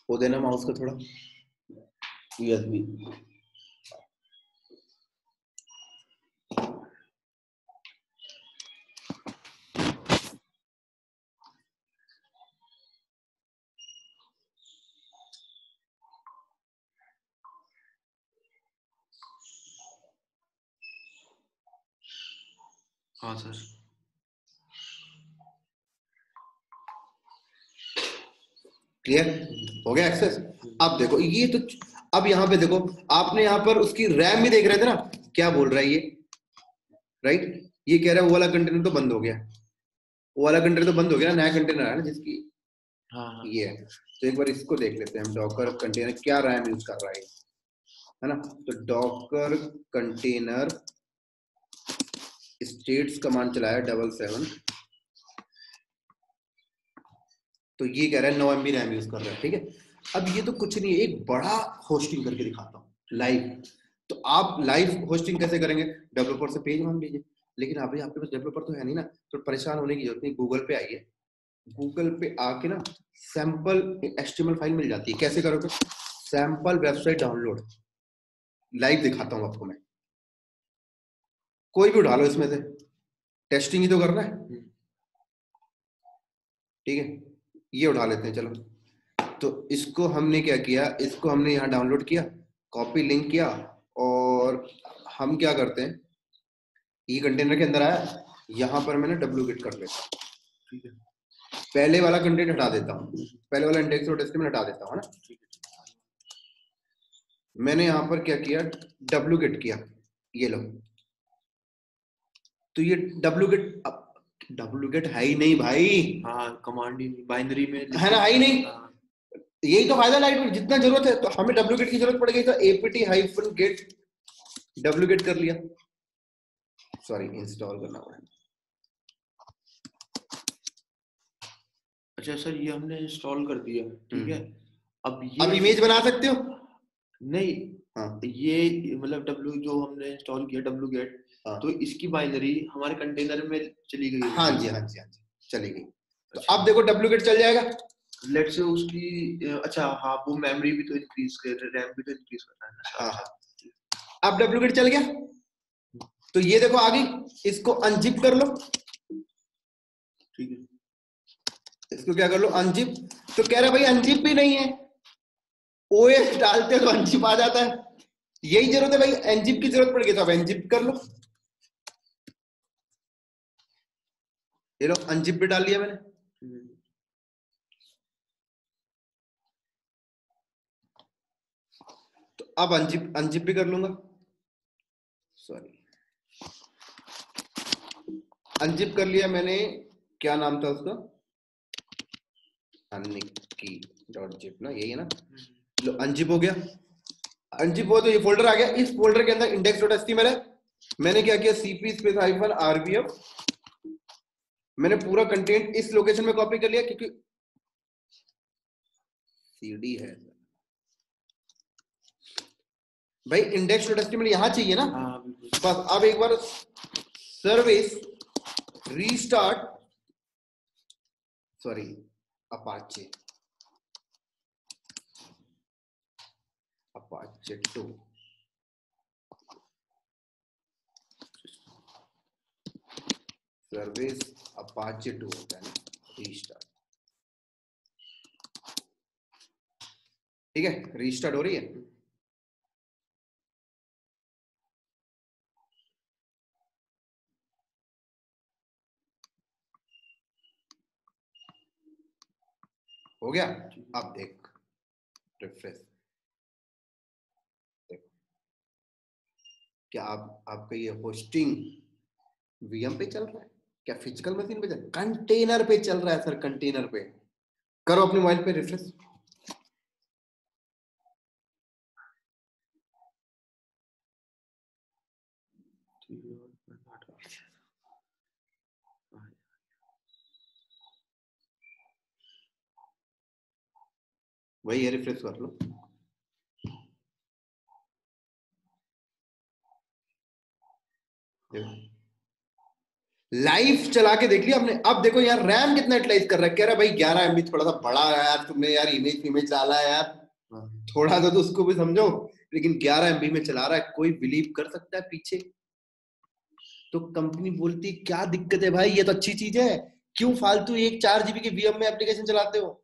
वो देना माउस का थोड़ा USB। हाँ सर। क्लियर हो गया एक्सेस? अब देखो ये तो, अब यहाँ पे देखो आपने यहाँ पर उसकी रैम भी देख रहे थे ना, क्या बोल रहा है ये, राइट? ये कह रहा है वो वाला कंटेनर तो बंद हो गया, वो वाला कंटेनर तो बंद हो गया, नया कंटेनर है ना जिसकी ये है। तो एक बार इसको देख लेते हैं हम, डॉकर कंटेनर क्या रैम यूज कर रहा है ना। तो डॉकर कंटेनर स्टेट्स कमांड चलाया 777, तो ये कह रहा है 9 MB रैम यूज कर रहा है, ठीक है। अब ये तो कुछ नहीं है, एक बड़ा होस्टिंग करके दिखाता हूँ लाइव। तो आप लाइव होस्टिंग कैसे करेंगे, डेवलपर से पेज मांग लीजिए, लेकिन अभी आपके पास डेवलपर तो है नहीं ना, तो परेशान होने की जरूरत नहीं। गूगल पे आइए, गूगल पे आके ना सैंपल HTML फाइल मिल जाती है। कैसे करोगे, सैंपल वेबसाइट डाउनलोड, लाइव दिखाता हूँ आपको मैं। कोई भी उठा लो इसमें से, टेस्टिंग ही तो करना है, ठीक है। ये उठा लेते हैं चलो। तो इसको हमने क्या किया, इसको हमने यहाँ डाउनलोड किया, कॉपी लिंक किया, और हम क्या करते हैं, ये कंटेनर के अंदर आया, यहाँ पर मैंने डुप्लीकेट कर लेता हूँ, ठीक है। पहले वाला कंटेंट हटा देता हूँ, पहले वाला इंडेक्स और टेस्ट में हटा देता हूँ ना। मैंने यहाँ पर क्या किया, डुप्लीकेट किया, ये लो। तो ये डुप्लीकेट है ही नहीं भाई, हाँ कमांड ही नहीं, बाइनरी में है ना, है ही नहीं। यही तो फायदा लाइटवेट, जितना जरूरत है। तो हमें डुप्लीकेट की जरूरत पड़ गई, तो apt-get डुप्लीकेट कर लिया, सॉरी इंस्टॉल करना पड़ेगा। अच्छा सर, ये हमने इंस्टॉल कर दिया, ठीक है। अब इमेज बना सकते हो नहीं। हाँ। ये मतलब जो हमने इंस्टॉल किया डुप्लीकेट, तो इसकी बाइनरी हमारे कंटेनर में चली गई। हाँ जी, हाँ जी, हाँ जी, चली गई। तो अब देखो डुप्लीकेट चल जाएगा। लेट्स से उसकी अच्छा हाँ, वो मेमोरी भी तो इंक्रीज कर, रैम भी तो इंक्रीज करना है ना। हाँ हाँ, अब डुप्लीकेट चल गया। तो ये देखो आ गई, इसको अनजिप कर लो, ठीक है। इसको क्या कर लो, अनजिप। तो कह रहा भाई अनजिप भी नहीं है, OS डालते तो अनजिप आ जाता है। यही जरूरत है भाई, अनजिप की जरूरत पड़ गई तो अब अनजिप कर लो। ये लो अनजिप भी डाल लिया मैंने। तो अब अनजिप भी कर लूंगा, सॉरी अनजिप कर लिया मैंने। क्या नाम था उसका, अनिकी.zip ना, यही है ना। लो अनजिप हो गया। अनजिप हो तो ये फोल्डर आ गया, इस फोल्डर के अंदर index.html है। मैंने क्या किया, cp -rvf, मैंने पूरा कंटेंट इस लोकेशन में कॉपी कर लिया, क्योंकि cd है भाई, index.html यहां चाहिए ना। बस अब एक बार service restart, sorry Apache 2, service Apache 2 होता है ना, रीस्टार्ट, ठीक है। रीस्टार्ट हो रही है, हो गया। अब देख रिफ्रेश, देखो क्या आपका ये होस्टिंग VM पे चल रहा है, क्या फिजिकल मशीन पे चल, कंटेनर पे चल रहा है सर, कंटेनर पे। करो अपने मोबाइल पे रिफ्रेश, वही है, रिफ्रेश कर लो। लाइव चला के देख लिया आपने। अब देखो यार रैम कितना यूटिलाइज कर रहा है, कह रहा है भाई 11 MB थोड़ा सा बड़ा है यार, तुमने यार इमेज डाला है यार, थोड़ा सा तो उसको भी समझो। लेकिन 11 MB में चला रहा है, कोई बिलीव कर सकता है पीछे। तो कंपनी बोलती क्या दिक्कत है भाई, ये तो अच्छी चीज है, क्यों फालतू एक 4 GB के VM में एप्लीकेशन चलाते हो।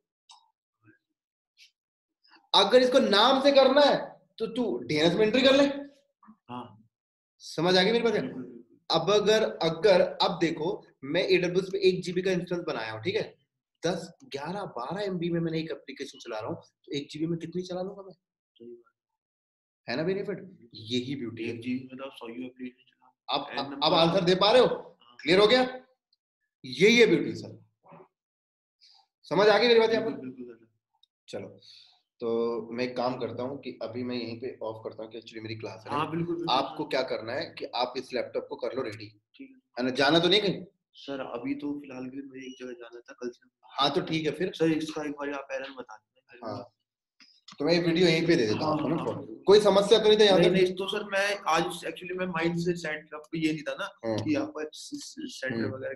अगर इसको नाम से करना है तो तू DNS में एंट्री कर ले। हाँ समझ आ गई मेरी बात। अब अगर अब देखो, मैं AWS पे 1 GB का इंस्टेंस बनाया हूँ, ठीक है। 10, 11, 12 MB में मैंने एक एप्लीकेशन चला रहा हूँ, तो 1 GB में कितनी चला लूंगा मैं, है ना बेनिफिट। यही ब्यूटी है। 1 GB में तो 100 एप्लीकेशन। अब आंसर दे पा रहे हो, क्लियर हो गया? यही है ब्यूटी सर, समझ आ गई मेरी बात यहाँ पर? चलो तो मैं एक काम करता हूँ कि अभी मैं यहीं पे ऑफ करता हूँ कि एक्चुअली मेरी क्लास है। हाँ बिल्कुल। आपको क्या करना है कि आप इस लैपटॉप को कर लो रेडी, है ना? जाना तो नहीं कहीं? सर अभी तो फिलहाल के लिए मुझे एक जगह जाना था कल से। हाँ तो ठीक है फिर सर इसका एक बार आप एरर बता देना। हाँ तो मैं वीडियो यहीं पे दे देता हूँ ना। कोई समस्या तो नहीं था यहाँ तक? नहीं तो सर मैं आज एक्चुअली मैं माइंड से सेट ये नहीं था ना कि यहाँ पर सेंटर वगैरह